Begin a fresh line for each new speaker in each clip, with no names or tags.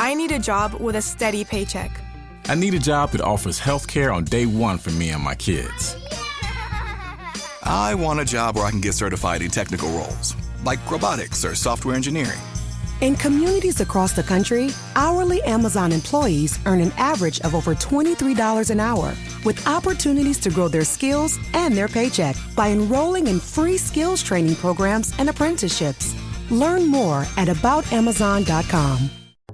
I need a job with a steady paycheck.
I need a job that offers health care on day one for me and my kids.
I want a job where I can get certified in technical roles, like robotics or software engineering.
In communities across the country, hourly Amazon employees earn an average of over $23 an hour, with opportunities to grow their skills and their paycheck by enrolling in free skills training programs and apprenticeships. Learn more at aboutamazon.com.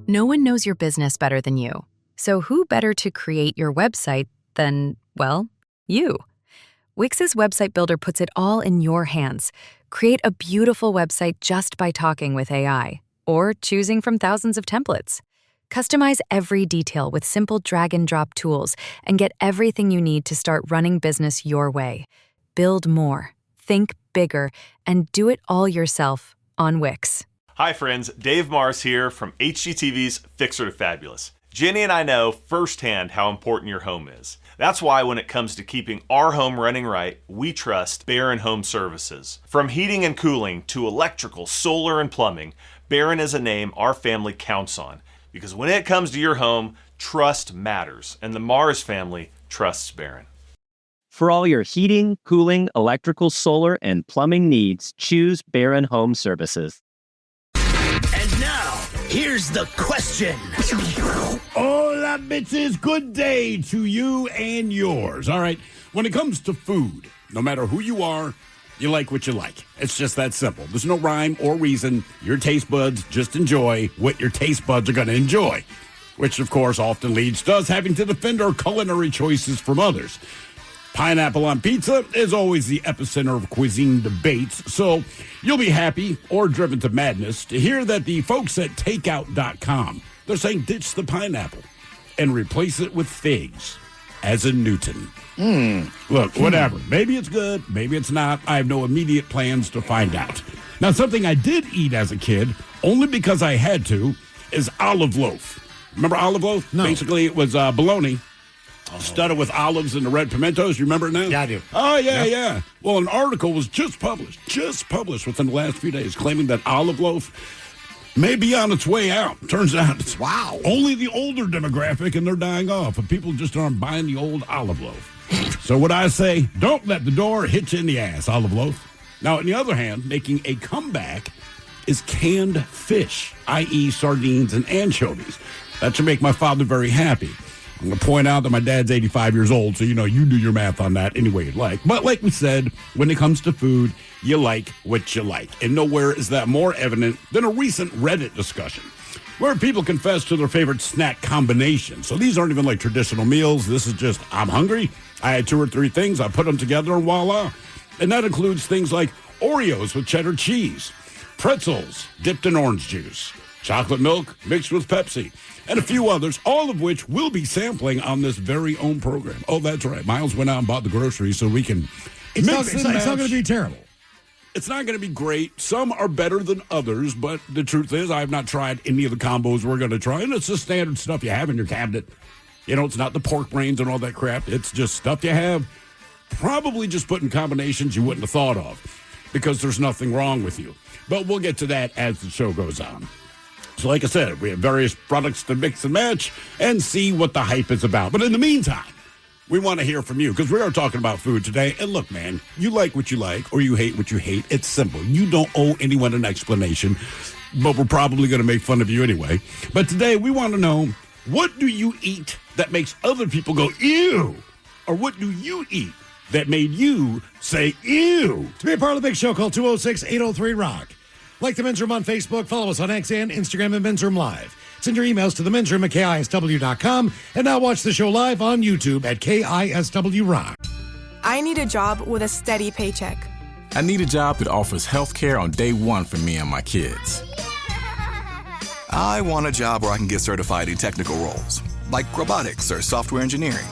No one knows your business better than you. So who better to create your website than, well, you? Wix's website builder puts it all in your hands. Create a beautiful website just by talking with AI or choosing from thousands of templates. Customize every detail with simple drag-and-drop tools and get everything you need to start running business your way. Build more, think bigger, and do it all yourself on Wix.
Hi friends, Dave Mars here from HGTV's Fixer to Fabulous. Jenny and I know firsthand how important your home is. That's why when it comes to keeping our home running right, we trust Barron Home Services. From heating and cooling to electrical, solar, and plumbing, Barron is a name our family counts on. Because when it comes to your home, trust matters, and the Mars family trusts Barron.
For all your heating, cooling, electrical, solar, and plumbing needs, choose Barron Home Services.
And now, here's the question.
Hola, bitches. Good day to you and yours. All right. When it comes to food, no matter who you are, you like what you like. It's just that simple. There's no rhyme or reason. Your taste buds just enjoy what your taste buds are going to enjoy, which, of course, often leads to us having to defend our culinary choices from others. Pineapple on pizza is always the epicenter of cuisine debates, so you'll be happy or driven to madness to hear that the folks at Takeout.com, they're saying ditch the pineapple and replace it with figs, as in Newton. Look, whatever. Maybe it's good, maybe it's not. I have no immediate plans to find out. Now, something I did eat as a kid, only because I had to, is olive loaf. Remember olive loaf?
No.
Basically, it was bologna. Studded with olives and the red pimentos. You remember it now?
Yeah, I do.
Oh, yeah. Well, an article was just published within the last few days, claiming that olive loaf may be on its way out. Turns out it's only the older demographic, and they're dying off, and people just aren't buying the old olive loaf. So what I say, don't let the door hit you in the ass, olive loaf. Now, on the other hand, making a comeback is canned fish, i.e. sardines and anchovies. That should make my father very happy. I'm going to point out that my dad's 85 years old, so, you do your math on that any way you'd like. But like we said, when it comes to food, you like what you like. And nowhere is that more evident than a recent Reddit discussion where people confess to their favorite snack combinations. So these aren't even like traditional meals. This is just, I'm hungry. I had 2 or 3 things. I put them together and voila. And that includes things like Oreos with cheddar cheese, pretzels dipped in orange juice, chocolate milk mixed with Pepsi, and a few others, all of which we'll be sampling on this very own program. Oh, that's right. Miles went out and bought the groceries so we can
It's not going to be terrible.
It's not going to be great. Some are better than others, but the truth is I have not tried any of the combos we're going to try, and it's the standard stuff you have in your cabinet. It's not the pork brains and all that crap. It's just stuff you have, probably just put in combinations you wouldn't have thought of because there's nothing wrong with you. But we'll get to that as the show goes on. So like I said, we have various products to mix and match and see what the hype is about. But in the meantime, we want to hear from you because we are talking about food today. And look, man, you like what you like or you hate what you hate. It's simple. You don't owe anyone an explanation, but we're probably going to make fun of you anyway. But today we want to know, what do you eat that makes other people go, ew? Or what do you eat that made you say, ew?
To be a part of the big show, call 206-803-ROCK. Like the Men's Room on Facebook, follow us on X and Instagram at Men's Room Live. Send your emails to the Men's Room at KISW.com. And now watch the show live on YouTube at KISW Rock.
I need a job with a steady paycheck.
I need a job that offers health care on day one for me and my kids.
I want a job where I can get certified in technical roles, like robotics or software engineering.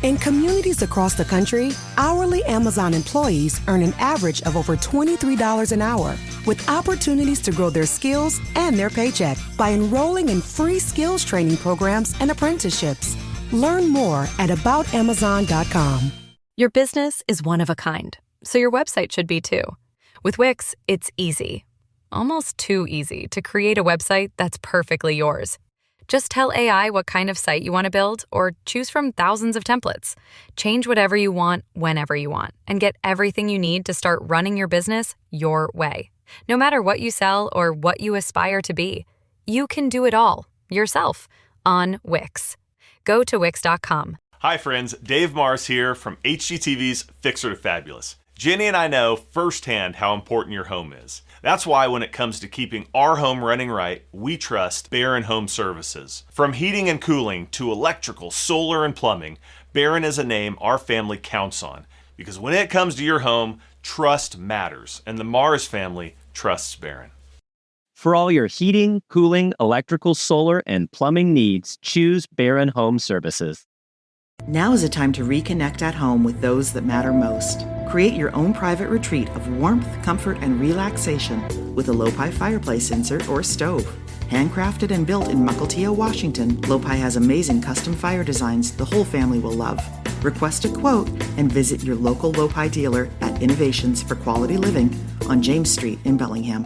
In communities across the country, hourly Amazon employees earn an average of over $23 an hour, with opportunities to grow their skills and their paycheck by enrolling in free skills training programs and apprenticeships. Learn more at aboutamazon.com.
Your business is one of a kind, so your website should be too. With Wix, it's easy. Almost too easy to create a website that's perfectly yours. Just tell AI what kind of site you want to build or choose from thousands of templates. Change whatever you want, whenever you want, and get everything you need to start running your business your way. No matter what you sell or what you aspire to be, you can do it all yourself on Wix. Go to Wix.com.
Hi friends, Dave Mars here from HGTV's Fixer to Fabulous. Jenny and I know firsthand how important your home is. That's why when it comes to keeping our home running right, we trust Barron Home Services. From heating and cooling to electrical, solar, and plumbing, Barron is a name our family counts on. Because when it comes to your home, trust matters, and the Mars family trusts Barron.
For all your heating, cooling, electrical, solar, and plumbing needs, choose Barron Home Services.
Now is a time to reconnect at home with those that matter most. Create your own private retreat of warmth, comfort, and relaxation with a Lopi fireplace insert or stove. Handcrafted and built in Mukilteo, Washington, Lopi has amazing custom fire designs the whole family will love. Request a quote and visit your local Lopi dealer at Innovations for Quality Living on James Street in Bellingham.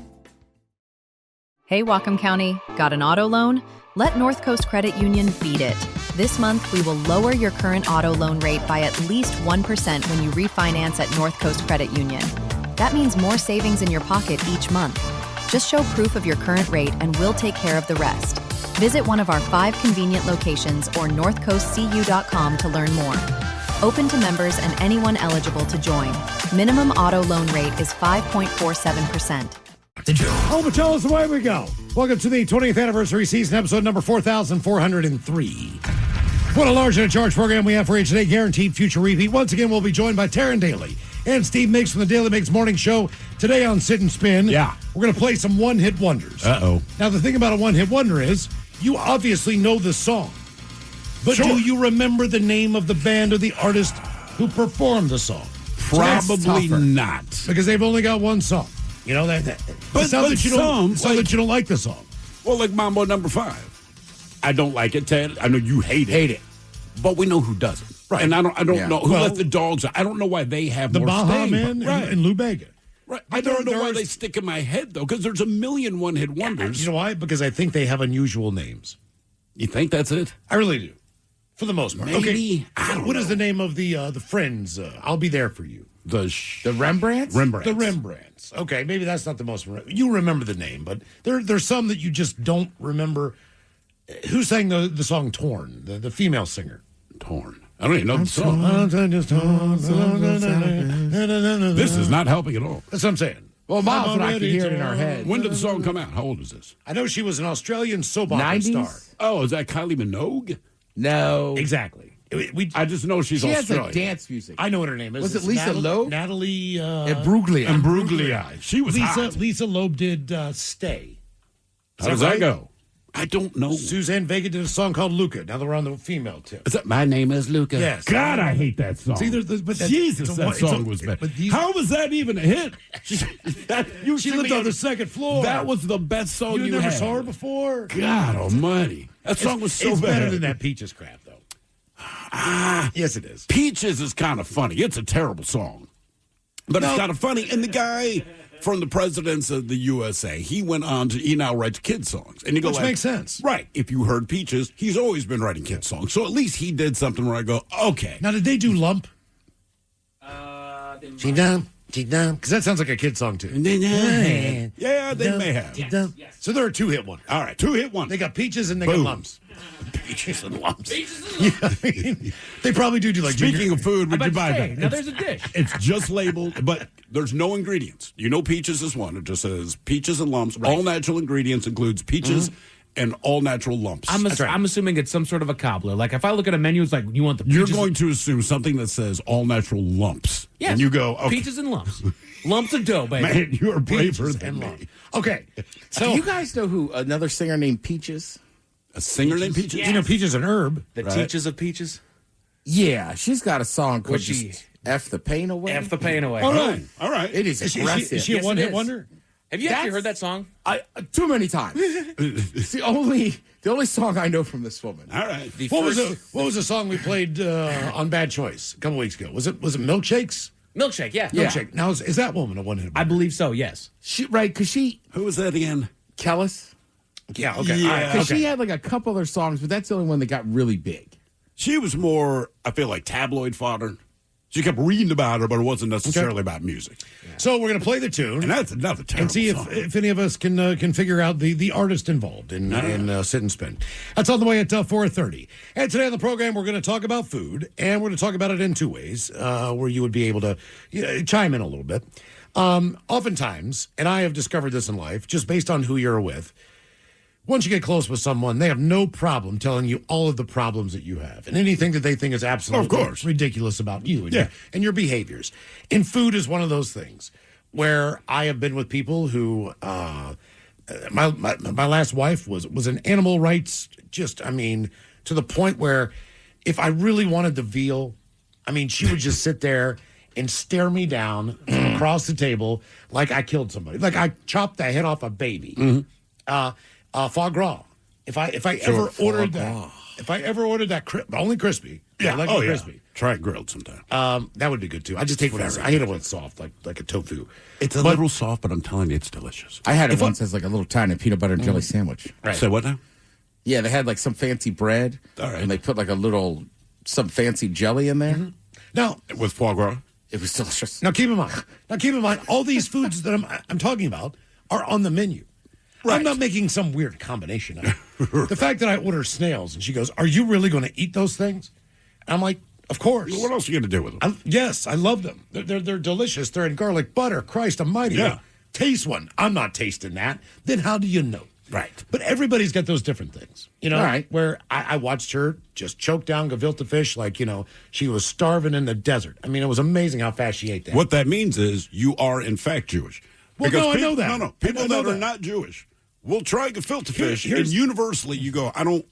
Hey, Whatcom County, got an auto loan? Let North Coast Credit Union beat it. This month, we will lower your current auto loan rate by at least 1% when you refinance at North Coast Credit Union. That means more savings in your pocket each month. Just show proof of your current rate and we'll take care of the rest. Visit one of our 5 convenient locations or northcoastcu.com to learn more. Open to members and anyone eligible to join. Minimum auto loan rate is 5.47%.
Oh, but tell us away we go. Welcome to the 20th anniversary season, episode number 4,403. What a large and a charge program we have for you today. Guaranteed future repeat. Once again, we'll be joined by Taryn Daly and Steve Miggs from the Daily Miggs Morning Show. Today on Sit and Spin, we're going to play some one-hit wonders.
Uh-oh.
Now, the thing about a one-hit wonder is you obviously know the song. But do you remember the name of the band or the artist who performed the song?
Probably not.
Because they've only got one song. You know, that you don't like the song.
Well, like Mambo number 5. I don't like it, Ted. I know you hate it. But we know who doesn't. Right. And I don't know who let the dogs out. I don't know why they have
the
more
Baha
staying.
Man and Lou Bega.
Right. I don't know why they stick in my head, though, because there's a million one-hit wonders.
You know why? Because I think they have unusual names.
You think that's it?
I really do. For the most part.
Maybe.
Okay. What is the name of the Friends? I'll be there for you.
The Rembrandts?
The Rembrandts. Okay, maybe that's not the most... You remember the name, but there's some that you just don't remember. Who sang the song Torn? The female singer.
Torn. I don't even know the song. This is not helping at all.
That's what I'm saying.
Well, Miles and I can hear it in our head.
When did the song come out? How old is this?
I know she was an Australian soap opera star.
Oh, is that Kylie Minogue?
No.
Exactly.
I just know she's Australian.
She has like dance music.
I know what her name is.
Was it Lisa Loeb?
Natalie...
Imbruglia.
She was hot.
Lisa Loeb did Stay.
How does that go? I don't know.
Suzanne Vega did a song called Luca. Now we're on the female tip.
Is that My Name is Luca?
Yes.
God, I hate that song.
See,
Jesus, that song was bad. How was that even a hit?
She lived on the second floor.
That was the best song you
never
had.
saw her before?
God almighty. That song was so
bad. It's better than that Peaches crap, though. Yes, it is.
Peaches is kind of funny. It's a terrible song. But it's kind of funny. And the guy from the presidents of the USA, he now writes kids songs. And you go,
which makes sense.
Right. If you heard Peaches, he's always been writing kids songs. So at least he did something where I go, okay.
Now, did they do Lump? Because that sounds like a kid song, too.
Yeah, they may have.
Yes. So there are 2-hit ones.
All right, 2-hit ones.
They got Peaches and they got Lumps. Peaches and Lumps. They probably do like
Speaking of food, would you buy that?
Now there's a dish.
It's just labeled, but there's no ingredients. You know Peaches is one. It just says Peaches and Lumps. Right. All natural ingredients includes peaches and all natural lumps.
I'm assuming it's some sort of a cobbler. Like if I look at a menu, it's like, you want the peaches.
You're going to assume something that says all natural lumps.
Yes.
And you go, okay.
Peaches and lumps. Lumps of dough, baby.
Man, you are braver
Peaches
than me.
Lumps. Okay.
So do you guys know who another singer named Peaches?
A singer named Peaches?
Yes. You know Peaches an herb.
The Teachers of Peaches?
Yeah, she's got a song called F the Pain Away.
F the Pain Away.
All right. All right.
It is aggressive.
Is she a one-hit wonder?
Have you actually heard that song?
Too many times. It's the only song I know from this woman.
All right.
What was the song we played on Bad Choice a couple weeks ago? Was it Milkshakes?
Milkshake, yeah.
Milkshake. Now, is that woman a one-hit wonder?
I believe so, yes.
Because
Who was that again?
Kellis.
Yeah, okay.
Yeah,
Because
she had like a couple other songs, but that's the only one that got really big.
She was more, I feel like, tabloid fodder. She kept reading about her, but it wasn't necessarily about music.
Yeah. So we're going to play the tune.
And that's another terrible
and see
song.
if any of us can figure out the artist involved in Sit and Spin. That's on the way at 4:30. And today on the program, we're going to talk about food, and we're going to talk about it in two ways, where you would be able to chime in a little bit. Oftentimes, and I have discovered this in life, just based on who you're with, once you get close with someone, they have no problem telling you all of the problems that you have and anything that they think is absolutely ridiculous about you and your behaviors. And food is one of those things where I have been with people who, my last wife was an animal rights, to the point where if I really wanted the veal, she would just sit there and stare me down from across the table like I killed somebody, like I chopped the head off a baby. Foie gras. If I ever ordered that, only crispy.
Yeah,
I like it crispy.
Try it grilled sometime.
That would be good too. I just hate when I hate it when it's soft, like a tofu.
It's a little soft, but I'm telling you, it's delicious.
I had it once as like a little tiny peanut butter and jelly sandwich.
Right. Say what now?
Yeah, they had like some fancy bread, and they put like some fancy jelly in there.
Now
with foie gras,
it was delicious.
Now keep in mind, all these foods that I'm talking about are on the menu. Right. I'm not making some weird combination of it. The fact that I order snails and she goes, "Are you really going to eat those things?" And I'm like, "Of course."
What else are you going to do with them?
Yes, I love them. They're delicious. They're in garlic butter. Christ almighty.
Yeah.
Taste one. I'm not tasting that. Then how do you know?
Right.
But everybody's got those different things.
Right.
Where I watched her just choke down gefilte fish like, she was starving in the desert. It was amazing how fast she ate that.
What that means is you are, in fact, Jewish.
Well,
because
I know that.
No, people that are not Jewish will try gefilte fish, and universally you go, I don't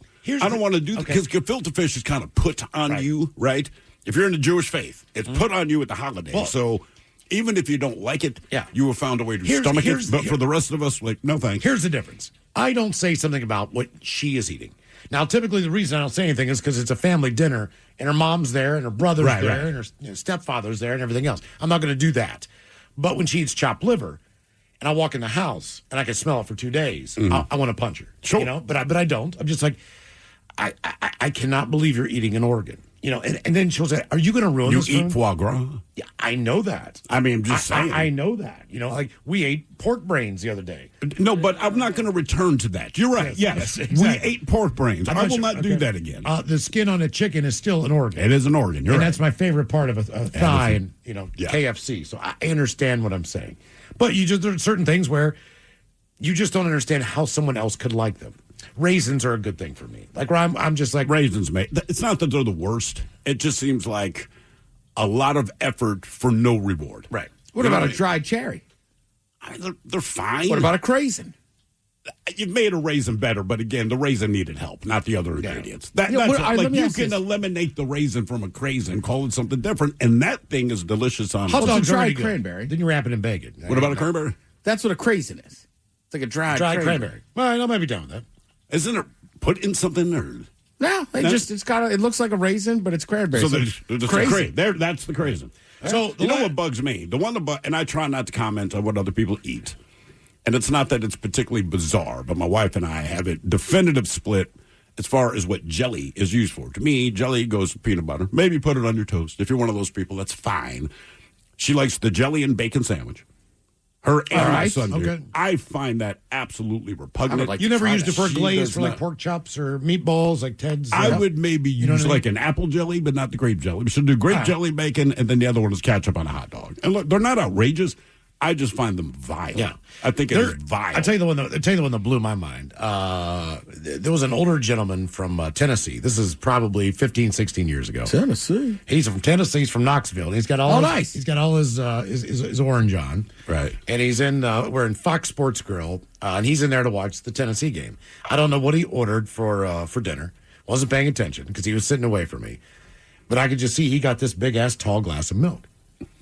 want to do that, because gefilte fish is kind of put on you, right? If you're in the Jewish faith, it's put on you at the holiday. Well, so even if you don't like it, you have found a way to stomach it. But for the rest of us, no thanks.
Here's the difference. I don't say something about what she is eating. Now, typically the reason I don't say anything is because it's a family dinner, and her mom's there, and her brother's there, and her stepfather's there, and everything else. I'm not going to do that. But when she eats chopped liver, and I walk in the house and I can smell it for 2 days, I want to punch her.
Sure.
But I don't. I'm just like, I cannot believe you're eating an organ. And then she'll say, "Are you going to ruin this?"
You eat foie gras?
Yeah, I know that.
I'm just saying.
I know that. Like we ate pork brains the other day.
No, but I'm not going to return to that. You're right. Yes.
Exactly.
We ate pork brains. I will not do that again.
The skin on a chicken is still an organ.
It is an organ. You're right.
And that's my favorite part of a thigh and KFC. So I understand what I'm saying. But there are certain things where you just don't understand how someone else could like them. Raisins are a good thing for me. Like where I'm just like
raisins, mate. It's not that they're the worst. It just seems like a lot of effort for no reward.
Right.
What about a dried cherry?
They're fine.
What about a craisin?
You've made a raisin better, but again, the raisin needed help, not the other ingredients. You can eliminate the raisin from a craisin, call it something different, and that thing is delicious on
hot dogs.
Dried cranberry.
Then you wrap it in bacon.
What about a cranberry?
That's what a craisin is. It's like a dried cranberry.
Well, I might be done with that.
Isn't it put in something or?
No, it looks like a raisin, but it's cranberry.
So there's crazy. That's the craisin.
So
what bugs me? The one and I try not to comment on what other people eat. And it's not that it's particularly bizarre, but my wife and I have a definitive split as far as what jelly is used for. To me, jelly goes with peanut butter. Maybe put it on your toast. If you're one of those people, that's fine. She likes the jelly and bacon sandwich. Her and my son do.
Okay.
I find that absolutely repugnant.
You never used it for glaze for like pork chops or meatballs like Ted's?
I would maybe use like an apple jelly, but not the grape jelly. We should do grape jelly, bacon, and then the other one is ketchup on a hot dog. And look, they're not outrageous. I just find them vile.
Yeah.
I think it's vile.
I'll tell you the one that blew my mind. There was an older gentleman from Tennessee. This is probably 15, 16 years ago.
Tennessee.
He's from Tennessee. He's from Knoxville. And he's got all He's got all his orange on.
Right.
And he's we're in Fox Sports Grill, and he's in there to watch the Tennessee game. I don't know what he ordered for dinner. Wasn't paying attention because he was sitting away from me. But I could just see he got this big-ass tall glass of milk.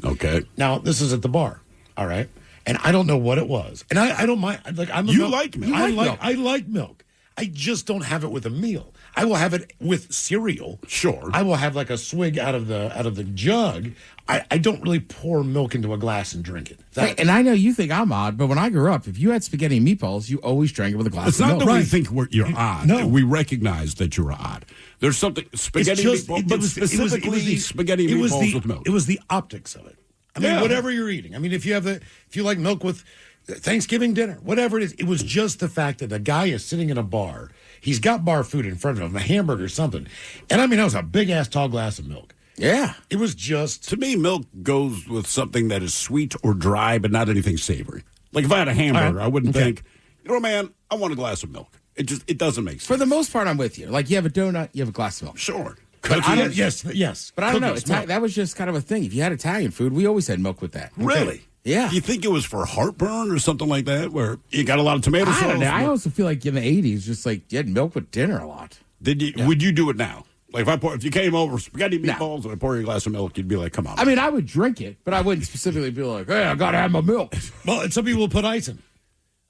Okay.
Now, this is at the bar. All right, and I don't know what it was, and I don't mind. Like
like milk.
I like milk. I just don't have it with a meal. I will have it with cereal.
Sure.
I will have like a swig out of the jug. I don't really pour milk into a glass and drink it.
Hey, and I know you think I'm odd, but when I grew up, if you had spaghetti and meatballs, you always drank it with a glass
It's
of
not
milk.
that we think you're odd.
No.
We recognize that you're odd. There's something spaghetti meatballs, but specifically spaghetti meatballs with milk.
It was the optics of it. I mean, whatever you're eating. I mean, if you like milk with Thanksgiving dinner, whatever it is, it was just the fact that the guy is sitting in a bar. He's got bar food in front of him, a hamburger or something. And I mean, that was a big ass tall glass of milk.
Yeah.
It was just.
To me, milk goes with something that is sweet or dry, but not anything savory. Like if I had a hamburger, I wouldn't think, man, I want a glass of milk. It doesn't make sense.
For the most part, I'm with you. Like you have a donut, you have a glass of milk.
Sure.
But I don't,
yes.
But I don't know. That was just kind of a thing. If you had Italian food, we always had milk with that.
Really?
Yeah.
Do you think it was for heartburn or something like that, where you got a lot of tomato sauce?
I don't know. I also feel like in the 80s, just like you had milk with dinner a lot.
Did you? Yeah. Would you do it now? Like if you came over spaghetti meatballs and I pour you a glass of milk, you'd be like, come on.
I mean, I would drink it, but I wouldn't specifically be like, hey, I got to have my milk.
Well, and some people will put ice in.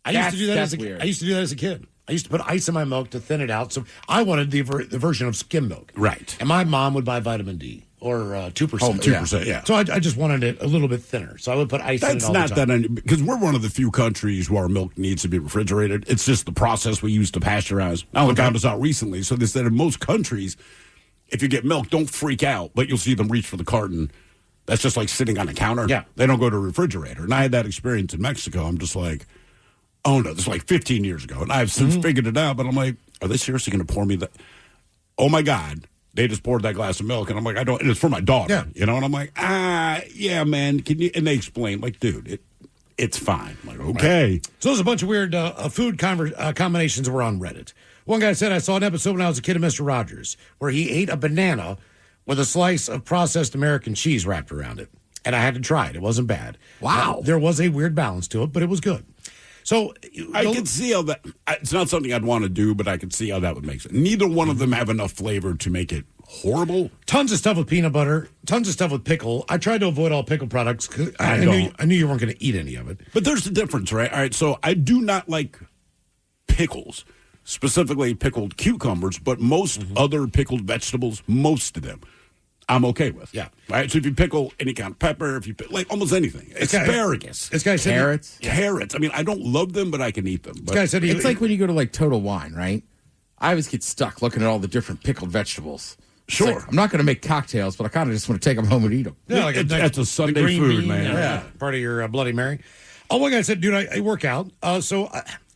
I used to do that as a kid. I used to put ice in my milk to thin it out. So I wanted the version of skim milk.
Right.
And my mom would buy vitamin D or 2%.
2%, yeah.
So I just wanted it a little bit thinner. So I would put ice in it all the time.
That's not that, because we're one of the few countries where our milk needs to be refrigerated. It's just the process we use to pasteurize. I only found this out recently. So they said in most countries, if you get milk, don't freak out, but you'll see them reach for the carton. That's just like sitting on a counter.
Yeah.
They don't go to a refrigerator. And I had that experience in Mexico. I'm just like, oh no, this is like 15 years ago. And I've since figured it out, but I'm like, are they seriously going to pour me that? Oh my God. They just poured that glass of milk. And I'm like, I don't, and it's for my daughter.
Yeah.
And I'm like, yeah, man. Can you, and they explain, like, dude, it's fine. I'm like, okay.
Right. So there's a bunch of weird food combinations that were on Reddit. One guy said, I saw an episode when I was a kid of Mr. Rogers where he ate a banana with a slice of processed American cheese wrapped around it. And I had to try it. It wasn't bad.
Wow.
There was a weird balance to it, but it was good. So
I can see how that, it's not something I'd want to do, but I can see how that would make sense. Neither one of them have enough flavor to make it horrible.
Tons of stuff with peanut butter, tons of stuff with pickle. I tried to avoid all pickle products because I knew you weren't going to eat any of it.
But there's a difference, right? All right, so I do not like pickles, specifically pickled cucumbers, but most other pickled vegetables, most of them, I'm okay with.
Yeah.
Right? So if you pickle any kind of pepper, if you like almost anything. Asparagus.
This guy said
Carrots.
Carrots. I mean, I don't love them, but I can eat them. But
This guy said
It's like when you go to like Total Wine, right? I always get stuck looking at all the different pickled vegetables. It's
Sure.
like, I'm not going to make cocktails, but I kind of just want to take them home and eat them.
Yeah, like
that's a Sunday
green
food,
bean,
man.
Yeah. Part of your Bloody Mary. Oh, one guy said, dude, I work out. So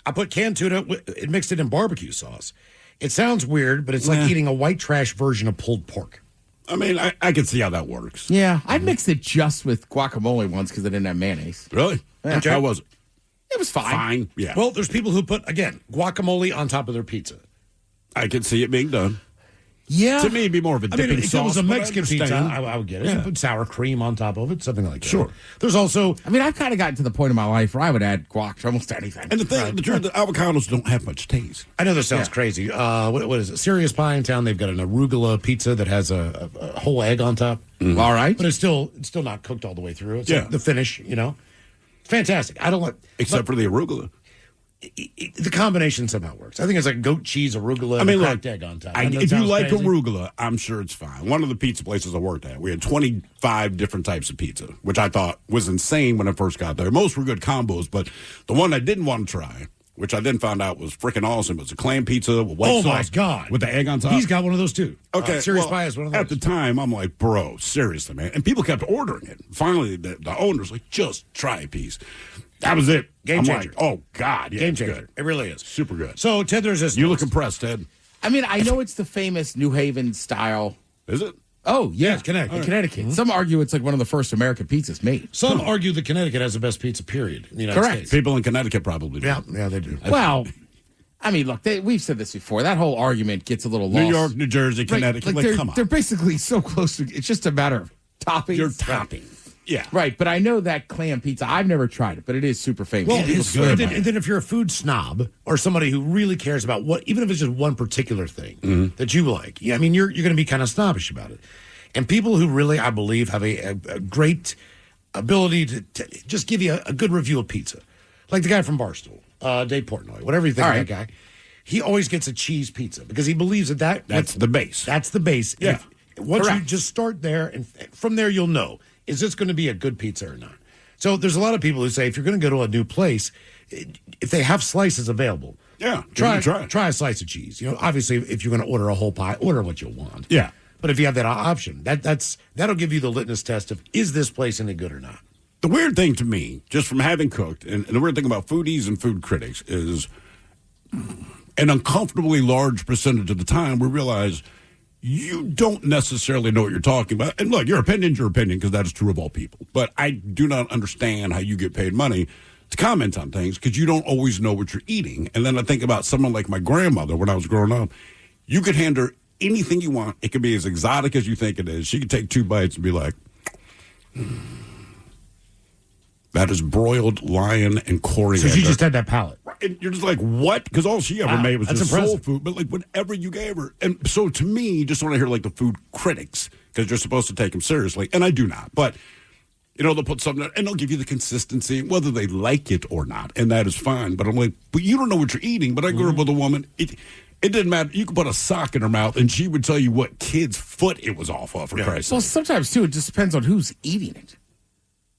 I put canned tuna, it mixed it in barbecue sauce. It sounds weird, but it's like eating a white trash version of pulled pork.
I mean, I can see how that works.
Yeah, I mixed it just with guacamole once because I didn't have mayonnaise.
Really?
Yeah.
How was it?
It was fine.
Yeah.
Well, there's people who put, again, guacamole on top of their pizza.
I can see it being done.
Yeah.
To me, it'd be more of a dipping
if
sauce.
it was a
but I
Mexican pizza,
understand.
I would get it.
Yeah.
Put sour cream on top of it, something like that.
Sure.
There's also...
I mean, I've kind of gotten to the point in my life where I would add guac to almost anything.
And the thing, the avocados don't have much taste.
I know this sounds crazy. What is it? Serious Pie in town, they've got an arugula pizza that has a whole egg on top.
All right.
But it's still not cooked all the way through. It's
Yeah.
like the finish, It's fantastic. I don't like...
Except for the arugula.
The combination somehow works. I think it's like goat cheese, arugula, and a cracked egg on top.
If you like arugula, I'm sure it's fine. One of the pizza places I worked at, we had 25 different types of pizza, which I thought was insane when I first got there. Most were good combos, but the one I didn't want to try, which I then found out was freaking awesome, was a clam pizza with white sauce.
Oh, my God.
With the egg on top.
He's got one of those, too.
Okay.
Serious Pie is one of those.
At the time, I'm like, bro, seriously, man. And people kept ordering it. Finally, the owner's like, just try a piece. That was it.
Game changer.
Like, oh, God. Yeah,
Game
it's
changer.
good.
It really is.
Super good.
So, Ted, there's this...
You look impressed, Ted.
I mean, I know it's the famous New Haven style.
Is it?
Oh, yeah.
it's Connecticut.
In Connecticut. Some argue it's like one of the first American pizzas made.
Some argue that Connecticut has the best pizza, period, in the United
Correct.
States.
People in Connecticut probably do.
Yeah, they do.
Well, I mean, look, we've said this before. That whole argument gets a little lost.
New York, New Jersey, Connecticut. Like, come on.
They're basically so close. It's just a matter of toppings.
Your topping. Yeah.
Right, but I know that clam pizza. I've never tried it, but it is super famous.
Well,
People's
and then if you're a food snob or somebody who really cares about even if it's just one particular thing that you like, I mean, you're going to be kind of snobbish about it. And people who really, I believe, have a great ability to just give you a good review of pizza, like the guy from Barstool, Dave Portnoy, whatever you think of that guy. he always gets a cheese pizza because he believes
that's the base.
That's the base.
Yeah.
Once
Correct.
you just start there, and from there you'll know, is this going to be a good pizza or not? So there's a lot of people who say if you're going to go to a new place, if they have slices available, try a slice of cheese. You know, obviously, if you're going to order a whole pie, order what you want.
Yeah.
But if you have that option, that'll give you the litmus test of is this place any good or not.
The weird thing to me, just from having cooked, and the weird thing about foodies and food critics is an uncomfortably large percentage of the time we realize you don't necessarily know what you're talking about. And look, your opinion's your opinion because that is true of all people. But I do not understand how you get paid money to comment on things because you don't always know what you're eating. And then I think about someone like my grandmother when I was growing up. You could hand her anything you want. It could be as exotic as you think it is. She could take 2 bites and be like, that is broiled lion and coriander.
So she just had that palate.
And you're just like, what? Because all she ever made was
that's
just soul
impressive.
food. But like whatever you gave her. And so to me, just when I hear like the food critics, because you're supposed to take them seriously, and I do not. But, you know, they'll put something and they'll give you the consistency, whether they like it or not. And that is fine. But I'm like, but you don't know what you're eating. But I grew up with a woman. It didn't matter. You could put a sock in her mouth and she would tell you what kid's foot it was off of, for Christ's
Well,
sake.
sometimes, too, it just depends on who's eating it.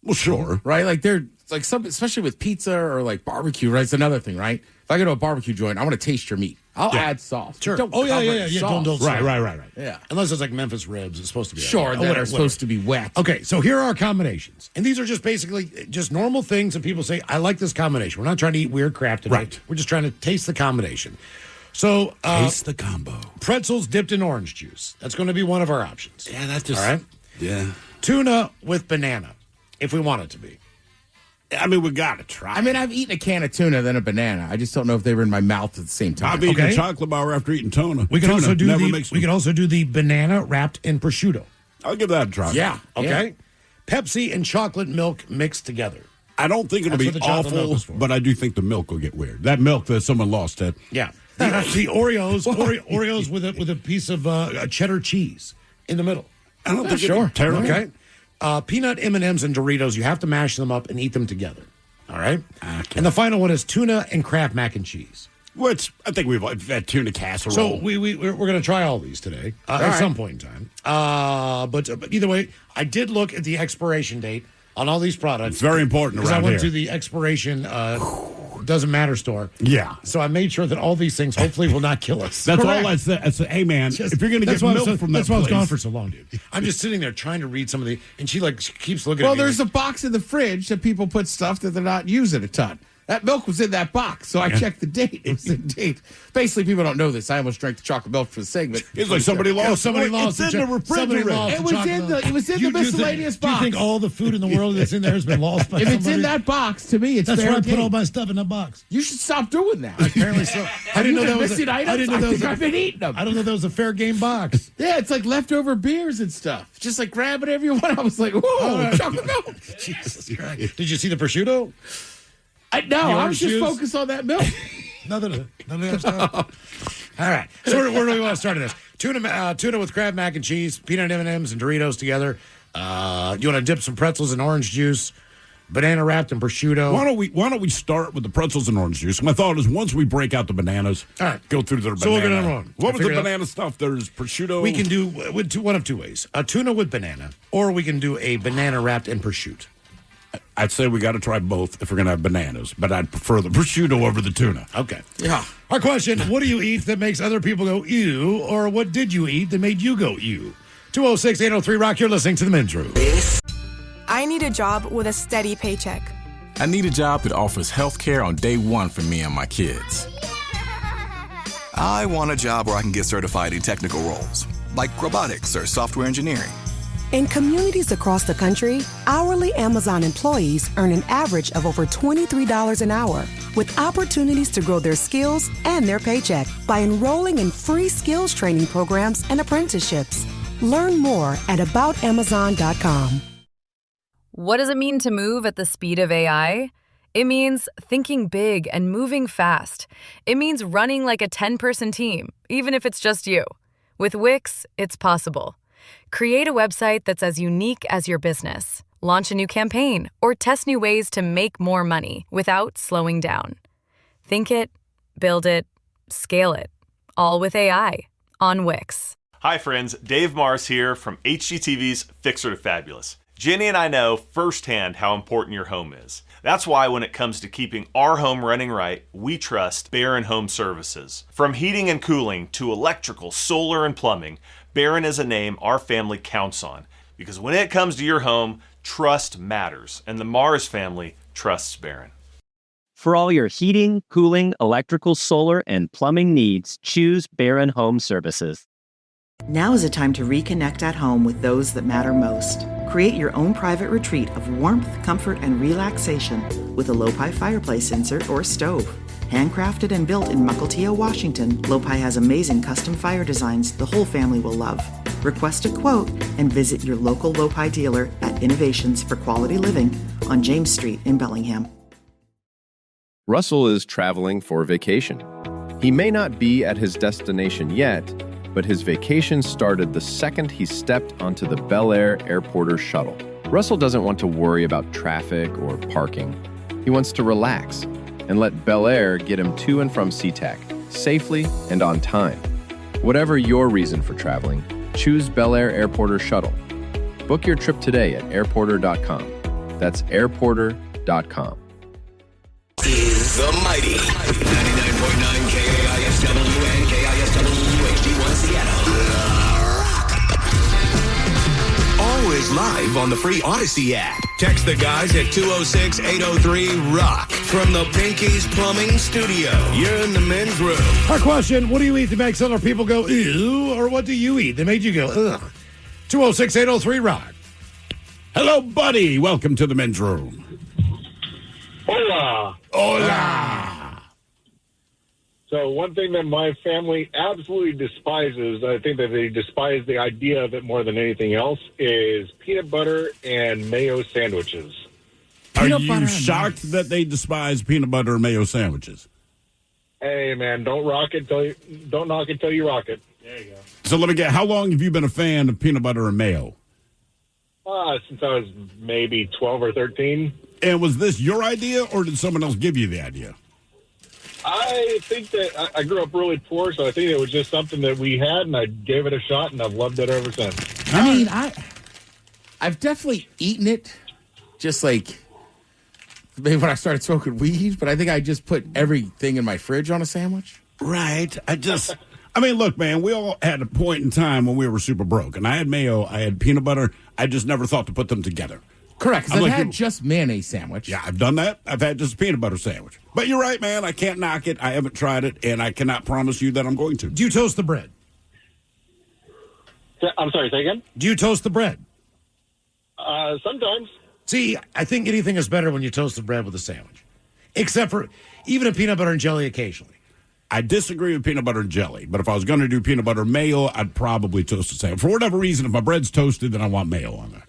Well, sure.
Right? Like, they're like some, especially with pizza or like barbecue, right? It's another thing, right? If I go to a barbecue joint, I want to taste your meat. I'll add sauce.
Sure.
Don't
Oh, yeah,
cover
yeah,
it
yeah.
in
yeah.
sauce.
Don't
Right.
Yeah.
Unless it's like Memphis ribs, it's supposed to be.
Sure, that are supposed to be wet.
Okay, so here are our combinations. And these are just basically just normal things that people say, I like this combination. We're not trying to eat weird crap today.
Right.
We're just trying to taste the combination. So,
Taste the combo.
pretzels dipped in orange juice. That's going to be one of our options.
Yeah, that's just.
All right?
Yeah.
Tuna with banana, if we want it to be.
I mean, we got to try.
I mean, I've eaten a can of tuna, then a banana. I just don't know if they were in my mouth at the same time.
I've eaten a chocolate bar after eating tuna.
We can
Tuna
also do
never
the
makes
we
me-
can also do the banana wrapped in prosciutto.
I'll give that a try.
Yeah.
Okay. Pepsi and chocolate milk mixed together.
I don't think it'll
That's
be
what the chocolate milk
awful,
is for.
but I do think the milk will get weird. That milk that someone lost, Ted.
Yeah. The Oreos, Oreos with a piece of cheddar cheese in the middle.
I don't think
Sure.
it's terrible.
Okay. Peanut M&Ms and Doritos. You have to mash them up and eat them together. All right.
Okay.
And the final one is tuna and Kraft mac and cheese.
Which I think we've had tuna casserole.
So we're going to try all these today at some point in time. But either way, I did look at the expiration date on all these products.
It's very important
because I
around
went
here.
to the expiration doesn't matter store.
Yeah.
So I made sure that all these things hopefully will not kill us.
That's
Correct.
all I said. I said, hey, man, if you're going to
That's
get
why
milk from that
that's why I was
place-
gone for so long, dude. I'm just sitting there trying to read some of the, and she keeps looking
Well,
at me.
there's a box in the fridge that people put stuff that they're not using a ton. That milk was in that box, so I checked the date. It was the date. Basically, people don't know this. I almost drank the chocolate milk for the segment.
It's like somebody lost.
Somebody
Well,
lost
It's in the refrigerator.
It was in the miscellaneous box.
Do you think all the food in the world that's in there has been lost by
If
somebody?
it's in that box, to me, it's
That's
fair
where I
game.
put all my stuff in the box.
You should stop doing that.
Apparently so. I didn't know that was
missing items.
I didn't know that was
I've been eating them.
I don't know that was a fair game box.
Yeah, it's like leftover beers and stuff. Just like grab whatever you want. I was like, whoa, chocolate milk.
Jesus Christ. Did you see the prosciutto?
No, I
orange
was just
juice?
focused on that milk.
None of that stuff. All right. So where do we want to start this? Tuna with Kraft mac and cheese, peanut M&Ms and Doritos together. You want to dip some pretzels in orange juice, banana wrapped in prosciutto.
Why don't we start with the pretzels and orange juice? My thought is once we break out the bananas,
all right,
go through the
So we'll
banana.
go down one.
What was the
Figure it out.
banana stuff? There's prosciutto.
We can do one of two ways: a tuna with banana, or we can do a banana wrapped in prosciutto.
I'd say we got to try both if we're going to have bananas, but I'd prefer the prosciutto over the tuna.
Okay.
Yeah.
Our question: what do you eat that makes other people go ew, or what did you eat that made you go ew? 206-803-ROCK. You're listening to the Men's Room.
I need a job with a steady paycheck.
I need a job that offers health care on day one for me and my kids.
I want a job where I can get certified in technical roles, like robotics or software engineering.
In communities across the country, hourly Amazon employees earn an average of over $23 an hour, with opportunities to grow their skills and their paycheck by enrolling in free skills training programs and apprenticeships. Learn more at aboutamazon.com.
What does it mean to move at the speed of AI? It means thinking big and moving fast. It means running like a 10-person team, even if it's just you. With Wix, it's possible. Create a website that's as unique as your business. Launch a new campaign or test new ways to make more money without slowing down. Think it, build it, scale it, all with AI on Wix.
Hi friends, Dave Mars here from HGTV's Fixer to Fabulous. Jenny and I know firsthand how important your home is. That's why when it comes to keeping our home running right, we trust Barron Home Services. From heating and cooling to electrical, solar, and plumbing, Barron is a name our family counts on. Because when it comes to your home, trust matters, and the Mars family trusts Barron.
For all your heating, cooling, electrical, solar, and plumbing needs, choose Barron Home Services.
Now is a time to reconnect at home with those that matter most. Create your own private retreat of warmth, comfort, and relaxation with a Lopi fireplace insert or stove. Handcrafted and built in Mukilteo, Washington, Lopi has amazing custom fire designs the whole family will love. Request a quote and visit your local Lopi dealer at Innovations for Quality Living on James Street in Bellingham.
Russell is traveling for vacation. He may not be at his destination yet, but his vacation started the second he stepped onto the Bel Air Airporter shuttle. Russell doesn't want to worry about traffic or parking. He wants to relax and let Bel Air get him to and from SeaTac safely and on time. Whatever your reason for traveling, choose Bel Air Airporter shuttle. Book your trip today at airporter.com. That's airporter.com.
Is the mighty 99.9 KISW and KISW HD1 Seattle. Always live on the free Odyssey app. Text the guys at 206-803-ROCK from the Pinky's Plumbing Studio. You're in the men's room.
Our question, what do you eat that makes other people go, ew, or what do you eat that made you go, ugh? 206-803-ROCK.
Hello, buddy. Welcome to the men's room.
Hola.
Hola.
So one thing that my family absolutely despises, I think that they despise the idea of it more than anything else, is peanut butter and mayo sandwiches.
Are you shocked that they despise peanut butter and mayo sandwiches?
Hey, man, don't knock it till you rock it. There you go.
So let me get, how long have you been a fan of peanut butter and mayo?
Since I was maybe 12 or 13.
And was this your idea, or did someone else give you the idea?
I think that I grew up really poor, so I think it was just something that we had, and I gave it a shot, and I've loved it ever since.
I mean, I've definitely eaten it, just like maybe when I started smoking weed, but I think I just put everything in my fridge on a sandwich.
Right. I mean, look, man, we all had a point in time when we were super broke, and I had mayo, I had peanut butter. I just never thought to put them together.
Correct, because I've had just mayonnaise sandwich.
Yeah, I've done that. I've had just a peanut butter sandwich. But you're right, man. I can't knock it. I haven't tried it, and I cannot promise you that I'm going to.
Do you toast the bread?
I'm sorry, say again?
Do you toast the bread?
Sometimes.
See, I think anything is better when you toast the bread with a sandwich. Except for even a peanut butter and jelly occasionally.
I disagree with peanut butter and jelly, but if I was going to do peanut butter and mayo, I'd probably toast the sandwich. For whatever reason, if my bread's toasted, then I want mayo on there.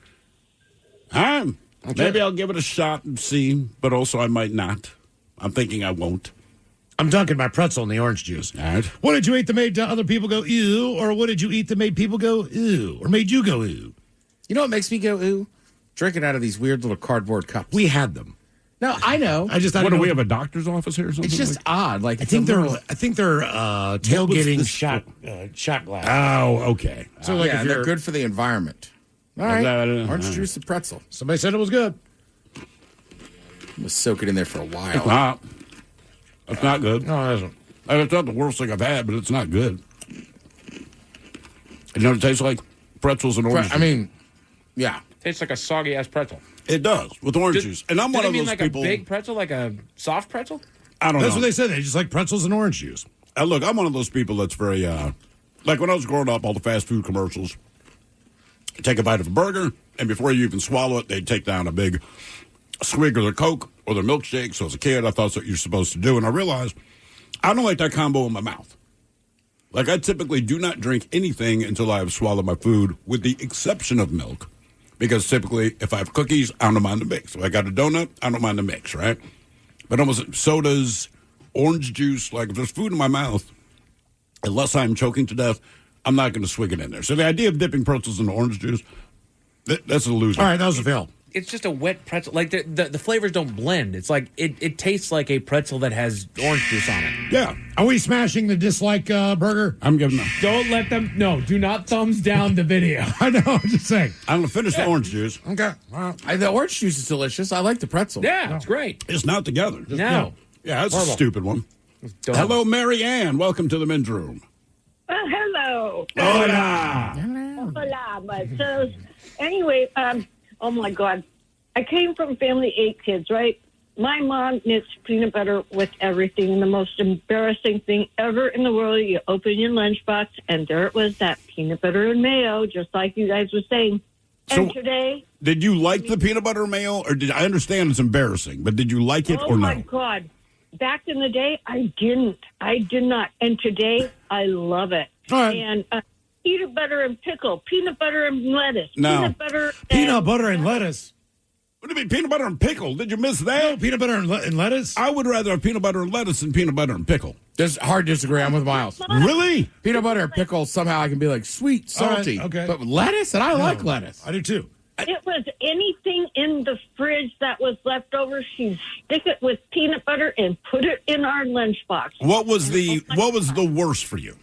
All right. Okay. Maybe I'll give it a shot and see, but also I might not. I'm thinking I won't.
I'm dunking my pretzel in the orange juice.
All right.
What did you eat that made other people go, ew? Or what did you eat that made people go, ew? Or made you go, ew?
You know what makes me go, ew? Drinking out of these weird little cardboard cups.
We had them.
No, I know.
What do we have, a doctor's office here or something?
It's just odd. Like
I think they're tailgating shot glass.
Oh, okay.
So like if they're good for the environment. All right. Orange juice and pretzel.
Somebody said it was good.
I'm going to soak it in there for a while.
It's not. It's not good.
No, it isn't.
It's not the worst thing I've had, but it's not good. You know what it tastes like? Pretzels and orange juice.
I mean, yeah.
Tastes like a soggy-ass pretzel.
It does, with orange juice. And I'm one of those
like
people.
A big pretzel, like a soft pretzel?
I don't know.
That's what they said. They just like pretzels and orange juice.
Look, I'm one of those people that's very, like when I was growing up, all the fast food commercials, you take a bite of a burger, and before you even swallow it, they'd take down a big swig of their Coke or their milkshake. So as a kid, I thought that's what you're supposed to do. And I realized I don't like that combo in my mouth. Like, I typically do not drink anything until I have swallowed my food, with the exception of milk. Because typically, if I have cookies, I don't mind the mix. If I got a donut, I don't mind the mix, right? But almost sodas, orange juice, like if there's food in my mouth, unless I'm choking to death, I'm not going to swig it in there. So the idea of dipping pretzels in orange juice, that's a loser.
All right, that was a fail.
it's just a wet pretzel. Like the flavors don't blend. It's like it tastes like a pretzel that has orange juice on it.
Yeah. Are we smashing the dislike burger?
I'm giving them.
Don't let them. No, do not thumbs down the video.
I know. I'm just saying.
I'm going to finish the orange juice.
Okay. Well,
The orange juice is delicious. I like the pretzel.
Yeah, it's great.
It's not together.
No.
Yeah, that's
Horrible.
a stupid one.
Dumb.
Hello, Mary Ann. Welcome to the men's room.
Hello.
Hola.
Hola. But so, anyway, oh my God. I came from a family 8 kids, right? My mom knits peanut butter with everything. And the most embarrassing thing ever in the world, you open your lunchbox, and there it was, that peanut butter and mayo, just like you guys were saying. And today...
Did you like the peanut butter and mayo? Or I understand it's embarrassing, but did you like it or no?
Oh, my God. Back in the day, I didn't. I did not. And today, I love it.
All right.
And peanut butter and pickle, peanut butter and lettuce,
No.
peanut butter
and lettuce.
What do you mean peanut butter and pickle? Did you miss that?
No, peanut butter and lettuce?
I would rather have peanut butter and lettuce than peanut butter and pickle.
There's hard disagree. I'm with Miles.
Really?
Peanut butter and pickle, somehow I can be like sweet, salty.
All right, okay.
But with lettuce, and I like lettuce.
I do too.
It was anything in the fridge that was left over. She'd stick it with peanut butter and put it in our lunchbox.
What was the worst for you?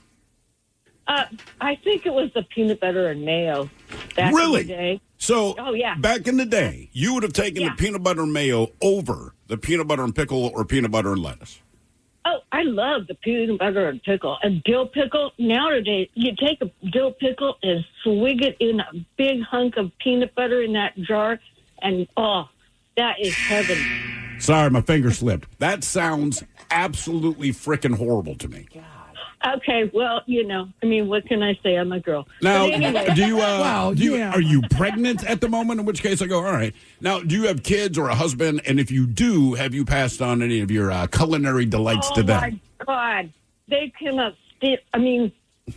I think it was the peanut butter and mayo back
Really?
in the day.
So,
Oh, yeah.
back in the day, you would have taken
Yeah.
the peanut butter and mayo over the peanut butter and pickle or peanut butter and lettuce.
Oh, I love the peanut butter and pickle. And dill pickle, nowadays, you take a dill pickle and swig it in a big hunk of peanut butter in that jar, and, oh, that is heaven.
Sorry, my finger slipped. That sounds absolutely freaking horrible to me.
Okay, well, what can I say? I'm a girl.
Now,
But anyway.
do you? Are you pregnant at the moment? In which case, I go, all right. Now, do you have kids or a husband? And if you do, have you passed on any of your culinary delights to them?
Oh, my God. They cannot stick.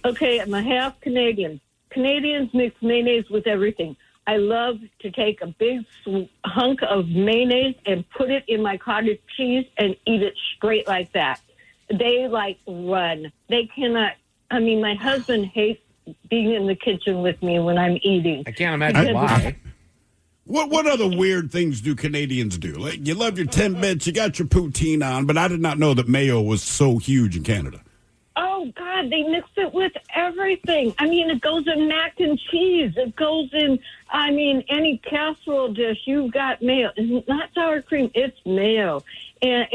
Okay, I'm a half Canadian. Canadians mix mayonnaise with everything. I love to take a big hunk of mayonnaise and put it in my cottage cheese and eat it straight like that. They run. They cannot. My husband hates being in the kitchen with me when I'm eating.
I can't imagine why.
What other weird things do Canadians do? Like, you love your Timbits, you got your poutine on, but I did not know that mayo was so huge in Canada.
Oh, God, they mix it with everything. It goes in mac and cheese. It goes in, any casserole dish. You've got mayo. It's not sour cream. It's mayo. And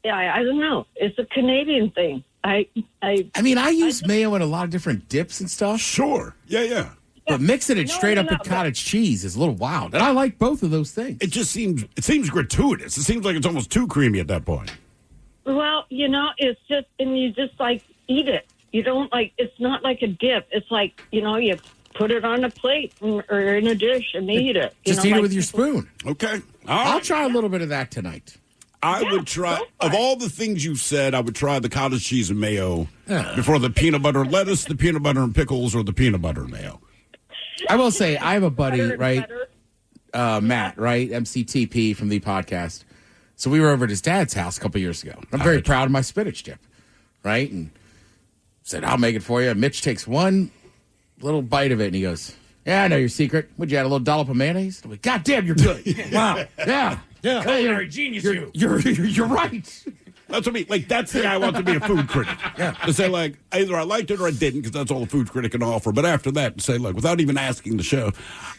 I don't know. It's a Canadian thing. I
use mayo in a lot of different dips and stuff.
Sure. Yeah.
But mixing it straight up in cottage cheese is a little wild. And I like both of those things.
It just seems gratuitous. It seems like it's almost too creamy at that point.
Well, it's just, and you just eat it. You don't it's not like a dip. It's you put it on a plate or in a dish and eat it.
Just eat it with your spoon.
Okay.
I'll try a little bit of that tonight.
I would try, of all the things you've said, I would try the cottage cheese and mayo before the peanut butter and lettuce, the peanut butter and pickles, or the peanut butter and mayo.
I will say, I have a buddy, right? Matt, right? MCTP from the podcast. So we were over at his dad's house a couple years ago. I'm very proud of my spinach dip, right? And said, I'll make it for you. Mitch takes one little bite of it, and he goes, yeah, I know your secret. Would you add a little dollop of mayonnaise? I'm like, God damn, you're good. Wow. Yeah.
Culinary genius,
You're right.
That's what I mean. That's the guy I want to be a food critic. Yeah. To say, either I liked it or I didn't, because that's all a food critic can offer. But after that, say, without even asking the show,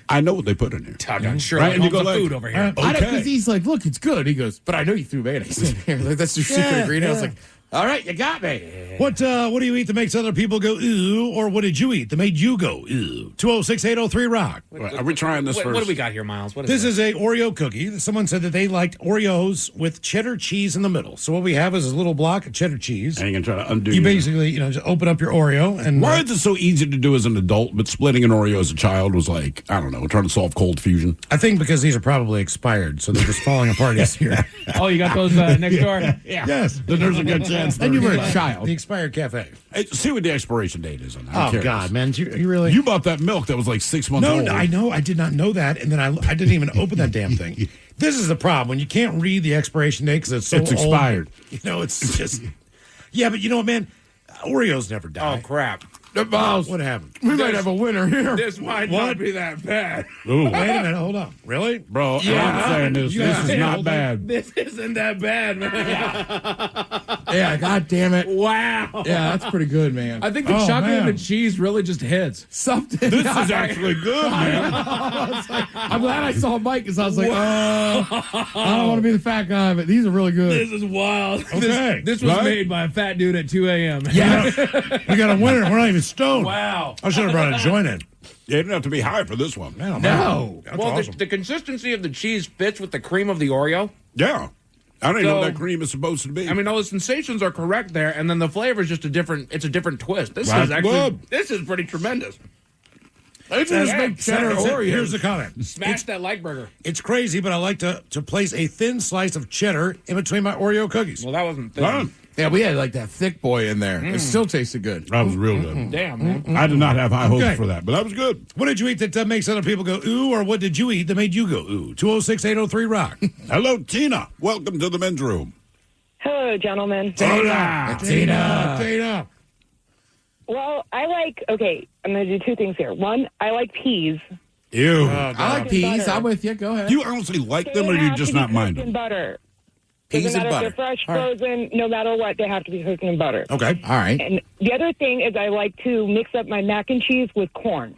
I know what they put in here.
Sure.
Right?
And you go, food over here.
Because he's like, look, it's good. He goes, but I know you threw mayonnaise in here. That's your secret ingredient. I was like, all right, you got me.
What do you eat that makes other people go, ooh? Or what did you eat that made you go, ooh? 206-803-ROCK.
Are we trying this first?
What do we got here, Miles?
This is a Oreo cookie. Someone said that they liked Oreos with cheddar cheese in the middle. So what we have is a little block of cheddar cheese.
And you're going to try to undo
You basically, just open up your Oreo. And
why is it so easy to do as an adult, but splitting an Oreo as a child was I don't know, trying to solve cold fusion?
I think because these are probably expired, so they're just falling apart easier.
Oh, you got those next door?
Yeah. Yes.
Then there's a good chance.
And you were a child. The expired cafe.
Hey, see what the expiration date is on that.
Oh, God, man. You really...
You bought that milk that was 6 months old.
No, I know. I did not know that. And then I didn't even open that damn thing. This is the problem. When you can't read the expiration date because it's so
It's expired.
Old, it's just... Yeah, but you know what, man? Oreos never die.
Oh, crap.
Miles,
What happened?
we might have a winner here.
This might not be that bad.
Ooh.
Wait a minute. Hold on. Really?
Bro, I'm saying this. This is not bad.
This isn't that bad, man.
Yeah, God damn it.
Wow.
Yeah, that's pretty good, man.
I think the chocolate and the cheese really just hits.
Something.
This is actually good, man.
I'm glad I saw Mike because I was like, I don't want to be the fat guy, but these are really good.
This is wild.
Okay.
This was
Right?
made by a fat dude at 2 a.m.
Yeah.
We got a winner. We're not even stoned.
Wow.
I should have brought a joint in.
You didn't have to be high for this one.
Man,
No.
That's
Well,
awesome.
the consistency of the cheese fits with the cream of the Oreo.
Yeah. I don't even know
So-
what that cream is supposed to be.
I mean, all the sensations are correct there, and then the flavor is just a different twist. This
Right.
is actually,
Good.
this is pretty tremendous.
They just make cheddar Oreos.
Here's the comment.
Smash that like burger.
It's crazy, but I like to place a thin slice of cheddar in between my Oreo cookies.
Well, that wasn't thin.
Huh?
Yeah, we had like that thick boy in there. It still tasted good.
That was real good.
Damn, man.
I did not have high hopes
Okay.
for that, but that was good.
What did you eat that makes other people go, ooh, or what did you eat that made you go, ooh? 206-803-ROCK.
Hello, Tina. Welcome to the men's room.
Hello, gentlemen.
Tina.
Well, I'm going to do two things here. One, I like peas.
Ew.
I like peas.
Butter.
I'm with you. Go ahead.
Do you honestly like them, or
They
you
have
just
to be
not mind
cooked in
them?
butter.
Peas
Doesn't
and
matter
butter.
if they're fresh,
All right.
frozen, no matter what, they have to be cooked in butter.
Okay.
All right.
And the other thing is I like to mix up my mac and cheese with corn.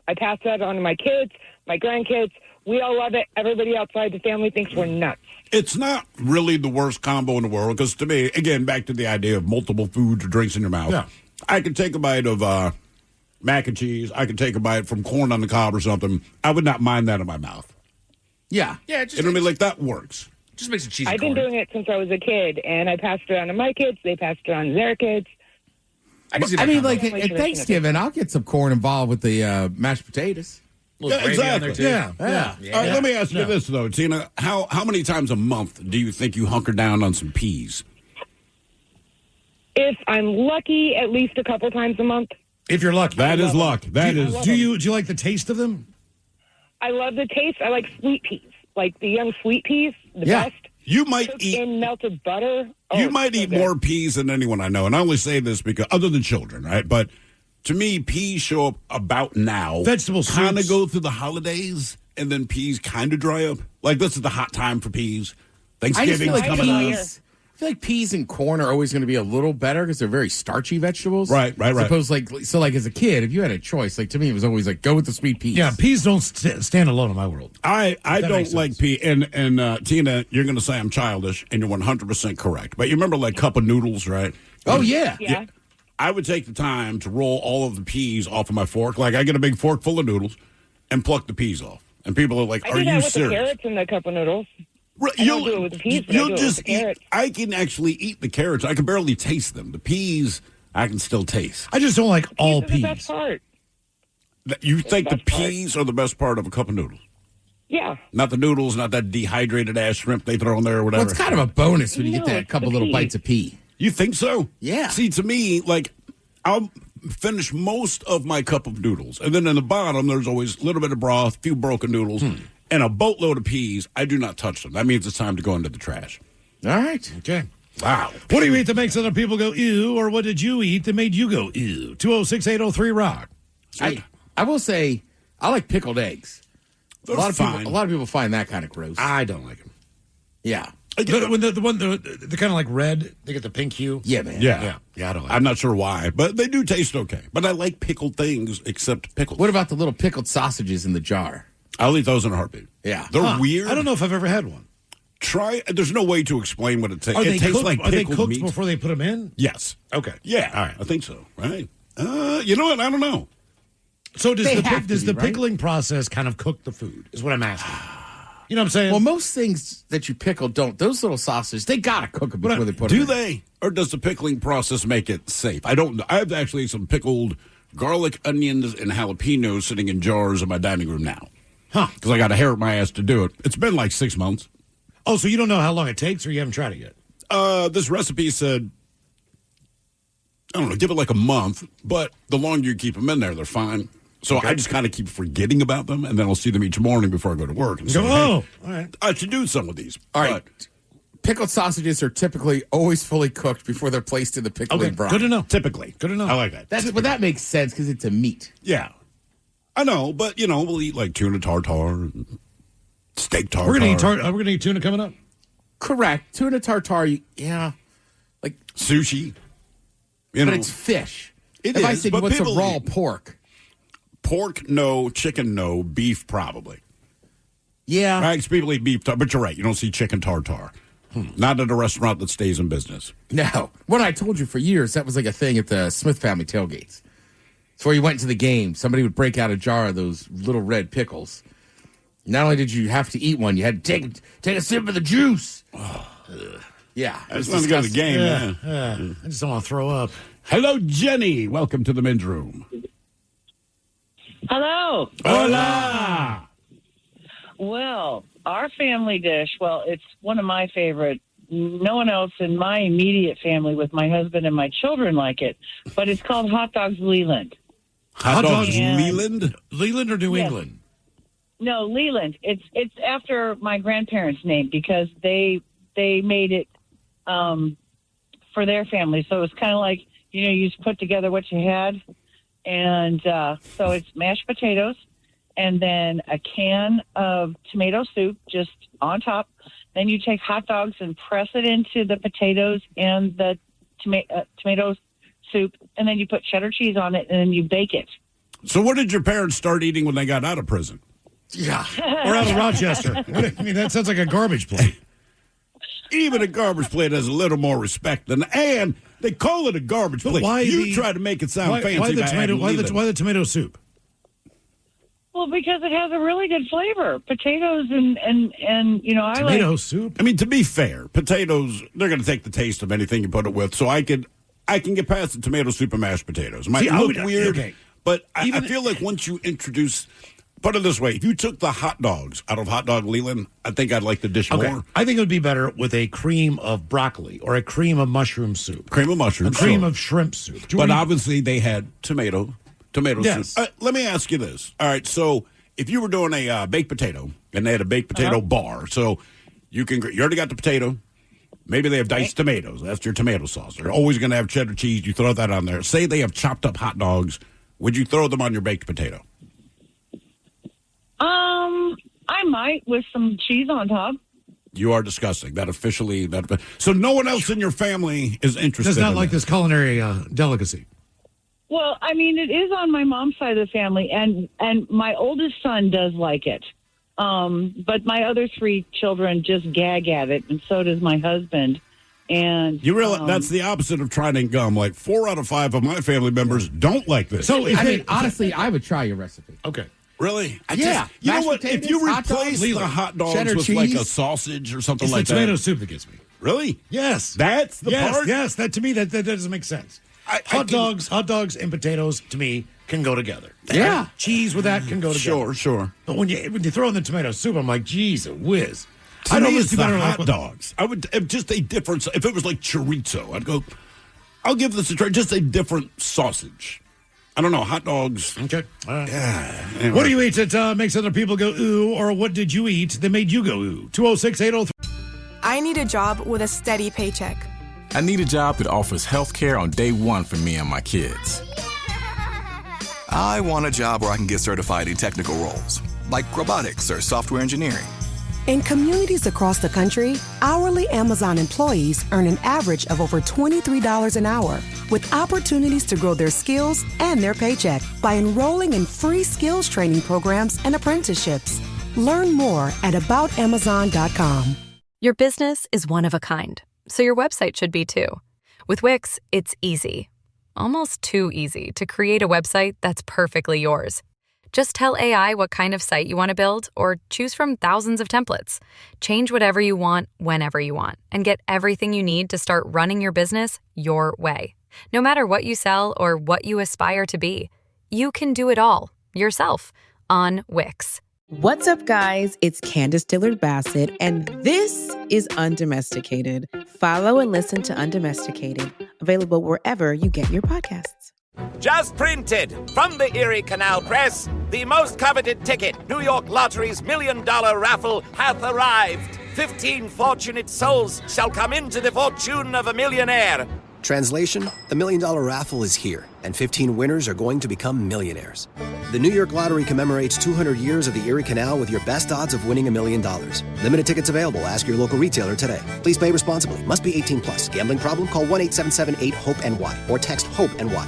I pass that on to my kids, my grandkids. We all love it. Everybody outside the family thinks we're nuts.
It's not really the worst combo in the world, because to me, again, back to the idea of multiple foods or drinks in your mouth.
Yeah.
I could take a bite of mac and cheese. I could take a bite from corn on the cob or something. I would not mind that in my mouth.
Yeah.
Yeah, it
You
just,
know what I mean? Like, that works.
just makes it cheesy.
I've been doing it since I was a kid, and I passed it on to my kids. They passed it on to their kids.
I can see
I
that
mean,
combo.
like
Family
at
tradition.
Thanksgiving, I'll get some corn involved with the mashed potatoes.
A little gravy on there, too.
Yeah.
Yeah.
All right, let me ask you this, though, Tina. How many times a month do you think you hunker down on some peas?
If I'm lucky, at least a couple times a month.
If you're lucky.
That is luck. That is.
Do you like the taste of them?
I love the taste. I like sweet peas, like the young sweet peas, the
Yeah.
best.
You might
Cooked
eat.
in melted butter. Oh,
You
it's
might
so
eat
good.
more peas than anyone I know, and I only say this because, other than children, right? But to me, peas show up about now.
Vegetable
kind of
soups.
go through the holidays, and then peas kind of dry up. Like, this is the hot time for peas.
I just
Thanksgiving's
feel like
coming up.
peas. I feel like peas and corn are always going to be a little better because they're very starchy vegetables.
Right.
Suppose like as a kid, if you had a choice, like to me, it was always like go with the sweet peas.
Yeah, peas don't stand alone in my world.
I
That
don't
makes
like
sense.
pea. And Tina, you're going to say I'm childish, and you're 100% correct. But you remember, like, cup of noodles, right?
Oh yeah.
Yeah.
I would take the time to roll all of the peas off of my fork. Like, I get a big fork full of noodles and pluck the peas off. And people are like,
I
are
do that
you
with the
serious?
carrots and the cup of noodles.
Right,
I don't do it with the peas, but I
you'll
do it
just
with the carrots.
I can actually eat the carrots. I can barely taste them. The peas, I can still taste.
I just don't like all
These are the best
peas.
part.
You think the
best part.
peas are the best part of a cup of noodles?
Yeah.
Not the noodles, not that dehydrated ass shrimp they throw in there or whatever.
Well, it's kind of a bonus when you get
No,
that
it's
couple
the
little
pea.
bites of pea.
You think so?
Yeah.
See, to me, like, I'll finish most of my cup of noodles. And then in the bottom, there's always a little bit of broth, a few broken noodles, and a boatload of peas. I do not touch them. That means it's time to go into the trash.
All right.
Okay.
Wow.
What do you eat that makes other people go, ew, or what did you eat that made you go, ew? 206-803-ROCK.
I will say I like pickled eggs.
They're
A lot
fine.
of people find that kind of gross.
I don't like them.
Yeah.
The kind of like red, they get the pink hue.
Yeah, man.
Yeah.
Yeah, I don't like
I'm not sure why, but they do taste okay. But I like pickled things except pickles.
What about the little pickled sausages in the jar?
I'll eat those in a heartbeat.
Yeah.
They're weird.
I don't know if I've ever had one.
There's no way to explain what it tastes.
Are
It
they
tastes
cooked,
like
are they
pickled
cooked
meat.
before they put them in?
Yes.
Okay.
Yeah.
All right.
I think so. Right. You know what? I don't know.
So
They have to
does
be,
the
right?
pickling process kind of cook the food, is what I'm asking. You know what I'm saying?
Well, most things that you pickle don't. Those little sausages, they got to cook them before they put them
Do
in.
they? Or does the pickling process make it safe? I don't know. I have actually some pickled garlic, onions, and jalapenos sitting in jars in my dining room now.
Huh.
Because I got a hair at my ass to do it. It's been like 6 months.
Oh, so you don't know how long it takes, or you haven't tried it yet?
This recipe said, I don't know, give it like a month, but the longer you keep them in there, they're fine. So I just kind of keep forgetting about them, and then I'll see them each morning before I go to work. And
You go,
say,
oh,
hey,
all right.
I should do some of these.
All right. Pickled sausages are typically always fully cooked before they're placed in the pickling brine.
Good to know.
Typically.
Good to know.
I like that.
But that makes sense because it's a meat.
Yeah. I know, but, we'll eat like tuna tartare, and steak tartare.
We're going to eat tuna coming up.
Correct. Tuna tartare, yeah. Like
sushi.
But it's fish.
It
if
is,
I said,
but
what's a
people
raw
eat.
pork?
Pork, no. Chicken, no. Beef, probably.
Yeah.
Right, 'cause people eat beef, but you're right. You don't see chicken tartare. Not at a restaurant that stays in business.
No. What I told you for years, that was like a thing at the Smith family tailgates. It's where you went to the game. Somebody would break out a jar of those little red pickles. Not only did you have to eat one, you had to take a sip of the juice. Yeah.
It's not to go to the game, man.
I just don't want to throw up.
Hello, Jenny. Welcome to the men's room.
Hello.
Hola.
Well, our family dish, it's one of my favorite. No one else in my immediate family with my husband and my children like it, but it's called Hot Dogs Leland.
Hot Dogs Leland?
Leland or New England?
No, Leland. It's after my grandparents' name because they made it for their family. So it's kind of like, you just put together what you had. And so it's mashed potatoes and then a can of tomato soup just on top. Then you take hot dogs and press it into the potatoes and the tomato soup. And then you put cheddar cheese on it and then you bake it.
So what did your parents start eating when they got out of prison?
Yeah. Or out of Rochester. That sounds like a garbage plate.
Even a garbage plate has a little more respect than, and they call it a garbage plate.
Why
you try to make it sound fancy.
Why the tomato soup?
Well, because it has a really good flavor. Potatoes and I like
tomato soup.
I mean, to be fair, potatoes, they're going to take the taste of anything you put it with. So I can get past the tomato soup and mashed potatoes. It might look weird, but I feel like once you introduce, put it this way, if you took the hot dogs out of Hot Dog Leland, I think I'd like the dish more.
I think it would be better with a cream of broccoli or a cream of mushroom soup.
Cream of mushroom,
a cream of shrimp soup.
But obviously they had tomato
yes.
soup. Let me ask you this. All right, so if you were doing a baked potato and they had a baked potato bar, so you already got the potato. Maybe they have diced tomatoes. That's your tomato sauce. They're always going to have cheddar cheese. You throw that on there. Say they have chopped up hot dogs. Would you throw them on your baked potato?
I might with some cheese on top.
You are disgusting. So no one else in your family is interested.
Does not
in
like this culinary delicacy.
Well, I mean, it is on my mom's side of the family, and my oldest son does like it. But my other three children just gag at it, and so does my husband. And
you realize that's the opposite of trying to gum. Like 4 out of 5 of my family members don't like this.
So, honestly, I would try your recipe.
Okay.
Really?
Yeah.
You know what?
Potatoes,
If you
hot
replace
dogs,
the hot dogs
cheddar
with
cheese,
like a sausage or something
It's
like
the
that.
tomato soup that gets me.
Really?
Yes.
That's the part?
Yes. That to me, that doesn't make sense. Hot dogs and potatoes, to me, can go together.
Yeah.
Cheese with that can go together.
Sure.
But when you throw in the tomato soup, I'm like, geez, a whiz.
I know it's the hot dogs. I would just a different. If it was like chorizo, I'd go. I'll give this a try. Just a different sausage. I don't know, hot dogs.
Okay. All right.
Yeah. Anyway.
What do you eat that makes other people go ooh, or what did you eat that made you go ooh? 206-803.
I need a job with a steady paycheck.
I need a job that offers health care on day one for me and my kids.
I want a job where I can get certified in technical roles, like robotics or software engineering.
In communities across the country, hourly Amazon employees earn an average of over $23 an hour, with opportunities to grow their skills and their paycheck by enrolling in free skills training programs and apprenticeships. Learn more at aboutamazon.com.
Your business is one of a kind, so your website should be too. With Wix, it's easy, almost too easy, to create a website that's perfectly yours. Just tell AI what kind of site you want to build or choose from thousands of templates. Change whatever you want, whenever you want, and get everything you need to start running your business your way. No matter what you sell or what you aspire to be, you can do it all yourself on Wix.
What's up, guys? It's Candace Dillard-Bassett, and this is Undomesticated. Follow and listen to Undomesticated, available wherever you get your podcasts.
Just printed from the Erie Canal Press, the most coveted ticket, New York Lottery's $1 million raffle, hath arrived. 15 fortunate souls shall come into the fortune of a millionaire.
Translation, the $1 Million Raffle is here, and 15 winners are going to become millionaires. The New York Lottery commemorates 200 years of the Erie Canal with your best odds of winning $1 million. Limited tickets available. Ask your local retailer today. Please play responsibly. Must be 18 plus. Gambling problem? Call 1-877-8-HOPE-NY or text HOPE-NY.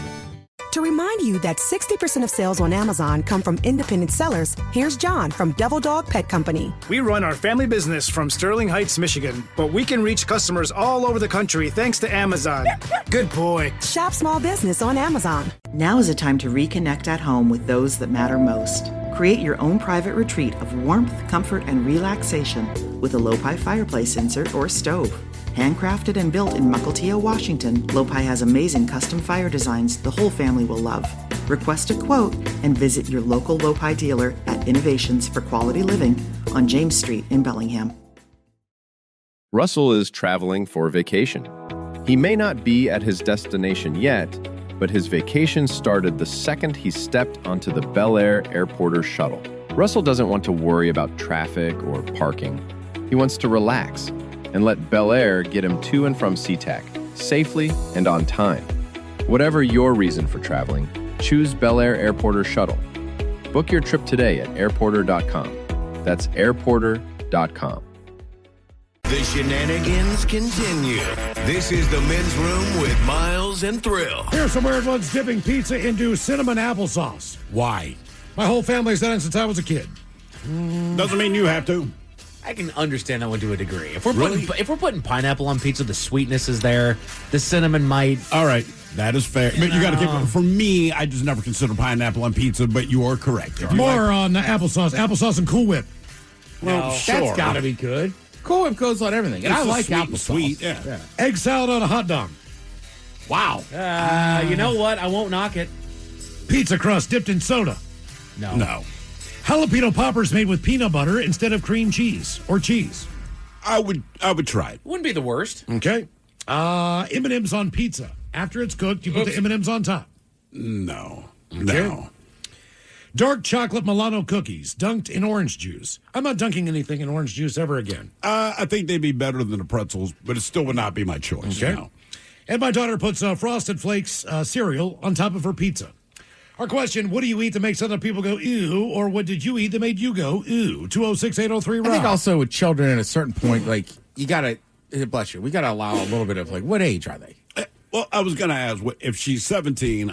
To remind you that 60% of sales on Amazon come from independent sellers, here's John from Devil Dog Pet Company.
We run our family business from Sterling Heights, Michigan, but we can reach customers all over the country thanks to Amazon. Good boy.
Shop small business on Amazon.
Now is a time to reconnect at home with those that matter most. Create your own private retreat of warmth, comfort, and relaxation with a Lopi fireplace insert or stove. Handcrafted and built in Mukilteo, Washington, Lopi has amazing custom fire designs the whole family will love. Request a quote and visit your local Lopi dealer at Innovations for Quality Living on James Street in Bellingham.
Russell is traveling for vacation. He may not be at his destination yet, but his vacation started the second he stepped onto the Bel Air Airporter shuttle. Russell doesn't want to worry about traffic or parking. He wants to relax and let Bel Air get him to and from SeaTac safely and on time. Whatever your reason for traveling, choose Bel Air Airporter Shuttle. Book your trip today at airporter.com. That's airporter.com.
The shenanigans continue. This is the men's room with Miles and Thrill.
Here's some weird ones dipping pizza into cinnamon applesauce.
Why?
My whole family's done it since I was a kid.
Doesn't mean you have to.
I can understand that one to a degree. If we're putting pineapple on pizza, the sweetness is there. The cinnamon might.
All right, that is fair. But you got to keep. For me, I just never consider pineapple on pizza. But you are correct.
More on the applesauce and Cool Whip.
Well, sure.
That's got to be good. Cool Whip goes on everything, and I like applesauce.
Sweet, yeah.
Egg salad on a hot dog.
Wow.
You know what? I won't knock it.
Pizza crust dipped in soda.
No.
Jalapeno poppers made with peanut butter instead of cream cheese or cheese.
I would try it.
Wouldn't be the worst.
Okay. M&M's on pizza. After it's cooked, you put the M&M's on top.
No.
Okay.
No.
Dark chocolate Milano cookies dunked in orange juice. I'm not dunking anything in orange juice ever again.
I think they'd be better than the pretzels, but it still would not be my choice.
Okay.
No.
And my daughter puts Frosted Flakes cereal on top of her pizza. Our question, what do you eat that makes other people go, ew, or what did you eat that made you go, ew? 206-803-ROCK.
I think also with children at a certain point, like, you got to, bless you, we got to allow a little bit of, like, what age are they?
Well, I was going to ask, if she's 17,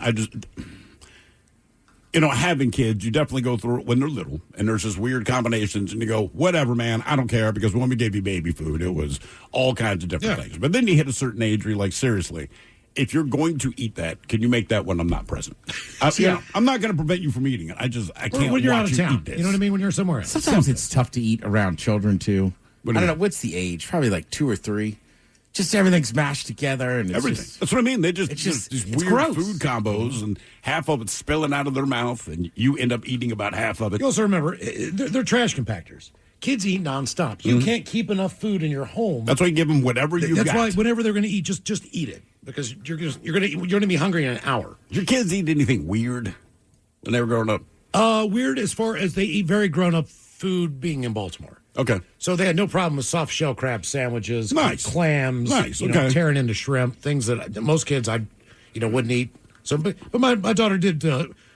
having kids, you definitely go through it when they're little, and there's just weird combinations, and you go, whatever, man, I don't care, because when we gave you baby food, it was all kinds of different things. But then you hit a certain age where you're like, seriously, if you're going to eat that, can you make that when I'm not present? I'm not going to prevent you from eating it. I can't
when you're out
watch
of
you
town.
eat this.
You know what I mean? When you're somewhere else.
Sometimes it's tough to eat around children, too.
What
I
do
don't
you
know. What's the age? Probably like 2 or 3. Just everything's mashed together. And it's
everything.
Just,
that's what I mean. They these weird
gross.
food combos, and half of it's spilling out of their mouth, and you end up eating about half of it.
You also remember, they're trash compactors. Kids eat nonstop. You can't keep enough food in your home.
That's why you give them whatever you got.
That's why whenever they're going to eat, just eat it, because you're going to be hungry in an hour.
Your kids eat anything weird when they were growing up?
Weird as far as they eat very grown up food. Being in Baltimore,
okay,
so they had no problem with soft shell crab sandwiches,
nice
clams,
nice,
tearing into shrimp, things that most kids wouldn't eat. So, but my daughter did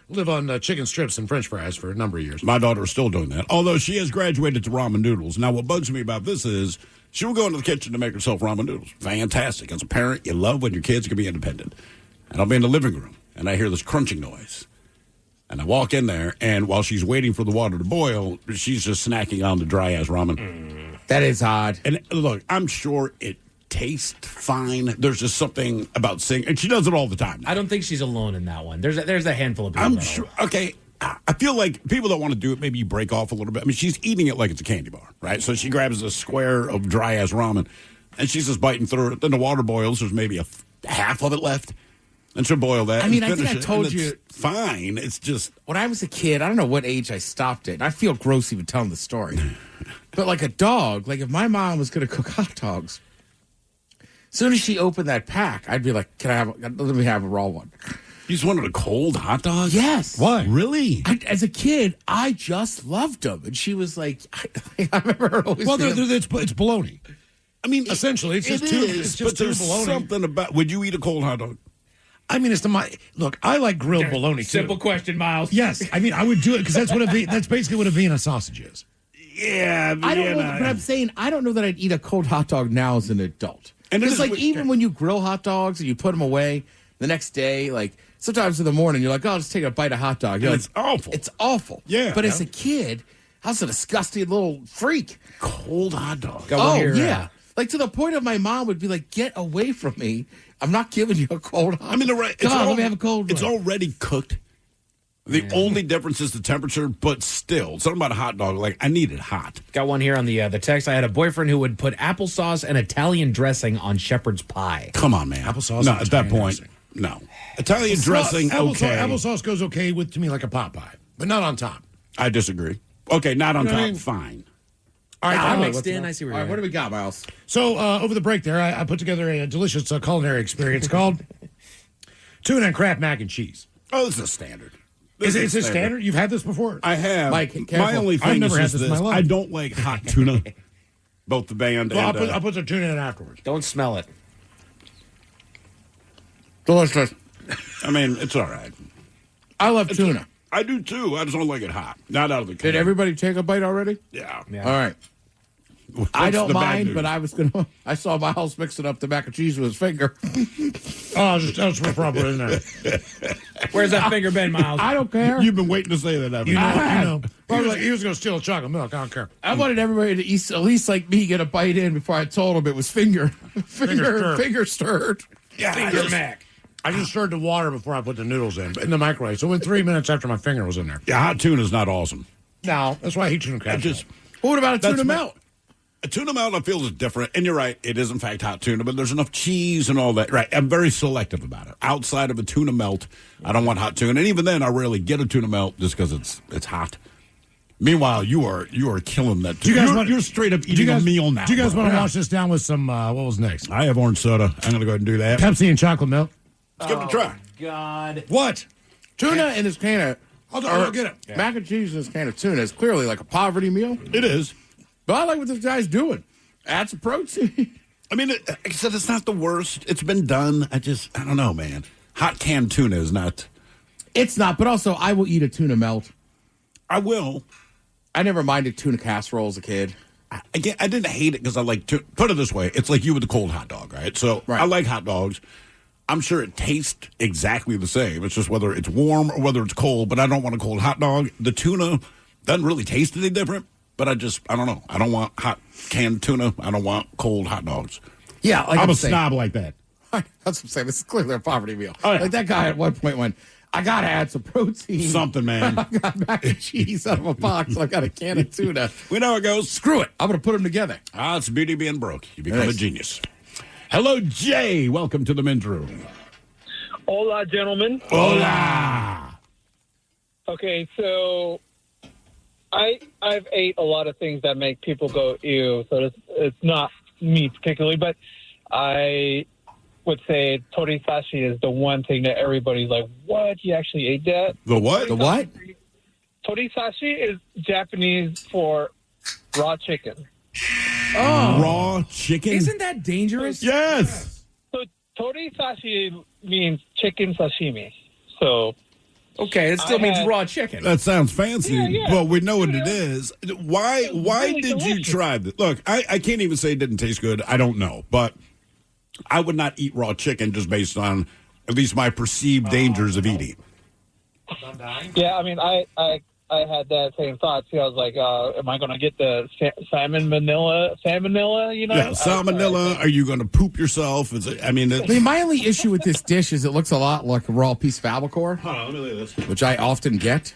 live on chicken strips and French fries for a number of years.
My daughter is still doing that, although she has graduated to ramen noodles. Now, what bugs me about this is she will go into the kitchen to make herself ramen noodles. Fantastic. As a parent, you love when your kids can be independent. And I'll be in the living room, and I hear this crunching noise. And I walk in there, and while she's waiting for the water to boil, she's just snacking on the dry-ass ramen.
That is odd.
And look, I'm sure it tastes fine. There's just something about seeing, and she does it all the time.
I don't think she's alone in that one. There's a handful of people.
I'm sure. Okay, I feel like people that want to do it, maybe you break off a little bit. I mean, she's eating it like it's a candy bar, right? So she grabs a square of dry-ass ramen, and she's just biting through it. Then the water boils. There's maybe half of it left. And she'll boil that.
I mean,
and
I think I
finish it,
told
and
you.
It's fine. It's just.
When I was a kid, I don't know what age I stopped it. And I feel gross even telling the story. But like a dog, like if my mom was going to cook hot dogs, as soon as she opened that pack, I'd be like, let me have a raw one.
You just wanted a cold hot dog?
Yes.
Why?
Really?
As a kid, I just loved them. And she was like, I remember her always
Well,
being-
it's bologna.
I mean,
essentially, it's just two. It's just
but
two
there's
bologna.
something about. Would you eat a cold hot dog?
I mean, look. I like grilled bologna too.
Simple question, Miles.
Yes, I mean, I would do it because that's basically what a Vienna sausage is.
Yeah,
I don't know, but I'm saying I don't know that I'd eat a cold hot dog now as an adult.
And
And
it
it's
is
like even when you grill hot dogs and you put them away the next day, like sometimes in the morning you're like, oh, I'll just take a bite of hot dog. You're
And
like,
it's awful.
It's awful.
Yeah.
But as a kid, I was a disgusting little freak.
Cold hot dog.
Got one
Oh
here,
yeah. Like to the point of my mom would be like, "Get away from me! I'm not giving you a cold hot."
I mean,
let me have a cold
It's
one.
already cooked. The only difference is the temperature, but still, something about a hot dog. Like I need it hot.
Got one here on the text. I had a boyfriend who would put applesauce and Italian dressing on shepherd's pie.
Come on, man.
Applesauce
No,
and
at that
Italian
point,
dressing.
no. Italian dressing, okay.
Applesauce goes okay to me like a pot pie, but not on top.
I disagree. Okay, not on
You know what I
top.
mean?
Fine.
All right,
I'm
now,
mixed in. I see where
All
you're
right, what
at.
do we got, Miles?
So over the break there, I put together a delicious culinary experience called tuna and Kraft mac and cheese.
Oh, this is a standard.
Is it a standard? You've had this before?
I have.
Mike,
My
careful.
only
I've
thing
never
is
had
just
this in my life.
I don't like hot tuna. Both the band
Well,
and
I'll put the tuna in afterwards.
Don't smell it.
Delicious.
I mean, it's all right.
I love tuna.
I do too. I just don't like it hot. Not out of the can.
Did everybody take a bite already?
Yeah.
All right. I
What's
don't
the bad
mind,
news?
but I saw Miles mixing up the mac and cheese with his finger.
Oh, that's what probably in there.
Where's that finger been, Miles?
I don't care.
You've been waiting to say that, haven't
You
you?
know. He was going to steal chocolate milk. I don't care.
I wanted everybody to at least like me get a bite in before I told them it was finger stirred.
Yeah,
Finger mac.
I just stirred the water before I put the noodles in the microwave. So in 3 minutes after my finger was in there.
Yeah, hot tuna's not awesome.
No, that's why I hate tuna
I
crab.
just
What about a
That's
tuna
my-
melt?
a tuna melt I feel is different, and you're right. It is in fact hot tuna, but there's enough cheese and all that. Right, I'm very selective about it. Outside of a tuna melt, I don't want hot tuna, and even then, I rarely get a tuna melt just because it's hot. Meanwhile, you are killing that.
Do you guys
You're straight up eating a meal now.
Do you guys
bro.
want to wash this down with some, what was next?
I have orange soda. I'm going to go ahead and do that.
Pepsi and chocolate milk.
Let's give it a try.
God.
What?
Tuna in this can of
I'll get it.
Mac and cheese in this can of tuna is clearly like a poverty meal.
It is.
But I like what this guy's doing. Add some protein.
I mean, like I said, it's not the worst. It's been done. I don't know, man. Hot canned tuna is not.
It's not, but also I will eat a tuna melt.
I will.
I never minded tuna casserole as a kid.
Again, I didn't hate it because I like to put it this way. It's like you with the cold hot dog, right? So I like hot dogs. I'm sure it tastes exactly the same. It's just whether it's warm or whether it's cold, but I don't want a cold hot dog. The tuna doesn't really taste any different, but I don't know. I don't want hot canned tuna. I don't want cold hot dogs.
Yeah, like
I'm a
saying.
snob like that.
That's what I'm saying. This is clearly a poverty meal.
Oh, yeah.
Like that guy at one point went, I got to add some protein.
Something, man.
I got mac and cheese out of a box. I got a can of tuna.
We know how it goes.
Screw it. I'm going to put them together.
It's beauty being broke. You become
Nice.
a genius. Hello, Jay. Welcome to the men's room.
Hola, gentlemen.
Hola.
Okay, so I've ate a lot of things that make people go ew. So it's not me particularly, but I would say torisashi is the one thing that everybody's like, "What? You actually ate that?"
The what?
The what?
Torisashi is Japanese for raw chicken.
Oh.
Raw chicken?
Isn't that dangerous?
Yes.
So torisashi means chicken sashimi. So
Okay, it still
I
means
had-
raw chicken.
That sounds fancy,
Yeah.
but we know what it is. Why
really
did you
delicious.
try this? Look, I can't even say it didn't taste good. I don't know, but I would not eat raw chicken just based on at least my perceived dangers of eating.
yeah, I mean, I had that same thought too. I was like, am I going to get the salmonella? You know,
Yeah, salmonella. Are you going to poop yourself?
I mean, my only issue with this dish is it looks a lot like a raw piece of albacore,
Hold on, let me look at this.
which I often get.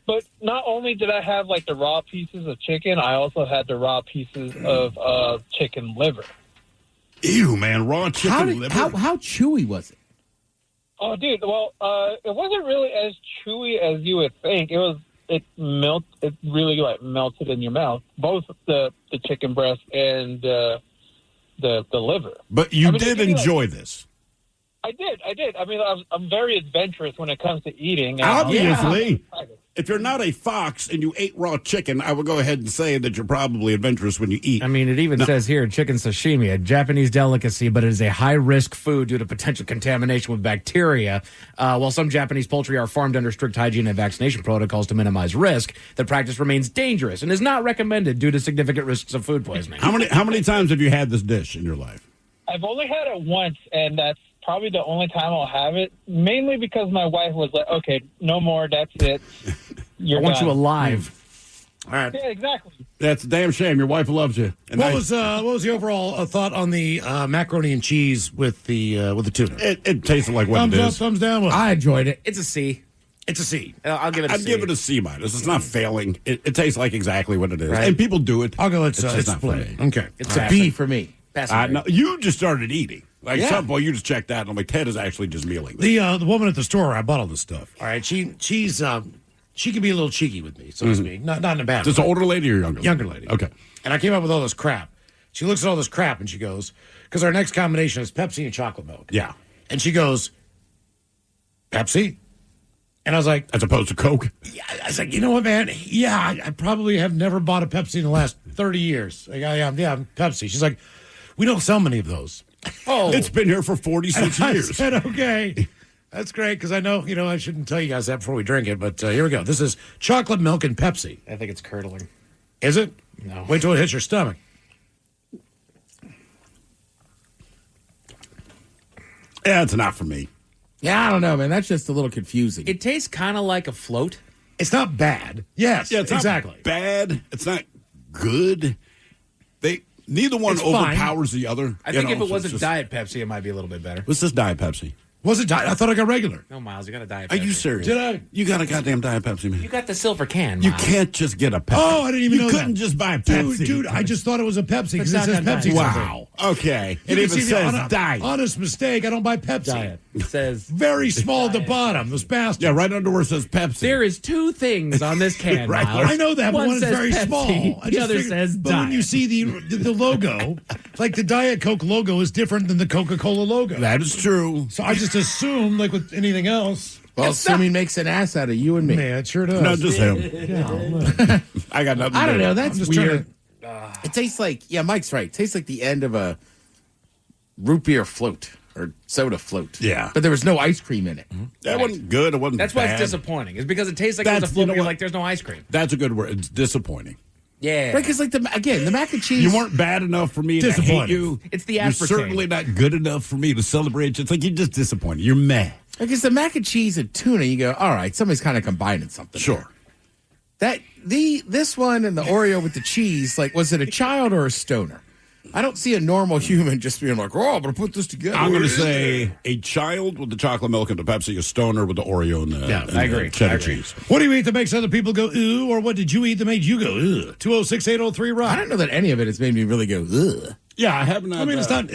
But not only did I have like the raw pieces of chicken, I also had the raw pieces of chicken liver.
Ew, man, raw chicken liver.
How chewy was it?
Oh, dude. Well, it wasn't really as chewy as you would think. It really like melted in your mouth. Both the chicken breast and the liver.
But you
I mean,
did
it gave me,
enjoy this.
I did. I mean, I'm very adventurous when it comes to eating.
Obviously. If you're not a fox and you ate raw chicken, I would go ahead and say that you're probably adventurous when you eat.
I mean, it even says here, chicken sashimi, a Japanese delicacy, but it is a high-risk food due to potential contamination with bacteria. While some Japanese poultry are farmed under strict hygiene and vaccination protocols to minimize risk, the practice remains dangerous and is not recommended due to significant risks of food poisoning.
How many times have you had this dish in your life?
I've only had it once, and that's probably the only time I'll have it, mainly because my wife was like, okay, no more, that's it.
I want you alive.
All right.
Yeah, exactly.
That's a damn shame. Your wife loves you. And
what was the overall thought on the macaroni and cheese with the tuna?
It tasted like what
thumbs
it
up,
is.
thumbs down. What?
I enjoyed it.
It's a C.
It's a C.
I'll give it a
I'd
C.
give it a C minus. It's not failing. It tastes like exactly what it is.
Right.
And people do it.
I'll go. It's
just not
split.
for me.
Okay.
It's a B for me.
No, you just started eating. Like,
Yeah.
some point, you just checked out, and I'm like, Ted is actually just mealing.
The woman at the store where I bought all this stuff. All right, she can be a little cheeky with me, so to speak. Not in a bad way.
Is this an older lady or younger?
Younger lady.
Okay.
And I came up with all this crap. She looks at all this crap and she goes, because our next combination is Pepsi and chocolate milk.
Yeah.
And she goes, Pepsi? And I was like,
as opposed to Coke?
Yeah. I was like, you know what, man? Yeah, I probably have never bought a Pepsi in the last 30 years. Like, yeah, Pepsi. She's like, we don't sell many of those.
Oh. It's been here for 46 years.
I said, okay. That's great, because I know, I shouldn't tell you guys that before we drink it, but here we go. This is chocolate milk and Pepsi.
I think it's curdling.
Is it?
No.
Wait till it hits your stomach.
Yeah, it's not for me.
Yeah, I don't know, man. That's just a little confusing.
It tastes kind of like a float.
It's not bad. Yes,
Yeah, it's
exactly.
not bad. It's not good. Neither one
It's fine.
overpowers the other.
I think if
so
it wasn't
it's just-
Diet Pepsi, it might be a little bit better.
What's this Diet Pepsi?
Was it diet? I thought I got regular.
No, Miles, you got a Diet
Are
Pepsi.
you serious?
Did I?
You got a goddamn Diet Pepsi, man.
You got the silver can,
You
Miles.
can't just get a Pepsi.
Oh, I didn't even know
You couldn't
that.
just buy a Pepsi.
Dude, I just thought it was a Pepsi because it
It's
says
not
Pepsi.
Wow. Okay. It
You
even
can see
says
the
Diet.
honest mistake. I don't buy Pepsi.
Diet. It says
Very small at the bottom. Those bastards.
Yeah, right under where it says Pepsi.
there is two things on this can,
Right.
Miles.
I know that, but one is
says
very
Pepsi,
small. I
The
just
other
figured-
says
But
Diet.
when you see the logo, like the Diet Coke logo is different than the Coca-Cola logo.
That is true.
So I just assume, like with anything else.
Well, assuming makes an ass out of you and me.
Man, it sure does.
Not just him.
Yeah,
I got nothing
I
to
don't
do.
know. That's
I'm just
weird.
trying
It tastes like, Mike's right. It tastes like the end of a root beer float or soda float.
Yeah.
But there was no ice cream in it.
That wasn't good. It wasn't
That's why
bad.
it's disappointing. It's because it tastes like it was a
That's-
float,
you know
but you're
what?
like, there's no ice cream.
That's a good word. It's disappointing.
Yeah.
Right, because like the mac and cheese.
You weren't bad enough for me to hate
Disappointing.
you.
It's the
You're
aspartame.
certainly not good enough for me to celebrate you. It's like you're just disappointed. You're mad.
Because the mac and cheese and tuna, you go, all right, somebody's kind of combining something.
Sure.
This one and the Oreo with the cheese, like, was it a child or a stoner? I don't see a normal human just being like, oh, I'm going to put this together.
I'm going to
What is
say
it?
a child with the chocolate milk and the Pepsi, a stoner with the Oreo and the, and
I
the
agree.
cheddar
I agree.
cheese.
What do you eat that makes other people go, ooh, or what did you eat that made you go, ugh? 206-803-ROCK.
I don't know that any of it has made me really go, ugh.
Yeah, I have not.
I mean, it's not.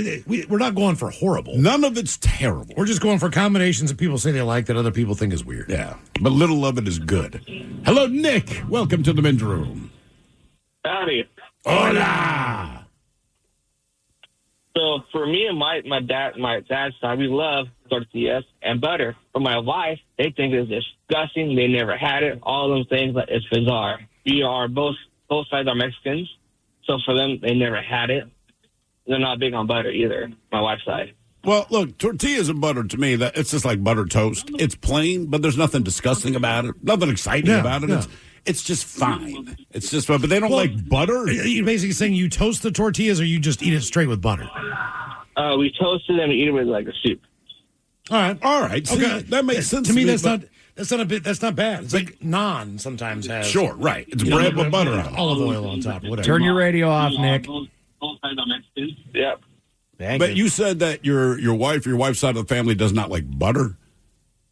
We're not going for horrible.
None of it's terrible.
We're just going for combinations that people say they like that other people think is weird.
Yeah, but little of it is good. Hello, Nick. Welcome to the men's room.
Howdy.
Hola.
So for me and my dad's side, we love tortillas and butter. For my wife, they think it's disgusting. They never had it. All those things, like, it's bizarre. We are both sides are Mexicans, so for them, they never had it. They're not big on butter either. My wife's side.
Well, look, tortillas and butter to me, that it's just like butter toast. It's plain, but there's nothing disgusting about it. Nothing exciting about it.
Yeah.
It's just fine. It's just, but they don't like butter.
Are you basically saying you toast the tortillas or you just eat it straight with butter?
We toast it and we eat it with like a soup.
All right.
See,
Okay.
that makes sense
To me,
but-
that's not bad. It's like naan sometimes has.
Sure, right. It's bread with butter on it.
Olive oil on top, whatever.
Turn your radio off, Nick.
Both sides are Mexicans. Yep.
But you said that your wife's side of the family does not like butter?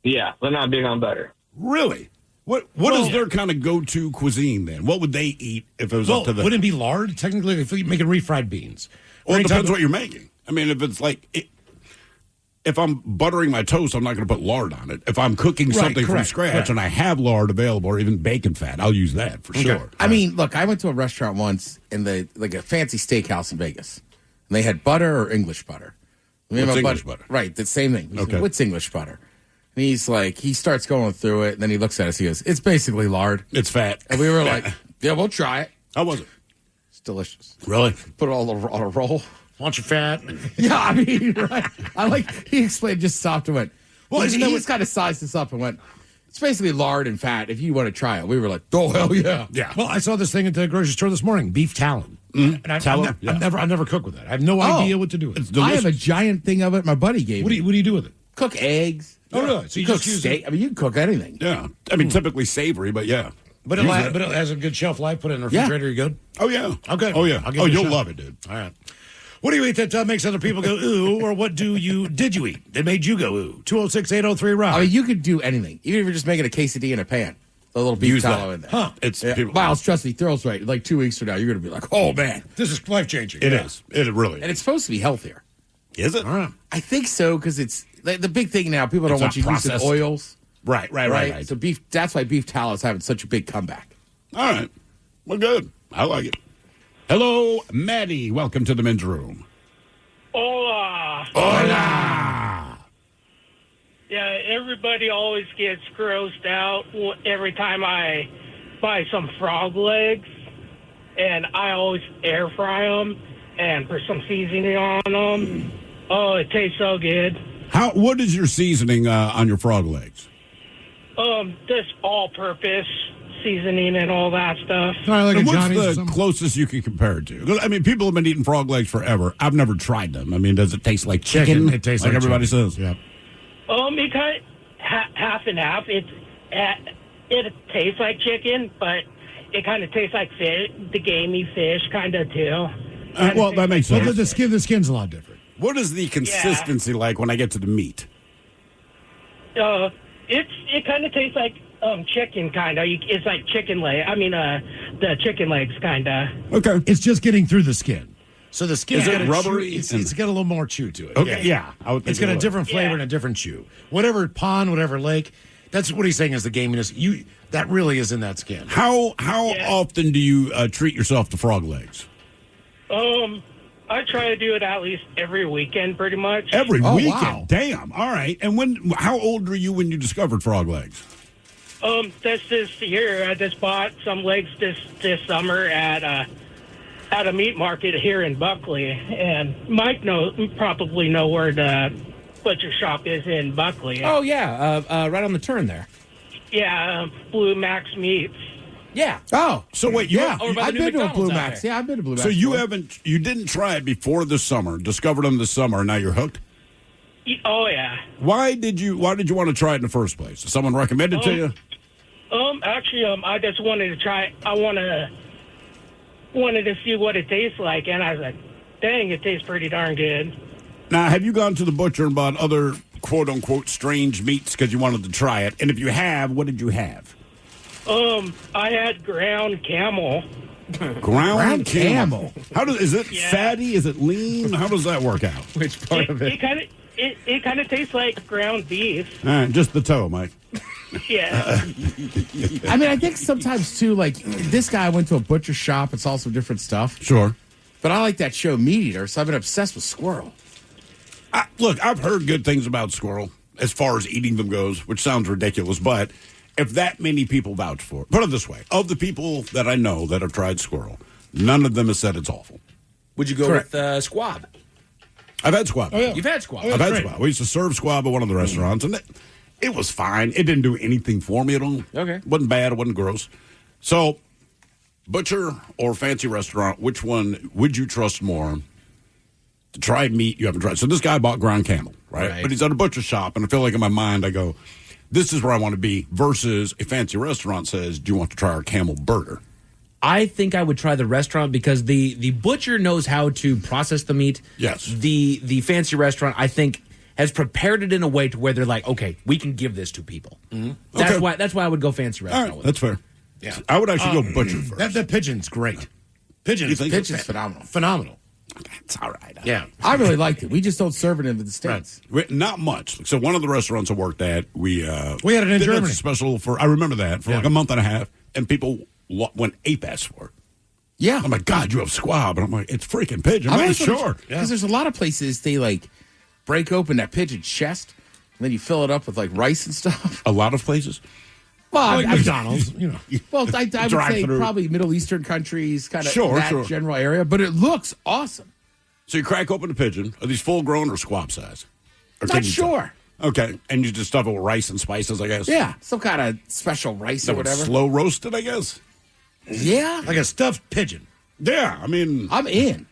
Yeah, they're not big on butter.
Really? What is their kind of go-to cuisine then? What would they eat if it was up to the...
Wouldn't it be lard? Technically, if you're making refried beans.
Well, it
Anytime-
depends what you're making. I mean, if it's like... if I'm buttering my toast, I'm not going to put lard on it. If I'm cooking
Right,
something from
correct,
scratch
correct.
and I have lard available or even bacon fat, I'll use that for sure.
I mean, look, I went to a restaurant once in like a fancy steakhouse in Vegas, and they had butter or English butter. What's
English butter?
Right, the same thing. He's
Okay.
like, what's English butter? And he's like, he starts going through it, and then he looks at us. He goes, it's basically lard.
It's fat.
And we were like, yeah, we'll try it.
How was it?
It's delicious.
Really?
Put it all on a roll.
Want your fat?
Yeah, I mean, right. I like, he explained, just stopped and went, well,
Isn't
he
that
just kind of sized this up and went, it's basically lard and fat. If you want to try it, we were like, oh, hell yeah.
Yeah. Well, I saw this thing at the grocery store this morning, beef talon. And
Talon?
I've never cooked with that. I have no idea what to do with it.
I have a giant thing of it. My buddy gave me.
What do you do with it?
Cook eggs.
Oh, really? So you
cook
just use
steak.
it?
I mean, you can cook anything.
Yeah. I mean, typically savory, but yeah.
But it has a good shelf life. Put it in the refrigerator. You're good?
Oh, yeah.
Okay.
Oh, yeah.
I'll give
Oh,
it a
you'll
shot.
love it, dude.
All right. What do you eat that makes other people go, ooh, or what did you eat that made you go, ooh? 206-803-ROCK.
I mean, you could do anything. Even if you're just making a quesadilla in a pan. A little beef
Use
tallow
that.
in there.
Huh.
It's
Yeah.
people.
Miles, trust me, Thrills right. Like 2 weeks from now, you're going to be like, oh, man.
This is life-changing.
It is. It really
And it's supposed to be healthier.
is. It?
All right.
I think so, because it's the big thing now. People don't
It's
want you
not
using
processed.
oils.
Right.
So beef. That's why beef tallow is having such a big comeback.
All right. Well, good. I like it. Hello, Maddie. Welcome to the men's room.
Hola.
Hola.
Yeah, everybody always gets grossed out every time I buy some frog legs, and I always air fry them and put some seasoning on them. Oh, it tastes so good.
What is your seasoning on your frog legs?
This all-purpose seasoning and all that stuff.
And what's the closest you can compare it to? I mean, people have been eating frog legs forever. I've never tried them. I mean, does it taste like chicken?
It tastes like
everybody
chicken.
says.
Yeah.
It kind of half and half. It tastes like chicken, but it kind of tastes like fish, the gamey fish, kind of too.
Well, that makes sense.
Well, the skin's a lot different.
What is the consistency like when I get to the meat?
It kind of tastes like chicken, kind of. It's like chicken leg. I mean, the chicken legs, kind of.
Okay.
It's just getting through the skin. So the skin
Is it rubbery?
It's got a little more chew to it.
Okay, yeah. I would think
It's got
it
a
would.
different flavor and a different chew. Whatever pond, whatever lake, that's what he's saying is the gaminess. That really is in that skin.
How often do you treat yourself to frog legs?
I try to do it at least every weekend, pretty much.
Every weekend?
wow.
Damn. All right. And how old were you when you discovered frog legs?
This year, I just bought some legs this summer at a meat market here in Buckley, and Mike probably know where the butcher shop is in Buckley.
Oh, yeah. Right on the turn there.
Yeah, Blue Max Meats.
Yeah.
Oh,
so wait,
Over by the
I've
new
been to a
McDonald's
Blue
out
Max.
there.
Yeah, I've been to Blue Max.
So you
before.
you didn't try it before this summer, discovered them this summer, and now you're hooked?
Oh yeah.
Why did you want to try it in the first place? Did someone recommend it to you?
Actually, I just wanted to try. I wanted to see what it tastes like, and I was like, dang, it tastes pretty darn good.
Now, have you gone to the butcher and bought other quote-unquote strange meats because you wanted to try it? And if you have, what did you have?
I had ground camel.
Ground camel. Is it fatty? Is it lean? How does that work out?
Which part of it?
It kind of tastes like ground beef.
All right, just the toe, Mike.
Yeah.
I mean, I think sometimes too, like this guy went to a butcher shop and saw some different stuff.
Sure.
But I like that show Meat Eater, so I've been obsessed with squirrel.
Look, I've heard good things about squirrel as far as eating them goes, which sounds ridiculous, but if that many people vouch for it, put it this way, of the people that I know that have tried squirrel, none of them have said it's awful.
Would you go with squab?
I've had squab.
Oh, yeah. You've had squab.
I've had squab. We used to serve squab at one of the restaurants, and it was fine. It didn't do anything for me at all.
Okay.
It wasn't bad. It wasn't gross. So, butcher or fancy restaurant, which one would you trust more to try meat you haven't tried? So this guy bought ground camel, right? But he's at a butcher shop, and I feel like in my mind I go, this is where I want to be, versus a fancy restaurant says, do you want to try our camel burger?
I think I would try the restaurant because the butcher knows how to process the meat.
Yes.
The fancy restaurant, I think, has prepared it in a way to where they're like, okay, we can give this to people. Mm-hmm. That's why I would go fancy restaurant.
All right, that's fair. Yeah, I would actually go butcher first.
That pigeon's great. Pigeon's
phenomenal.
Phenomenal.
It's all right.
Yeah.
I really liked it. We just don't serve it in the States.
Right. Not much. So one of the restaurants I worked at, we had
it in
did
Germany.
a special for, I remember that, for like a month and a half, and people went ape-ass for it.
Yeah.
I'm like, God, you have squab. And I'm like, it's freaking pigeon.
I'm
Man,
always
sure.
Because there's a lot of places they break open that pigeon's chest, and then you fill it up with like rice and stuff.
A lot of places.
Well,
Like McDonald's,
Well, I would say
Drive-through.
probably Middle Eastern countries, kind of
Sure,
that
sure.
general area, but it looks awesome.
So you crack open a pigeon. Are these full grown or squab size? Or
Not
can you
sure.
tell? Okay, and you just stuff it with rice and spices, I guess.
Yeah, some kind of special rice or whatever.
Slow roasted, I guess.
Yeah,
like a stuffed pigeon.
Yeah, I mean,
I'm in.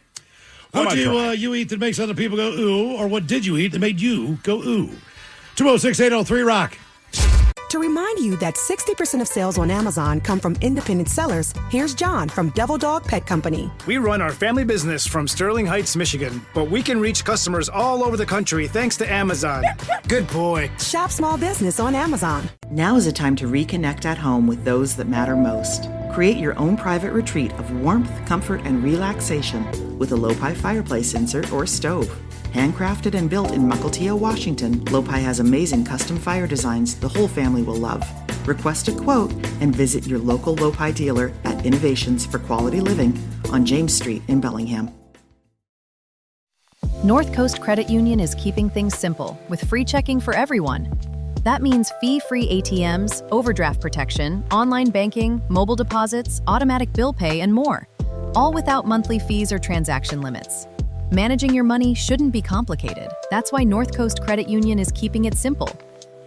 What
might
do
try.
you eat that makes other people go ooh, or what did you eat that made you go ooh? 206-803-ROCK.
To remind you that 60% of sales on Amazon come from independent sellers, here's John from Devil Dog Pet Company.
We run our family business from Sterling Heights, Michigan, but we can reach customers all over the country thanks to Amazon. Good boy.
Shop small business on Amazon.
Now is a time to reconnect at home with those that matter most. Create your own private retreat of warmth, comfort, and relaxation with a Lopi fireplace insert or stove. Handcrafted and built in Mukilteo, Washington, Lopi has amazing custom fire designs the whole family will love. Request a quote and visit your local Lopi dealer at Innovations for Quality Living on James Street in Bellingham.
North Coast Credit Union is keeping things simple with free checking for everyone. That means fee-free ATMs, overdraft protection, online banking, mobile deposits, automatic bill pay, and more, all without monthly fees or transaction limits. Managing your money shouldn't be complicated. That's why North Coast Credit Union is keeping it simple.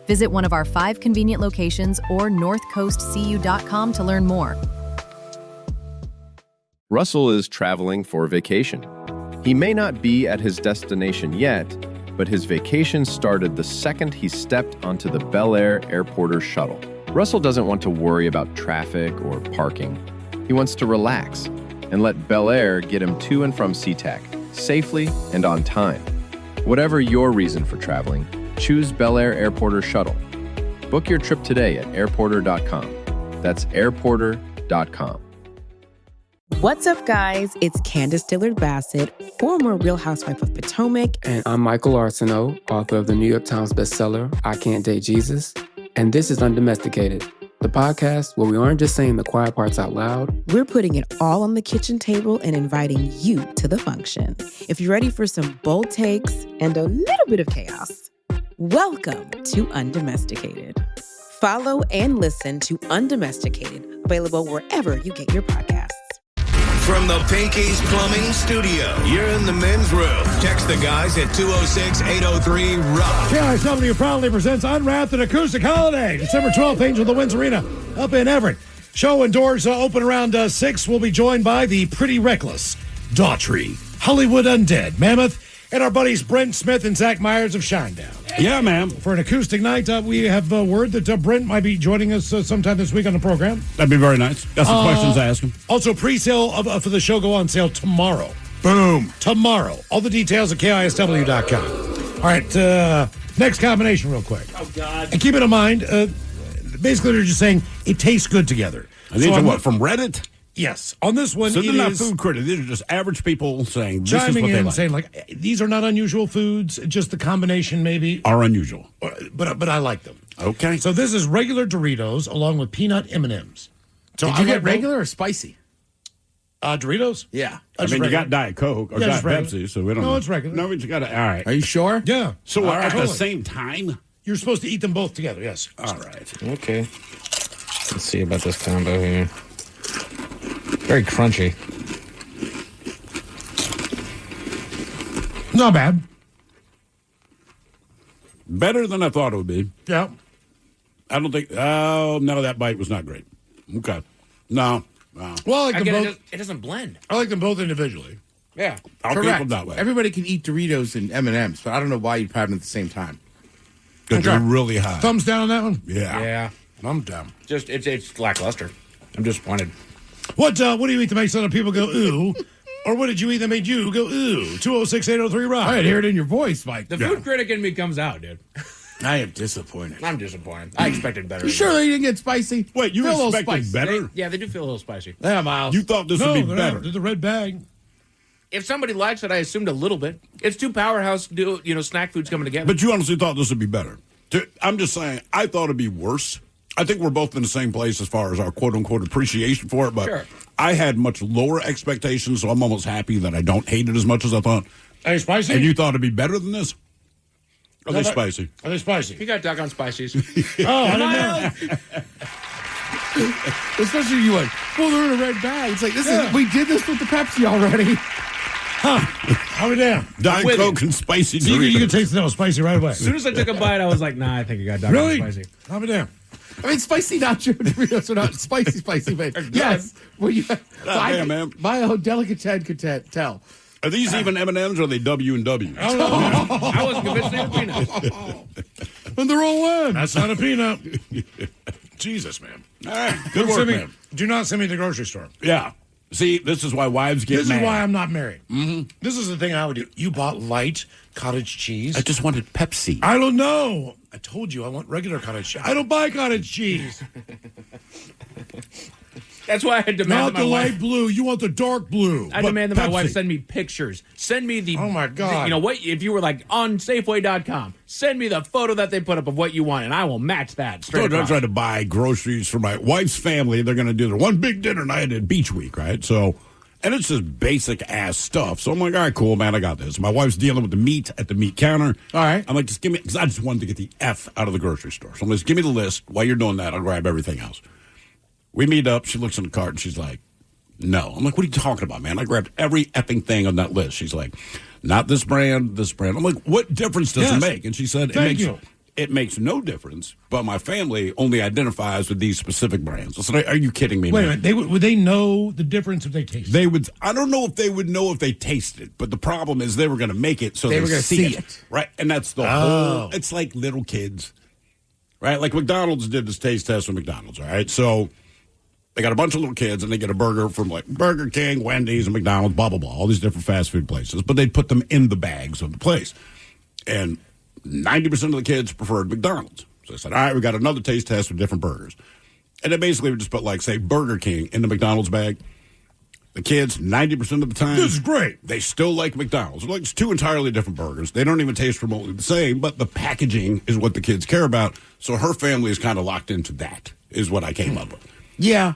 Visit one of our 5 convenient locations or northcoastcu.com to learn more.
Russell is traveling for vacation. He may not be at his destination yet, but his vacation started the second he stepped onto the Bel Air Airporter shuttle. Russell doesn't want to worry about traffic or parking. He wants to relax and let Bel Air get him to and from SeaTac safely and on time. Whatever your reason for traveling, choose Bel Air Airporter Shuttle. Book your trip today at airporter.com. That's airporter.com.
What's up, guys? It's Candace Dillard Bassett, former Real Housewife of Potomac.
And I'm Michael Arsenault, author of the New York Times bestseller, I Can't Date Jesus. And this is Undomesticated, the podcast where we aren't just saying the quiet parts out loud.
We're putting it all on the kitchen table and inviting you to the function. If you're ready for some bold takes and a little bit of chaos, welcome to Undomesticated. Follow and listen to Undomesticated, available wherever you get your podcasts.
From the Pinky's Plumbing Studio, you're in the men's room. Text the guys at 206-803-ROCK.
KISW proudly presents Unwrapped, an acoustic holiday. December 12th, Angel the Winds Arena up in Everett. Show and doors open around 6. We'll be joined by the Pretty Reckless, Daughtry, Hollywood Undead, Mammoth, and our buddies Brent Smith and Zach Myers of Shinedown.
Yeah, ma'am.
For an acoustic night, we have word that Brent might be joining us sometime this week on the program.
That'd be very nice. Got some questions to ask him.
Also, pre-sale for the show go on sale tomorrow. Boom. Tomorrow. All the details at KISW.com. All right, next combination real quick.
Oh, God.
And keep it in mind, basically they're just saying it tastes good together.
And these are what, from Reddit?
Yes. On this one,
so they're not
is
food critics. These are just average people saying this is
chiming
what they
in,
like.
saying like, these are not unusual foods. Just the combination maybe
Are unusual.
but I like them.
Okay.
So this is regular Doritos along with peanut M&Ms. So
Did you get regular or spicy?
Doritos?
Yeah.
I mean, you got Diet Coke or
Yeah,
Diet
just regular.
Pepsi, so we don't
No,
know.
it's regular.
No, we just got to, all right.
Are you sure?
Yeah.
So
All
at
right,
the
totally.
same time?
You're supposed to eat them both together, yes.
All right.
Okay. Let's see about this combo here. Very crunchy.
Not bad.
Better than I thought it would be.
Yeah.
I don't think, no, that bite was not great. Okay. No.
Well, I like them both.
It doesn't blend.
I like them both individually.
Yeah.
I'll keep
Correct.
them that way.
Everybody can eat Doritos and M&Ms, but I don't know why you'd have them at the same time.
Because they're really high.
Thumbs down on that one?
Yeah.
Yeah.
I'm down.
Just it's lackluster. I'm disappointed.
What do you eat that makes other people go, ooh? Or what did you eat that made you go, ooh? 206-803-ROCK.
I hear it in your voice, Mike.
The food critic in me comes out, dude.
I am disappointed.
I'm disappointed. I expected better.
You sure they didn't get spicy?
Wait, you
Feel a little
expected
spicy.
better?
Yeah, they do feel a little spicy.
Yeah, Miles.
You thought this would be better.
They're the red bag.
If somebody likes it, I assumed a little bit. It's two powerhouse, snack foods coming together.
But you honestly thought this would be better. I'm just saying, I thought it'd be worse. I think we're both in the same place as far as our quote-unquote appreciation for it, but
Sure.
I had much lower expectations, so I'm almost happy that I don't hate it as much as I thought.
Are you spicy?
And you thought it'd be better than this? Are they spicy?
Are they spicy?
He got doggone spices.
Oh, I don't know.
Especially you went, well, they're in a red bag. It's like, we did this with the Pepsi already.
I'll be damn.
Diet
with
Coke and spicy
You
Doritos.
can taste that was spicy right away.
As soon as I took a bite, I was like, nah, I think I got doggone
Really?
spicy.
I'll be damn.
I mean, spicy nacho Doritos are not spicy, but yes. Well,
Man.
My own delicatessen could tell.
Are these even M&Ms or are they W&W?
I wasn't convinced they were peanuts.
And they're all one.
That's not a peanut. Jesus, man.
All right. Good work, man.
Do not send me to the grocery store.
Yeah. See, this is why wives get
This
mad.
is why I'm not married. Mm-hmm. This is the thing I would do. You bought light cottage cheese.
I just wanted Pepsi.
I don't know. I told you I want regular cottage cheese. I don't buy cottage cheese.
That's why I had demanded
Not
my
the
wife.
light blue. You want the dark blue.
I
But
demanded my wife
Pepsi.
send me pictures. Send me the.
Oh, my God.
You know what? If you were like on Safeway.com, send me the photo that they put up of what you want, and I will match that straight
I'm
across.
trying to buy groceries for my wife's family. They're going to do their one big dinner night at Beach Week, right? So, and it's just basic ass stuff. So I'm like, all right, cool, man, I got this. My wife's dealing with the meat at the meat counter.
All right.
I'm like, just give me, because I just wanted to get the F out of the grocery store. So I'm like, just give me the list. While you're doing that, I'll grab everything else. We meet up. She looks in the cart and she's like, no. I'm like, what are you talking about, man? I grabbed every effing thing on that list. She's like, not this brand, this brand. I'm like, what difference does it make? And she said, it makes no difference, but my family only identifies with these specific brands. I said, are you kidding me,
Wait a
man?
minute. Would they know the difference if they taste it?
They would. I don't know if they would know if they tasted it, but the problem is they were going to make it so
They
they
were gonna
see
see
it.
it.
Right? And that's the
Oh.
whole, it's like little kids, right? Like McDonald's did this taste test with McDonald's, all right? So they got a bunch of little kids and they get a burger from like Burger King, Wendy's, and McDonald's, blah, blah, blah, all these different fast food places, but they'd put them in the bags of the place. And 90% of the kids preferred McDonald's. So I said, all right, we got another taste test with different burgers. And they basically would just put, like, say, Burger King in the McDonald's bag. The kids, 90% of the time,
This is great.
they still like McDonald's. Like, it's two entirely different burgers. They don't even taste remotely the same, but the packaging is what the kids care about. So her family is kind of locked into that, is what I came up with.
Yeah.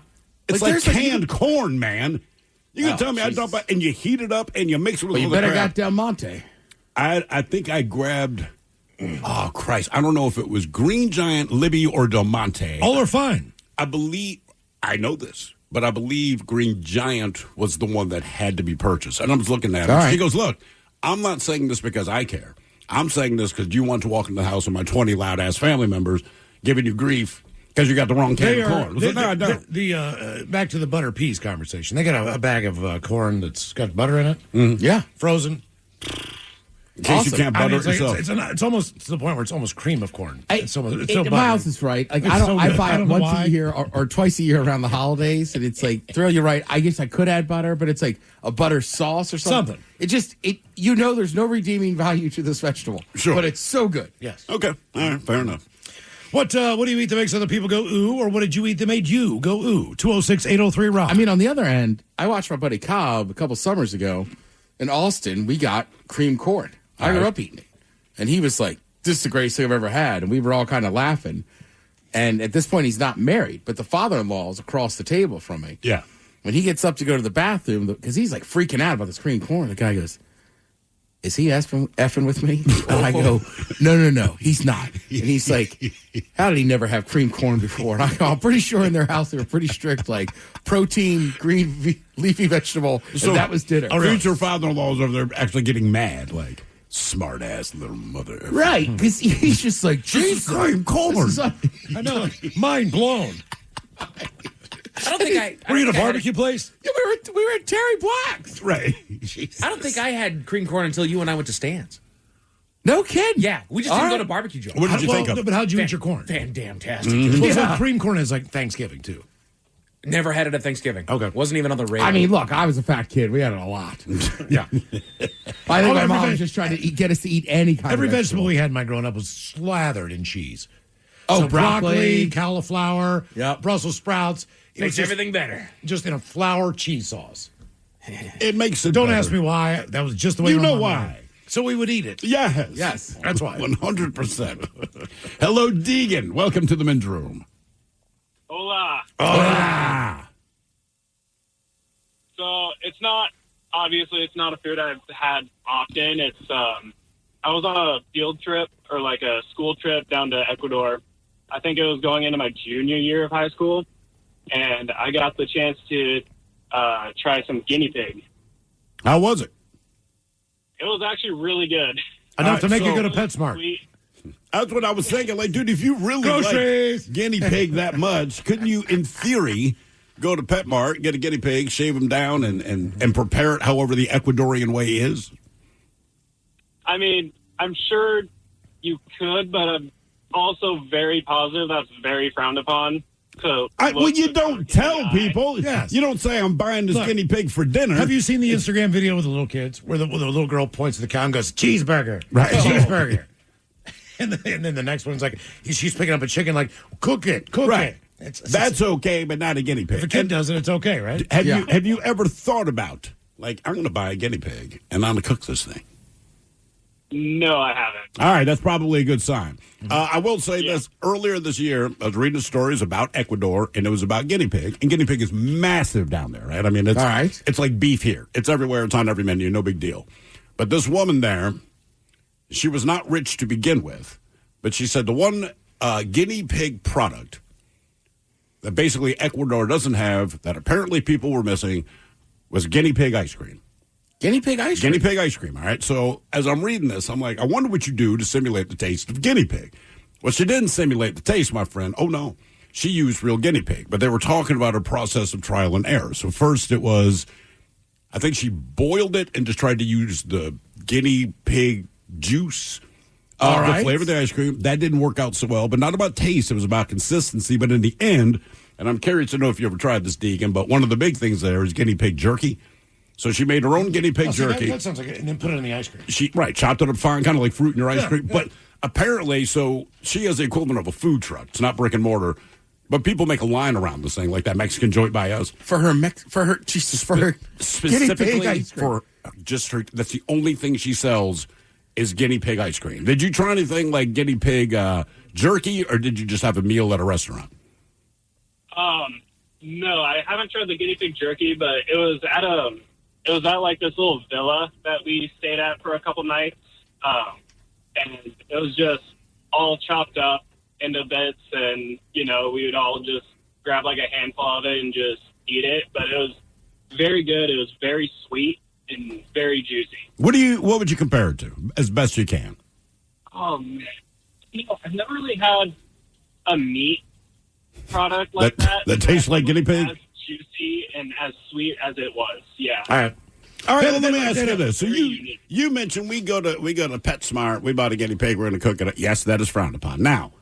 It's like canned corn, man. You can tell me I dump it, and you heat it up, and you mix it with
Well, you
all the
better
crap.
got Del Monte.
I think I grabbed, oh, Christ. I don't know if it was Green Giant, Libby, or Del Monte.
All are fine.
I know this, but I believe Green Giant was the one that had to be purchased. And I was looking at it.
All right.
She goes, look, I'm not saying this because I care. I'm saying this because you want to walk into the house of my 20 loud-ass family members giving you grief because you got the wrong can of corn. I was like, no, I don't.
Back to the butter peas conversation. They got a bag of corn that's got butter in it.
Yeah.
Frozen.
In case you can't butter it yourself.
It's almost to the point where it's almost cream of corn. It's so buttery.
Miles is right. Like
It's
I
so good.
buy
I
it
don't know
once
why.
a year or twice a year around the holidays, and it's like Thrill. You're right. I guess I could add butter, but it's like a butter sauce or something. There's no redeeming value to this vegetable.
Sure.
But it's so good.
Yes.
Okay. All right. Fair enough.
What do you eat that makes other people go ooh, or what did you eat that made you go ooh? 206-803-ROCK.
I mean, on the other end, I watched my buddy Cobb a couple summers ago in Austin. We got cream corn. I grew up eating it. And he was like, this is the greatest thing I've ever had. And we were all kind of laughing. And at this point, he's not married, but the father-in-law is across the table from me.
Yeah.
When he gets up to go to the bathroom, because he's like freaking out about this cream corn, the guy goes, is he effing with me? And I go, no, he's not. And he's like, how did he never have cream corn before? And I go, I'm pretty sure in their house they were pretty strict, like protein, green, leafy vegetable.
So
and that was dinner.
Future father-in-laws over there actually getting mad, like, smart ass little mother.
Right, because he's just like, Jesus,
cream corn.
I know, like, mind blown.
I don't think I.
Were you at a barbecue place?
Yeah, we were at Terry Black's.
Right.
I don't think I had cream corn until you and I went to Stan's.
No kidding.
Yeah, we just didn't go to barbecue joint.
What did you think of?
But how'd you eat your corn?
Fantastic.
Well, so cream corn is like Thanksgiving, too.
Never had it at Thanksgiving.
Okay.
Wasn't even on the radar.
I mean, look, I was a fat kid. We had it a lot.
Yeah.
I think my mom was just trying to get us to eat any kind
Every
of
vegetable we had in my growing up was slathered in cheese.
Oh,
So broccoli, cauliflower, Brussels sprouts. It
Makes
was just-
everything better.
Just in a flour cheese sauce.
It makes it
Don't
better.
ask me why. That was just the way
You
my
know
mom
why.
made it. So we would eat it.
Yes.
That's why.
100%. Hello, Deegan. Welcome to the men's room.
Hola.
Hola.
So it's not, obviously, it's not a food I've had often. It's, I I was on a field trip or like a school trip down to Ecuador. I think it was going into my junior year of high school, and I got the chance to try some guinea pig.
How was it?
It was actually really good.
Enough to make you go to PetSmart.
That's what I was thinking. Like, dude, if you really
Groceries.
like guinea pig that much, couldn't you, in theory, go to PetMart, get a guinea pig, shave them down, and prepare it however the Ecuadorian way is?
I mean, I'm sure you could, but I'm also very positive that's very frowned upon. So,
Well, you don't tell people.
Yes.
You don't say, I'm buying this
Look,
guinea pig for dinner.
Have you seen the Instagram video with the little kids where the little girl points to the cow and goes, cheeseburger,
Right.
cheeseburger. And then the next one's like, she's picking up a chicken, like, cook it.
Right.
It's
That's okay, but not a guinea pig.
If a kid does it, it's okay, right?
Have you ever thought about, like, I'm going to buy a guinea pig and I'm going to cook this thing?
No, I haven't.
All right, that's probably a good sign. I will say this. Earlier this year, I was reading stories about Ecuador, and it was about guinea pig. And guinea pig is massive down there, right? I mean, it's like beef here. It's everywhere. It's on every menu. No big deal. But this woman there, she was not rich to begin with, but she said the one guinea pig product that basically Ecuador doesn't have that apparently people were missing was guinea pig ice cream.
Guinea pig ice cream?
Guinea pig ice cream, all right? So as I'm reading this, I'm like, I wonder what you do to simulate the taste of guinea pig. Well, she didn't simulate the taste, my friend. Oh, no. She used real guinea pig. But they were talking about a process of trial and error. So first it was, I think she boiled it and just tried to use the guinea pig juice to flavor the ice cream. That didn't work out so well, but not about taste. It was about consistency. But in the end, and I'm curious to know if you ever tried this, Deegan, but one of the big things there is guinea pig jerky. So she made her own guinea pig jerky.
That sounds like it. And then put it in the ice cream.
She chopped it up fine, kind of like fruit in your ice cream. But apparently, so she has the equivalent of a food truck. It's not brick and mortar, but people make a line around this thing, like that Mexican joint by us
for her
specifically for just her. That's the only thing she sells is guinea pig ice cream. Did you try anything like guinea pig jerky, or did you just have a meal at a restaurant?
No, I haven't tried the guinea pig jerky, but it was at like this little villa that we stayed at for a couple nights, and it was just all chopped up into bits, and we would all just grab like a handful of it and just eat it. But it was very good. It was very sweet and very juicy.
What would you compare it to, as best you can?
Oh man, I've never really had a meat product like that.
That tastes like guinea pig?
As juicy and as sweet as it was. Yeah.
All right. Well, let me ask you this. So you mentioned we go to PetSmart, we bought a guinea pig, we're going to cook it. Yes, that is frowned upon. Now,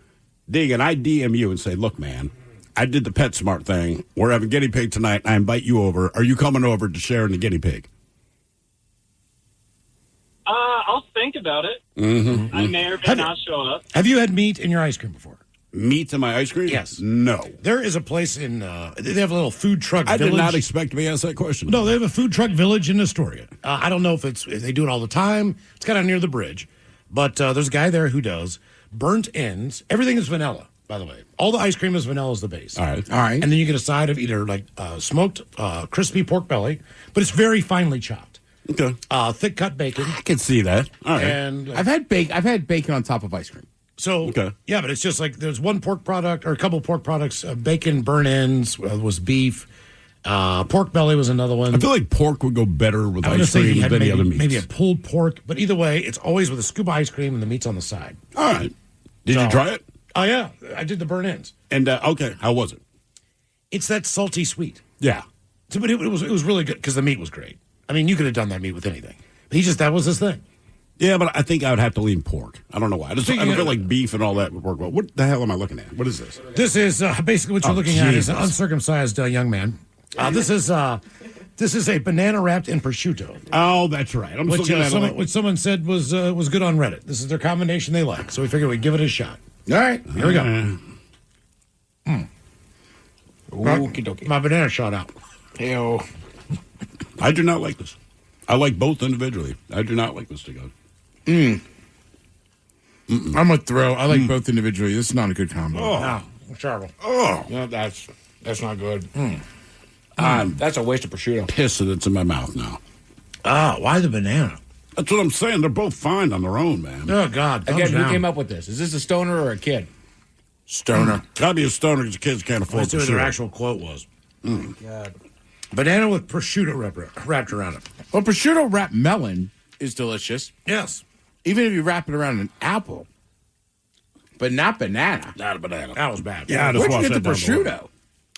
Deegan, I DM you and say, look, man, I did the PetSmart thing. We're having guinea pig tonight. I invite you over. Are you coming over to share in the guinea pig?
I'll think about it.
Mm-hmm.
I may or may not show up.
Have you had meat in your ice cream before?
Meat in my ice cream?
Yes.
No.
There is a place in, they have a little food truck
I
village.
did not expect to be asked that question.
No, they have a food truck village in Astoria. I don't know if they do it all the time. It's kind of near the bridge. But there's a guy there who does burnt ends. Everything is vanilla, by the way. All the ice cream is vanilla as the base.
All right.
And then you get a side of either like smoked crispy pork belly, but it's very finely chopped.
Okay.
Thick cut bacon.
I can see that. All right.
And
I've had bacon on top of ice cream.
So, yeah, but it's just like there's one pork product or a couple pork products. Bacon, burnt ends was beef. Pork belly was another one.
I feel like pork would go better with ice cream than any other meats.
Maybe a pulled pork. But either way, it's always with a scoop of ice cream and the meat's on the side.
All right. Did you try it?
Oh, yeah. I did the burnt ends.
And, okay, how was it?
It's that salty sweet.
Yeah.
So, but it was really good because the meat was great. I mean, you could have done that meat with anything. But that was his thing.
Yeah, but I think I would have to lean pork. I don't know why. I don't feel like beef and all that would work well. What the hell am I looking at? What is this?
This is basically what you're looking at is an uncircumcised young man. This is a banana wrapped in prosciutto.
Oh, that's right. I'm looking at it.
Which someone said was good on Reddit. This is their combination they like. So we figured we'd give it a shot. All right, here we go. My banana shot out.
Ew.
I do not like this. I like both individually. I do not like this together.
I'm a throw. I like both individually. This is not a good combo.
Oh, no, it's terrible.
Oh,
no, that's not good. That's a waste of prosciutto.
Pissed that it's in my mouth now.
Why the banana?
That's what I'm saying. They're both fine on their own, man.
Oh, God.
Again, who came up with this? Is this a stoner or a kid?
Stoner. Gotta be a stoner because the kids can't afford
Let's see what their
prosciutto.
actual quote was.
God.
Banana with prosciutto wrapped around it.
Well, prosciutto wrapped melon is delicious.
Yes.
Even if you wrap it around an apple, but not banana.
Not a banana.
That was bad.
Yeah, I just
Where'd you
watched
get the
that down below.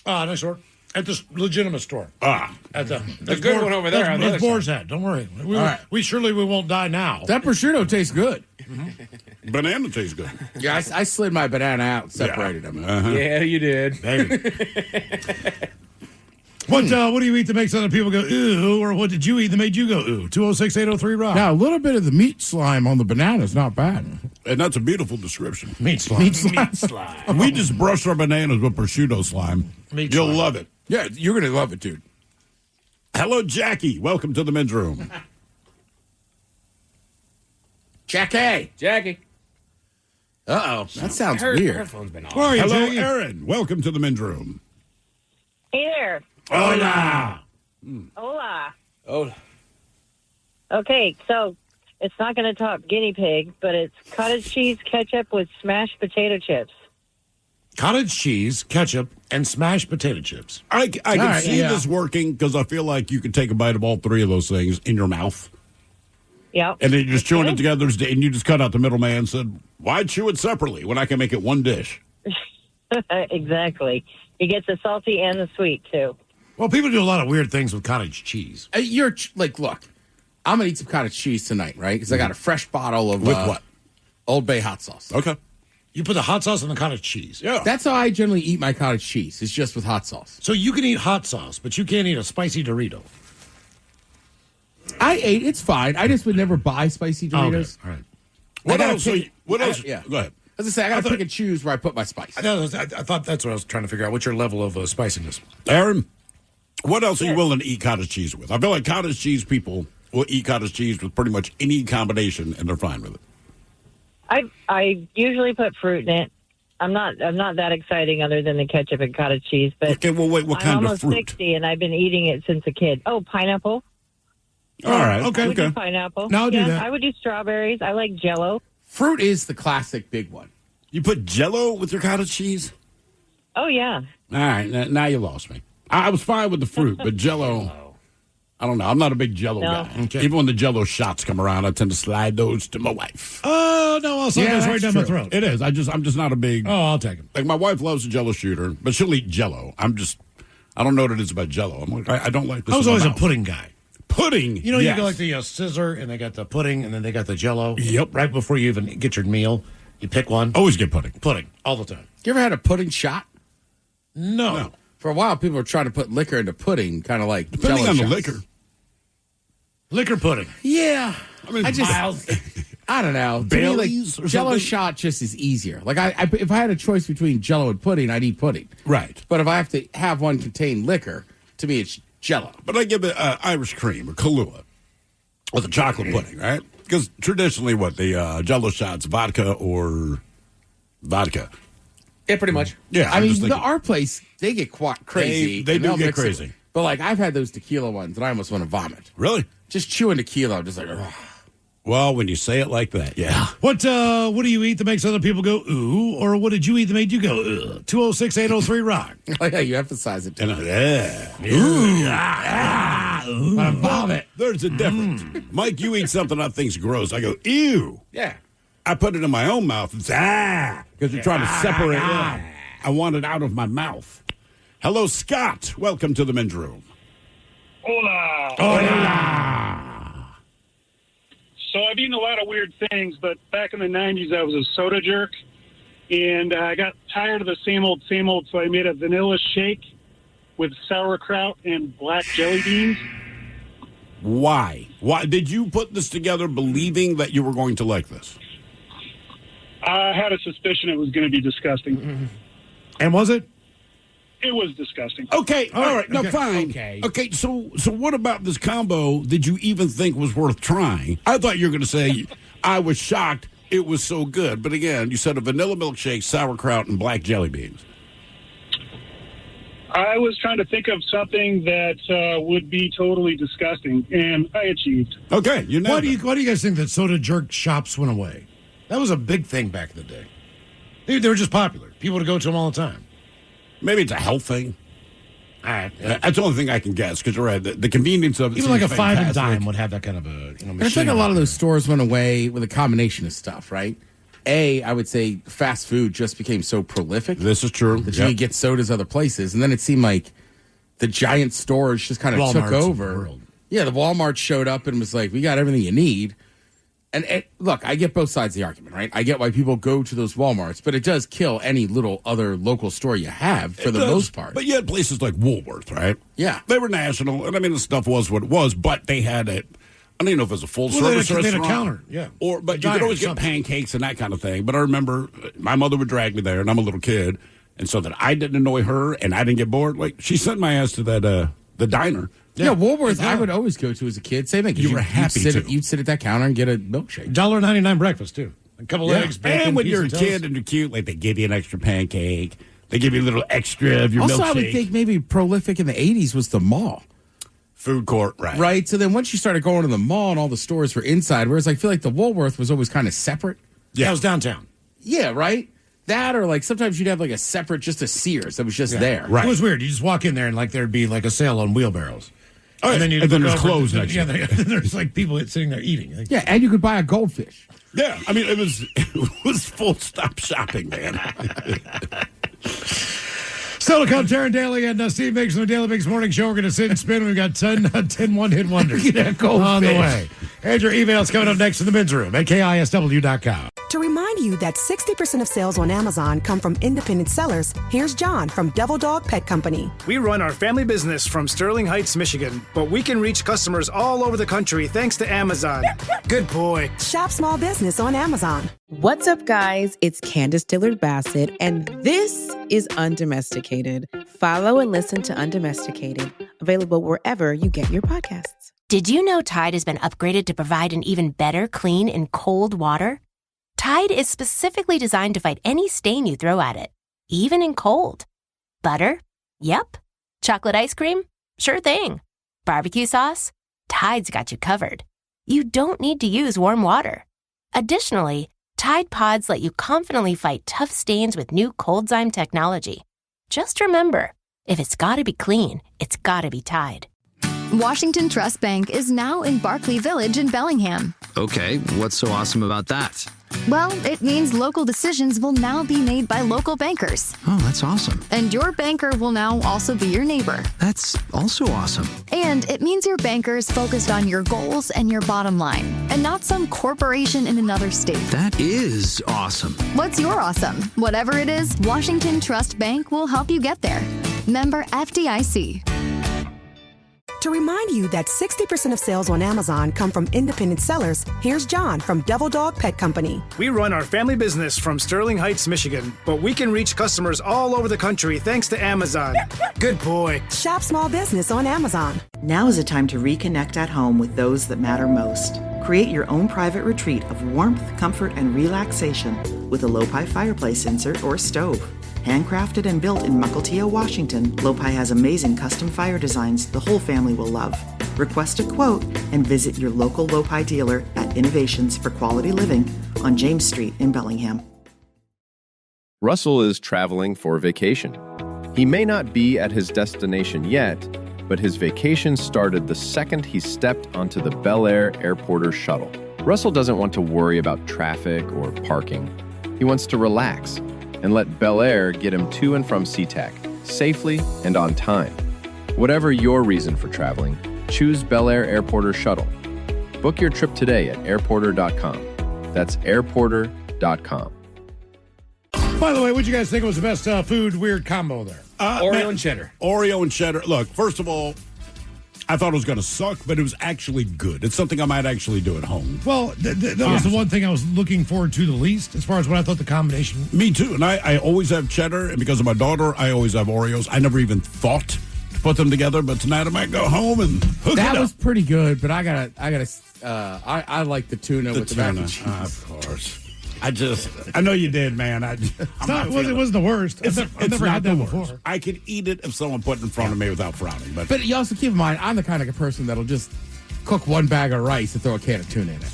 prosciutto?
Next door. At this legitimate store. At the
good one over there on the
That's
other
Boar's Head. Don't worry.
All right.
We surely we won't die now.
That prosciutto tastes good.
Banana tastes good.
Yeah, I slid my banana out and separated them.
Yeah, you did.
Baby. What do you eat that makes other people go, ooh? Or what did you eat that made you go, ooh? 206-803-ROCK.
Now, a little bit of the meat slime on the banana is not bad.
And that's a beautiful description.
Meat slime.
Meat slime.
Meat slime.
We just brush our bananas with prosciutto slime.
Meat
You'll
slime.
love it.
Yeah, you're going to love it, dude.
Hello, Jackie. Welcome to the men's room.
Jackie. Uh-oh. That sounds weird.
Her phone's been off.
Where are you,
Hello,
Jackie?
Aaron. Welcome to the men's room.
Hey there.
Hola.
Hola.
Oh,
Okay, so it's not going to top guinea pig, but it's cottage cheese ketchup with smashed potato chips.
Cottage cheese, ketchup, and smashed potato chips.
I can
right,
see
yeah.
this working because I feel like you could take a bite of all three of those things in your mouth.
Yep.
And then you're just chewing it together, and you just cut out the middleman and said, why chew it separately when I can make it one dish?
Exactly. You get the salty and the sweet, too.
Well, people do a lot of weird things with cottage cheese.
Look, I'm going to eat some cottage cheese tonight, right? Because I got a fresh bottle of...
With what?
Old Bay hot sauce.
Okay.
You put the hot sauce on the cottage cheese.
Yeah.
That's how I generally eat my cottage cheese. It's just with hot sauce.
So you can eat hot sauce, but you can't eat a spicy Dorito.
It's fine. I just would never buy spicy Doritos.
Okay. All right.
What
I gotta
else?
pick-
What else?
Yeah.
Go ahead.
As I say, I got to pick and choose where I put my spice.
I thought that's what I was trying to figure out. What's your level of spiciness?
Aaron, what else are you willing to eat cottage cheese with? I feel like cottage cheese people will eat cottage cheese with pretty much any combination, and they're fine with it.
I usually put fruit in it. I'm not that exciting other than the ketchup and cottage cheese, but
Okay, well, wait, what
I'm
kind of
almost
fruit?
60 and I've been eating it since a kid. Oh, pineapple.
All right.
I would
Okay.
do pineapple.
No, I'll do
yeah,
that.
I would do strawberries. I like Jell-O.
Fruit is the classic big one.
You put Jell-O with your cottage cheese?
Oh, yeah.
All right. Now you lost me. I was fine with the fruit, but Jell-O, I don't know. I'm not a big Jell-O
No.
guy.
Okay.
Even when the Jell-O shots come around, I tend to slide those to my wife.
Oh, no, also
Yeah,
goes right
that's
down my
true.
throat.
It is. I'm just not a big.
Oh, I'll take him.
Like my wife loves a Jell-O shooter, but she'll eat Jell-O. I don't know what it is about Jell-O. I'm like, I don't like this.
I was
in my
always a
mouth.
pudding guy.
Pudding.
You know,
yes.
you go like the scissor, and they got the pudding, and then they got the Jell-O.
Yep.
Right before you even get your meal, you pick one.
Always get pudding.
Pudding, all the time.
You ever had a pudding shot?
No.
For a while, people were trying to put liquor into pudding, kind of like
Depending
Jell-O
on the
shots.
liquor.
Liquor pudding.
Yeah.
I mean,
I don't know. To me,
Baileys
like,
or
Jell-O
something?
shot just is easier. Like, if I had a choice between Jell-O and pudding, I'd eat pudding.
Right.
But if I have to have one contain liquor, to me, it's Jell-O.
But I give it Irish cream or Kahlua with a chocolate pudding, right? Because traditionally, what the Jell-O shots, vodka or vodka.
Yeah, pretty much.
Yeah,
I
I'm
mean,
just thinking-
our place, they get quite crazy.
They
and
do
they'll
get
mix it.
crazy.
But, like, I've had those tequila ones, and I almost want to vomit.
Really?
Just chewing tequila, I'm just like, ugh.
Well, when you say it like that, yeah.
What do you eat that makes other people go, ooh? Or what did you eat that made you go, ugh? 206-803-ROCK.
Oh, yeah, you emphasize it.
And vomit. There's a difference. Mike, you eat something I think's gross. I go, ew.
Yeah.
I put it in my own mouth. It's because you're trying to separate it. I want it out of my mouth. Hello, Scott. Welcome to the men's room.
Hola. So I've eaten a lot of weird things, but back in the 90s, I was a soda jerk, and I got tired of the same old, so I made a vanilla shake with sauerkraut and black jelly beans.
Why? Why did you put this together believing that you were going to like this?
I had a suspicion it was going to be disgusting.
And was it?
It was disgusting.
Okay, all right, no,
okay,
fine. Okay, so what about this combo did you even think was worth trying? I thought you were going to say, I was shocked it was so good. But again, you said a vanilla milkshake, sauerkraut, and black jelly beans.
I was trying to think of something that would be totally disgusting, and I achieved.
Okay, you know.
Why do you guys think that soda jerk shops went away? That was a big thing back in the day. They were just popular. People would go to them all the time.
Maybe it's a health thing. That's the only thing I can guess, because you're right. The convenience of it.
Even like a
seems
5 and
fantastic.
dime would have that kind of a machine.
It's like a lot of those stores went away with a combination of stuff, right? I would say fast food just became so prolific.
This is true.
That you could get sodas other places. And then it seemed like the giant stores just kind of took over. Yeah, the Walmart showed up and was like, we got everything you need. And look, I get both sides of the argument, right? I get why people go to those Walmarts, but it does kill any little other local store you have for the most part.
But you had places like Woolworth, right?
Yeah.
They were national, and I mean, the stuff was what it was, but they had it. I don't even know if it was a full-service restaurant.
They had a counter, yeah.
But you could always get pancakes and that kind of thing. But I remember my mother would drag me there, and I'm a little kid, and so that I didn't annoy her and I didn't get bored, like, she sent my ass to that the diner.
Yeah, Woolworth, I would always go to as a kid. Same thing.
You were happy to.
You'd sit at that counter and get a milkshake.
$1.99 breakfast, too. A couple eggs, bacon,
and when
piece
you're a
of
kid
toast.
and you're cute, like, they give you an extra pancake. They give you a little extra of your
Also,
milkshake.
I would think maybe prolific in the 80s was the mall.
Food court, right.
Right? So then once you started going to the mall and all the stores were inside, whereas I feel like the Woolworth was always kind of separate.
Yeah, it was downtown.
Yeah, right? That or like sometimes you'd have like a separate, just a Sears that was just there.
Right. It was weird. You just walk in there and like there'd be like a sale on wheelbarrows.
Oh,
and then
and then
look
there's
over
clothes
and
next
yeah,
to it.
there's like people sitting there eating. Like,
Yeah, and you could buy a goldfish.
Yeah, I mean, it was full-stop shopping, man.
Still to come, Taryn Daly and Steve Biggs from the Daily Biggs Morning Show. We're going to sit and spin. We've got 10 one-hit wonders on the way. And your emails coming up next in the men's room at KISW.com.
To remind you that 60% of sales on Amazon come from independent sellers, here's John from Devil Dog Pet Company.
We run our family business from Sterling Heights, Michigan, but we can reach customers all over the country thanks to Amazon. Good boy.
Shop small business on Amazon.
What's up, guys? It's Candace Dillard Bassett, and this is Undomesticated. Follow and listen to Undomesticated, available wherever you get your podcasts.
Did you know Tide has been upgraded to provide an even better clean in cold water? Tide is specifically designed to fight any stain you throw at it, even in cold. Butter? Yep. Chocolate ice cream? Sure thing. Barbecue sauce? Tide's got you covered. You don't need to use warm water. Additionally, Tide Pods let you confidently fight tough stains with new Coldzyme technology. Just remember, if it's gotta be clean, it's gotta be Tide.
Washington Trust Bank is now in Barclay Village in Bellingham.
Okay, what's so awesome about that?
Well, it means local decisions will now be made by local bankers.
Oh, that's awesome.
And your banker will now also be your neighbor.
That's also awesome.
And it means your banker is focused on your goals and your bottom line, and not some corporation in another state.
That is awesome.
What's your awesome? Whatever it is, Washington Trust Bank will help you get there. Member FDIC.
To remind you that 60% of sales on Amazon come from independent sellers, here's John from Devil Dog Pet Company.
We run our family business from Sterling Heights, Michigan, but we can reach customers all over the country thanks to Amazon. Good boy.
Shop small business on Amazon.
Now is a time to reconnect at home with those that matter most. Create your own private retreat of warmth, comfort, and relaxation with a Lopi fireplace insert or stove. Handcrafted and built in Mukilteo, Washington, Lopi has amazing custom fire designs the whole family will love. Request a quote and visit your local Lopi dealer at Innovations for Quality Living on James Street in Bellingham.
Russell is traveling for vacation. He may not be at his destination yet, but his vacation started the second he stepped onto the Bel Air Airporter shuttle. Russell doesn't want to worry about traffic or parking. He wants to relax and let Bel Air get him to and from SeaTac safely and on time. Whatever your reason for traveling, choose Bel Air Airporter Shuttle. Book your trip today at airporter.com. That's airporter.com.
By the way, what'd you guys think was the best food weird combo there?
Oreo and cheddar.
Oreo and cheddar. Look, first of all, I thought it was going to suck, but it was actually good. It's something I might actually do at home.
Well, that was the one thing I was looking forward to the least as far as what I thought the combination.
Me too. And I always have cheddar, and because of my daughter, I always have Oreos. I never even thought to put them together, but tonight I might go home and hook it up.
That was pretty good, but I like the tuna with the mac and cheese.
Of course. I know you did, man.
It wasn't the worst. I've never had that before.
I could eat it if someone put it in front of me without frowning.
But you also keep in mind, I'm the kind of person that'll just cook one bag of rice and throw a can of tuna in it.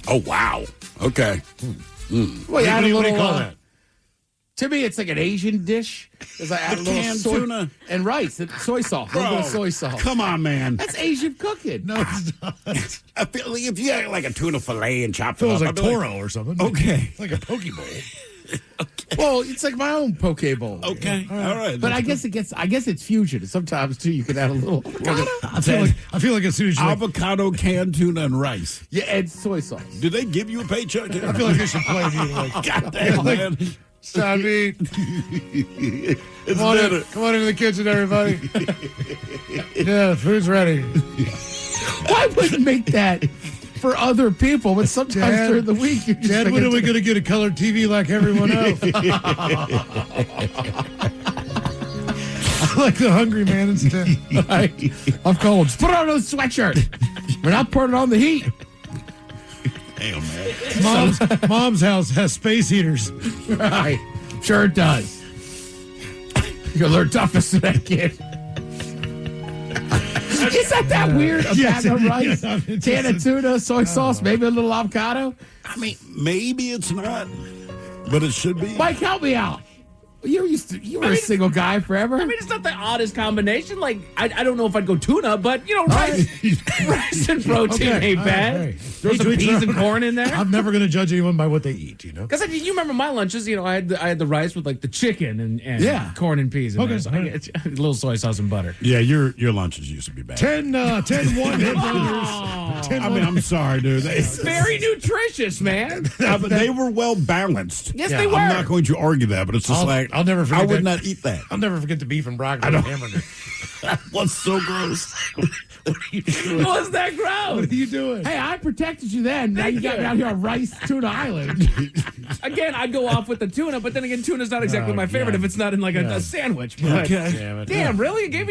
Oh, wow. Okay.
Well, you add a little,
what do you call that?
To me, it's like an Asian dish. Because I add a little
canned
soy
tuna
and rice and soy sauce. A little bit of soy sauce.
Come on, man.
That's Asian cooking.
No, it's not.
I feel like if you had like a tuna fillet and chopped
It
it
was
up,
like Toro or something.
Okay.
Like a poke bowl.
Well, it's like my own poke bowl.
Okay. All right.
But I guess it's fusion. Sometimes too, you can add a little.
I feel like as soon as you
avocado, canned tuna, and rice.
Yeah, and soy sauce.
Do they give you a paycheck?
I feel like they should play me like
God damn, man.
it's time to eat.
It's
Come
dinner.
come on into the kitchen, everybody. Yeah, the food's ready.
Why wouldn't make that for other people? But sometimes
Dad,
during the week, you're just
Dad, when are we going to get a colored TV like everyone else? I like the hungry man instead.
I'm cold. Just put it on a sweatshirt. We're not putting on the heat.
Damn, man.
Mom's house has space heaters.
Right. Sure it does. You're gonna learn toughness to that kid. Is that weird? A bag of rice, can of tuna, soy sauce, maybe a little avocado?
I mean, maybe it's not, but it should be.
Mike, help me out. You were a single guy forever.
I mean, it's not the oddest combination. Like, I don't know if I'd go tuna, but, rice and protein ain't bad.
Hey.
Throw some peas and corn in there.
I'm never going to judge anyone by what they eat, you know?
Because you remember my lunches, I had the rice with, like, the chicken and corn and peas in there. So I get a little soy sauce and butter.
Yeah, your lunches used to be bad.
10-1
I'm sorry, dude.
It's very nutritious, man.
But they were well balanced.
Yes, they were.
I'm not going to argue that, but it's just
I'll never forget
I would not eat that.
I'll never forget the beef and broccoli hamburger.
What's so gross? What are you doing?
What's that gross?
What are you doing?
Hey, I protected you then. Now you got me out here on Rice Tuna Island.
Again, I'd go off with the tuna, but then again, tuna's not exactly my favorite if it's not in like a sandwich. But damn, really? You gave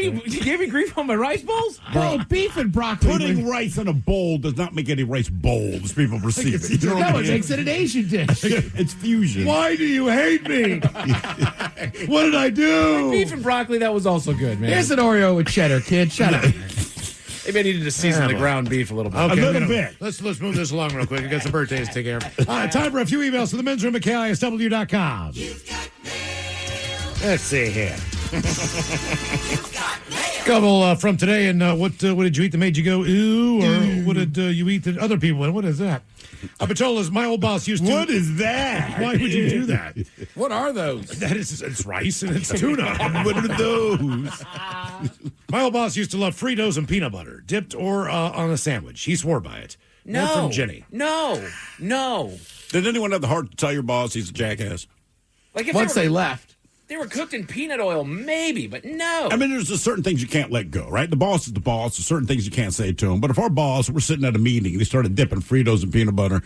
me grief on my rice bowls?
Bro, beef and broccoli.
Putting rice in a bowl does not make any rice bowls. People perceive it. You know
No, it makes it an Asian dish.
It's fusion.
Why do you hate me? What did I do?
Beef and broccoli, that was also good, man.
Here's an Oreo with cheddar, kid. Shut up.
Maybe I needed to season the ground beef a little bit.
Okay,
a little bit.
Let's move this along real quick. We got some birthdays to take care of. Time for a few emails to the men's room at KISW.com. Let's see here. Couple from today, and what did you eat that made you go ooh, or what did you eat that other people? What is that? Pachola's my old boss used to.
What is that?
Why would you do that?
What are those?
It's rice and it's tuna.
What are those?
My old boss used to love Fritos and peanut butter, dipped or on a sandwich. He swore by it.
No.
More from Jenny.
No.
Did anyone have the heart to tell your boss he's a jackass?
Like if
Once they left.
They were cooked in peanut oil, maybe, but no.
I mean, there's just certain things you can't let go, right? The boss is the boss. There's certain things you can't say to him. But if our boss, we're sitting at a meeting, and he started dipping Fritos in peanut butter,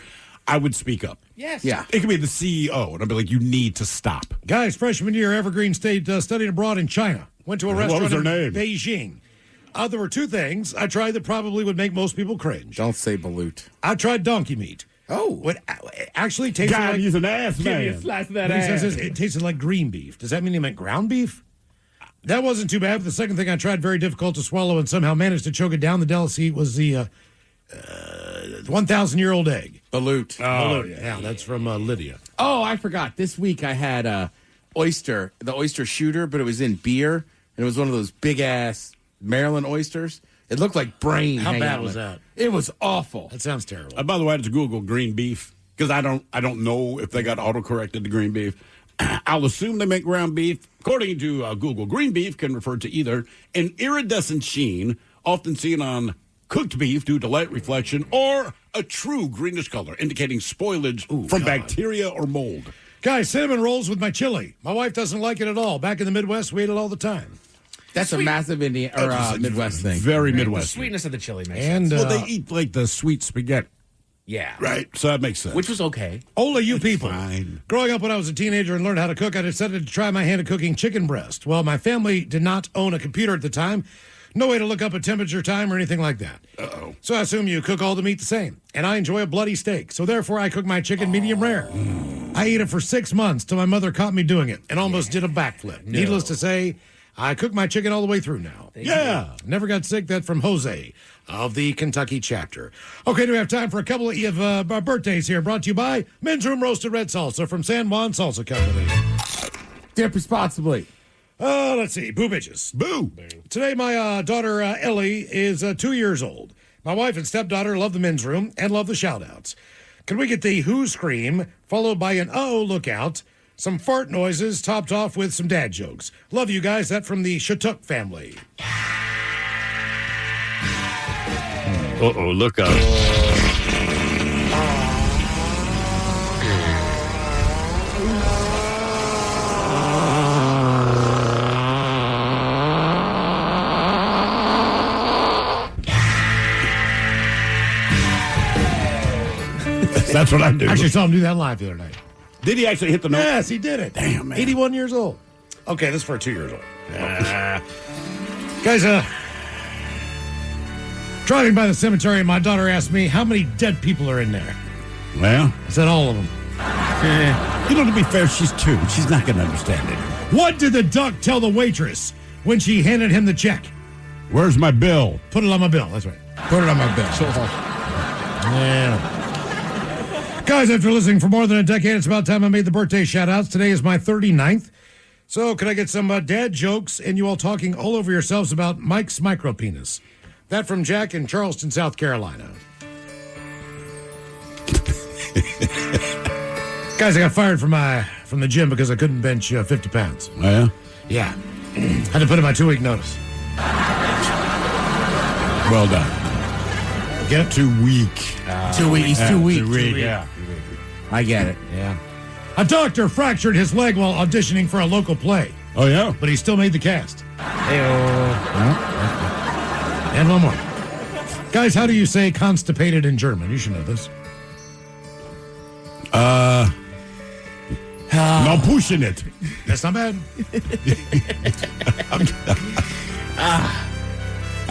I would speak up.
Yes.
Yeah.
It could be the CEO, and I'd be like, you need to stop.
Guys, freshman year, Evergreen State studied abroad in China. Went to a restaurant
was her
in
name?
Beijing. There were two things I tried that probably would make most people cringe.
Don't say balut.
I tried donkey meat.
Oh.
What actually tasted
God,
like...
he's an ass
Give me a
man.
slice of that
He
ass.
says it tasted like green beef. Does that mean he meant ground beef? That wasn't too bad. But the second thing I tried, very difficult to swallow and somehow managed to choke it down the delicacy, was the 1,000-year-old egg.
Balut.
Oh, yeah. That's from Lydia.
Oh, I forgot. This week I had the oyster shooter, but it was in beer, and it was one of those big-ass Maryland oysters. It looked like brain.
How
hanging
bad
out
was
of it.
that?
It was awful.
That sounds terrible.
By the way, I just Google green beef because I don't know if they got auto-corrected to green beef. I'll assume they make ground beef. According to Google, green beef can refer to either an iridescent sheen, often seen on cooked beef due to light reflection, or a true greenish color, indicating spoilage from bacteria or mold.
Guys, cinnamon rolls with my chili. My wife doesn't like it at all. Back in the Midwest, we ate it all the time.
That's a massive Indian or Midwest thing.
Very
The
Midwest.
sweetness of the chili makes
And
sense.
Well, they eat like the sweet spaghetti.
Yeah.
Right. So that makes sense.
Which was okay.
Ola, you people.
Fine.
Growing up when I was a teenager and learned how to cook, I decided to try my hand at cooking chicken breast. Well, my family did not own a computer at the time, No way to look up a temperature time or anything like that.
Uh-oh.
So I assume you cook all the meat the same. And I enjoy a bloody steak, so therefore I cook my chicken medium rare. I ate it for 6 months till my mother caught me doing it and almost did a backflip.
No.
Needless to say, I cook my chicken all the way through now.
Yeah.
Never got sick. That from Jose of the Kentucky chapter. Okay, do we have time for a couple of birthdays here? Brought to you by Men's Room Roasted Red Salsa from San Juan Salsa Company.
Dip responsibly.
Let's see. Boo bitches.
Boo.
Today, my daughter Ellie is 2 years old. My wife and stepdaughter love the men's room and love the shout-outs. Can we get the who scream, followed by an uh-oh lookout, some fart noises, topped off with some dad jokes? Love you guys. That from the Shatuk family.
Uh-oh, look out.
That's what I do.
I actually saw him do that live the other night.
Did he actually hit the note?
Yes, he did it.
Damn, man.
81 years old. Okay, this is for a 2-year-old. Guys, driving by the cemetery, and my daughter asked me how many dead people are in there.
Well,
I said all of them.
You know, to be fair, she's 2. She's not going to understand it.
What did the duck tell the waitress when she handed him the check?
Where's my bill?
Put it on my bill. That's right.
Put it on my bill.
Yeah. Guys, after listening for more than a decade, it's about time I made the birthday shout-outs. Today is my 39th. So can I get some dad jokes and you all talking all over yourselves about Mike's micropenis? That from Jack in Charleston, South Carolina. Guys, I got fired from the gym because I couldn't bench 50 pounds.
Oh, yeah?
Yeah. Had to put in my 2-week notice.
Well done.
Get it?
2 week.
2 weeks. He's 2 weeks.
2 week, yeah.
I get it.
Yeah. A doctor fractured his leg while auditioning for a local play.
Oh, yeah?
But he still made the cast. And one more. Guys, how do you say constipated in German? You should know this.
No pushing it.
That's not bad.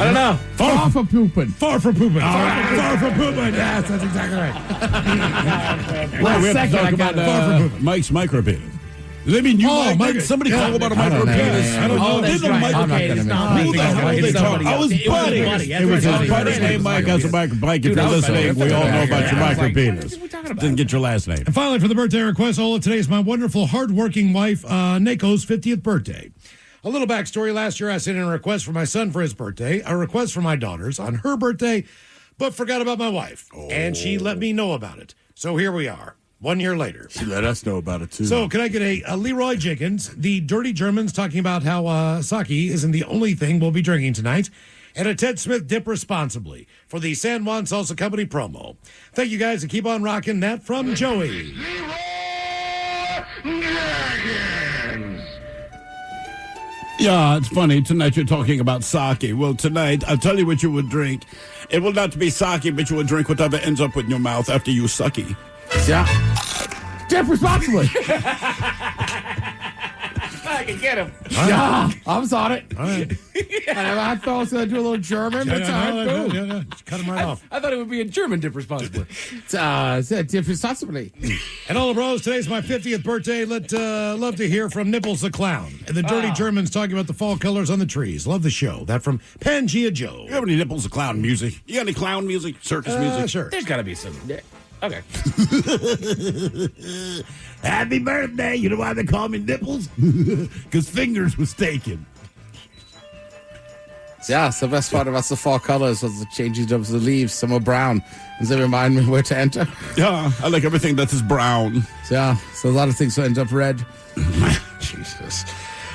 I don't know.
Far from pooping.
Far from pooping.
Far from pooping.
Yes, that's exactly right.
Well, we have to
second,
talk
I got
about Mike's micropenis. Does that mean you
Mike,
somebody
yeah.
call about a
I don't know.
micropenis?
I don't know.
Oh,
that's
didn't
right.
Mike-
I'm not gonna
Who the hell they talk? I was buddy.
It was
His buddy's name Mike has a micro. Mike, if you're listening, we all know about your micropenis. Didn't get your last name.
And finally, for the birthday request, all of today is my wonderful, hardworking wife, Nako's 50th birthday. A little backstory. Last year, I sent in a request for my son for his birthday, a request for my daughters on her birthday, but forgot about my wife. And she let me know about it. So here we are, 1 year later.
She let us know about it, too.
So can I get a Leroy Jenkins, the Dirty Germans, talking about how sake isn't the only thing we'll be drinking tonight, and a Ted Smith dip responsibly for the San Juan Salsa Company promo. Thank you guys, and keep on rocking. That from Joey.
Yeah, it's funny. Tonight you're talking about sake. Well, tonight, I'll tell you what you would drink. It will not be sake, but you would drink whatever ends up in your mouth after you sucky.
Yeah. Dip responsibly.
I can get him.
Yeah, I was on it.
All right.
I thought I was going to do a little German, but it's all right. Boom.
Yeah. Just cut him right off.
I thought it would be a German dip responsibly.
It's dip responsibly.
And all the bros, today's my 50th birthday. Love to hear from Nipples the Clown and the Dirty Germans talking about the fall colors on the trees. Love the show. That from Pangea Joe.
You have any Nipples the Clown music? You got any clown music? Circus music?
Sure.
There's got to be some. Okay.
Happy birthday. You know why they call me Nipples? Because fingers was taken.
Yeah, so the best part about the fall colors was the changing of the leaves. Some are brown. Does it remind me where to enter?
Yeah, I like everything that is brown.
Yeah, so a lot of things will end up red.
Jesus.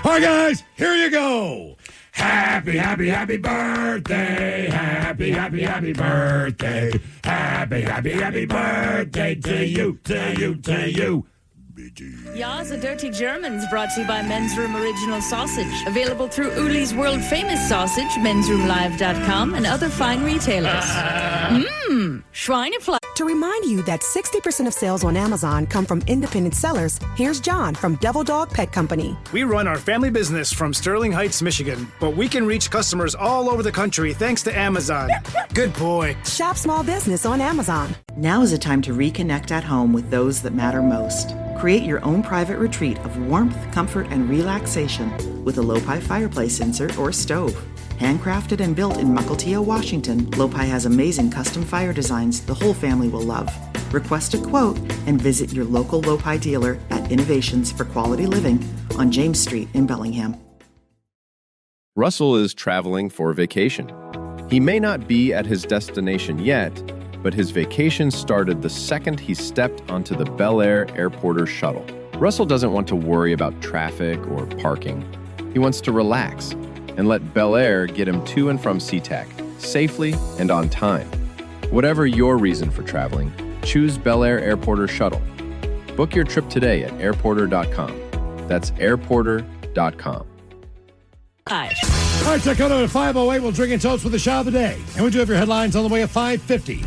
All right, guys, here you go. Happy, happy, happy birthday. Happy, happy, happy birthday. Happy, happy, happy birthday to you, to you, to you.
Ja, the Dirty Germans brought to you by Men's Room Original Sausage. Available through Uli's World Famous Sausage, mensroomlive.com, and other fine retailers. Schweinefleisch.
To remind you that 60% of sales on Amazon come from independent sellers, here's John from Devil Dog Pet Company.
We run our family business from Sterling Heights, Michigan, but we can reach customers all over the country thanks to Amazon. Good boy.
Shop small business on Amazon.
Now is a time to reconnect at home with those that matter most. Create your own private retreat of warmth, comfort, and relaxation with a Lopi fireplace insert or stove. Handcrafted and built in Mukilteo, Washington, Lopi has amazing custom fire designs the whole family will love. Request a quote and visit your local Lopi dealer at Innovations for Quality Living on James Street in Bellingham.
Russell is traveling for vacation. He may not be at his destination yet, but his vacation started the second he stepped onto the Bel Air Airporter shuttle. Russell doesn't want to worry about traffic or parking. He wants to relax and let Bel Air get him to and from SeaTac safely and on time. Whatever your reason for traveling, choose Bel Air Airporter Shuttle. Book your trip today at airporter.com. That's airporter.com.
All right, check out at 5:08. We'll drink and toast with the shot of the day. And we do have your headlines on the way at 5:50.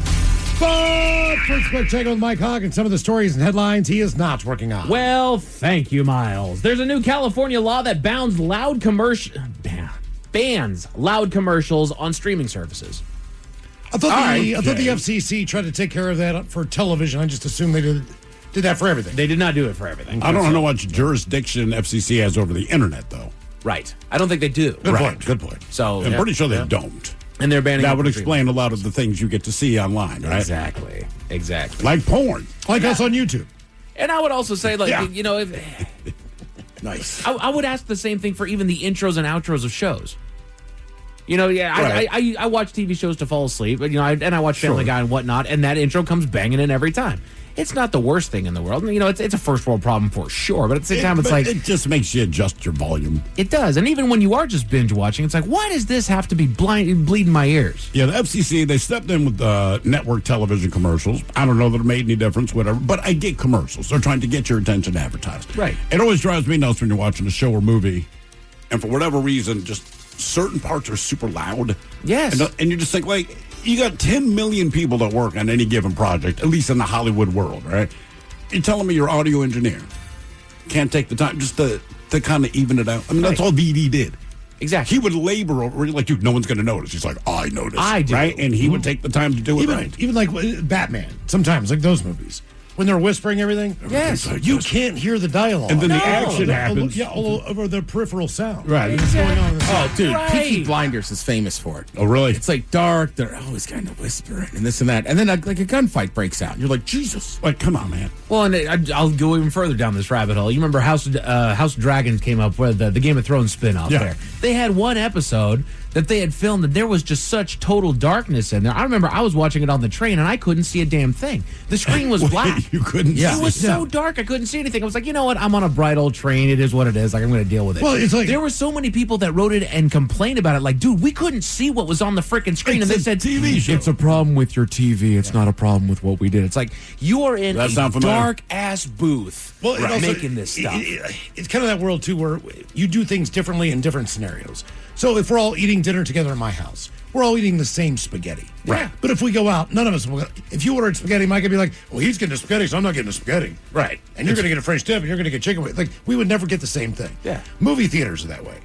But first, quick check with Mike Hogg and some of the stories and headlines he is not working on.
Well, thank you, Miles. There's a new California law that bans loud commercials on streaming services.
I thought the FCC tried to take care of that for television. I just assumed they did that for everything.
They did not do it for everything.
I don't know what jurisdiction FCC has over the internet, though.
Right. I don't think they do.
Good point.
So
I'm pretty sure they don't.
And they're banning
that would explain a lot of the things you get to see online, right?
Exactly.
Like porn.
Like us on YouTube.
And I would also say, if
nice.
I would ask the same thing for even the intros and outros of shows. I watch TV shows to fall asleep, but I watch Family Guy and whatnot, and that intro comes banging in every time. It's not the worst thing in the world. It's a first world problem for sure, but at the same time,
it just makes you adjust your volume.
It does, and even when you are just binge watching, it's like, why does this have to be bleeding my ears?
Yeah, the FCC, they stepped in with network television commercials. I don't know that it made any difference, whatever, but I get commercials. They're trying to get your attention advertised.
Right.
It always drives me nuts when you're watching a show or movie, and for whatever reason, just certain parts are super loud.
Yes.
And you just think, you got 10 million people that work on any given project, at least in the Hollywood world, right? You're telling me your audio engineer can't take the time just to kind of even it out? I mean, that's all VD did.
Exactly.
He would labor over it like no one's going to notice. He's like, I noticed.
I do.
Right? And he would take the time to do it right.
Even like Batman, sometimes, like those movies. When they're whispering everything,
yes,
you can't hear the dialogue.
And then the action happens.
Yeah, all over the peripheral sound.
Right.
Exactly. Going on in the
Oh, dude,
Right.
Peaky Blinders is famous for it.
Oh, really?
It's like dark. They're always kind of whispering and this and that. And then like a gunfight breaks out. You're like, Jesus.
Like, come on, man.
Well, and I'll go even further down this rabbit hole. You remember House of Dragons came up with the Game of Thrones spin-off there. They had one episode that they had filmed, and there was just such total darkness in there. I remember I was watching it on the train, and I couldn't see a damn thing. The screen was black.
You couldn't see
it. It was so dark, I couldn't see anything. I was like, you know what? I'm on a bright old train. It is what it is. Like, I'm going to deal with it.
Well, it's like
there were so many people that wrote it and complained about it. Like, dude, we couldn't see what was on the freaking screen. And they said,
TV show.
It's a problem with your TV. It's not a problem with what we did. It's like, you are in a
sound familiar?
dark-ass booth making this stuff.
It's kind of that world, too, where you do things differently in different scenarios. So if we're all eating dinner together in my house, we're all eating the same spaghetti.
Right.
But if we go out, none of us will. If you ordered spaghetti, Mike would be like, well, he's getting a spaghetti, so I'm not getting a spaghetti.
Right.
And you're going to get a French dip, and you're going to get chicken wings. Like, we would never get the same thing.
Yeah.
Movie theaters are that way.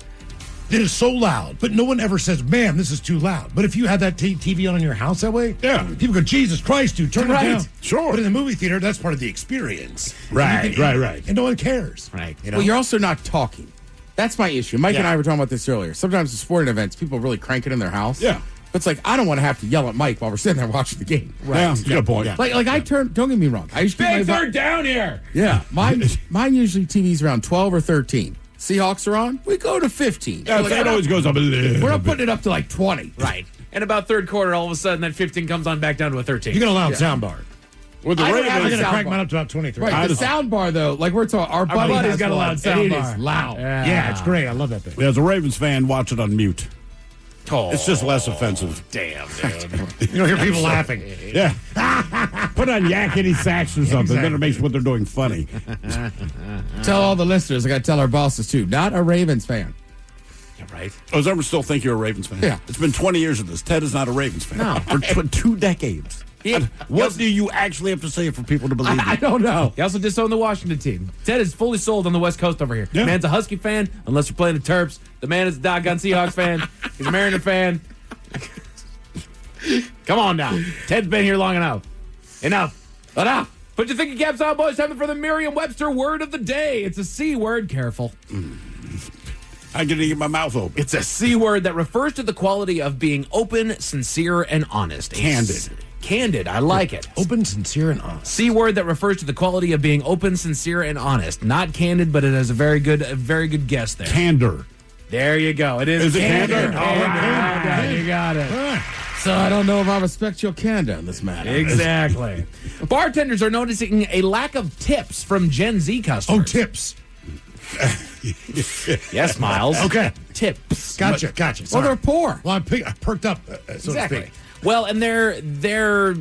It is so loud, but no one ever says, man, this is too loud. But if you had that TV on in your house that way, people go, Jesus Christ, dude, turn it down.
Sure.
But in the movie theater, that's part of the experience.
Right.
And no one cares.
Right.
Well, you're also not talking. That's my issue. Mike and I were talking about this earlier. Sometimes at sporting events, people really crank it in their house.
Yeah.
But it's like, I don't want to have to yell at Mike while we're sitting there watching the game.
Right. Yeah, good point.
Yeah. Like I turn, don't get me wrong. I used to
Big third down here.
Yeah. Mine usually TV's around 12 or 13. Seahawks are on, we go to 15.
Yeah, it always goes up a little.
We're not putting it up to like 20.
Right. And about third quarter, all of a sudden, that 15 comes on back down to a 13.
You get a loud sound bar.
With the
I'm
Ravens,
I'm going to crank mine up to about 23.
Right, the sound bar, though, like we're talking, our buddy's
got a loud sound bar.
It is loud.
Yeah, it's great. I love that thing.
as a Ravens fan, watch it on mute.
Oh,
it's just less offensive.
Damn, dude.
You don't hear people laughing.
Yeah. Put on yakety sax or something. Then it makes what they're doing funny.
Tell all the listeners, I got to tell our bosses, too, not a Ravens fan.
Yeah, right.
Does everyone still think you're a Ravens fan?
Yeah.
It's been 20 years of this. Ted is not a Ravens fan.
No.
For 2 decades. What do you actually have to say for people to believe you?
I don't know. He also disowned the Washington team. Ted is fully sold on the West Coast over here.
Yeah.
Man's a Husky fan, unless you're playing the Terps. The man is a doggone Seahawks fan. He's a Mariner fan. Come on now. Ted's been here long enough. Enough. Put your thinking caps on, boys. Time for the Merriam-Webster word of the day. It's a C word. Careful.
I get to get my mouth open.
It's a C word that refers to the quality of being open, sincere, and honest. Candid. I like it.
Open, sincere, and honest.
C word that refers to the quality of being open, sincere, and honest. Not candid, but it has a very good guess there.
Candor.
There you go. It is
candor.
All right. You got it.
So I don't know if I respect your candor in this matter.
Exactly. Bartenders are noticing a lack of tips from Gen Z customers.
Oh, tips.
Yes, Miles.
Okay.
Tips.
Gotcha.
Well,
Sorry.
they're poor.
Well, I perked up, so
Exactly.
to speak.
Well, and they're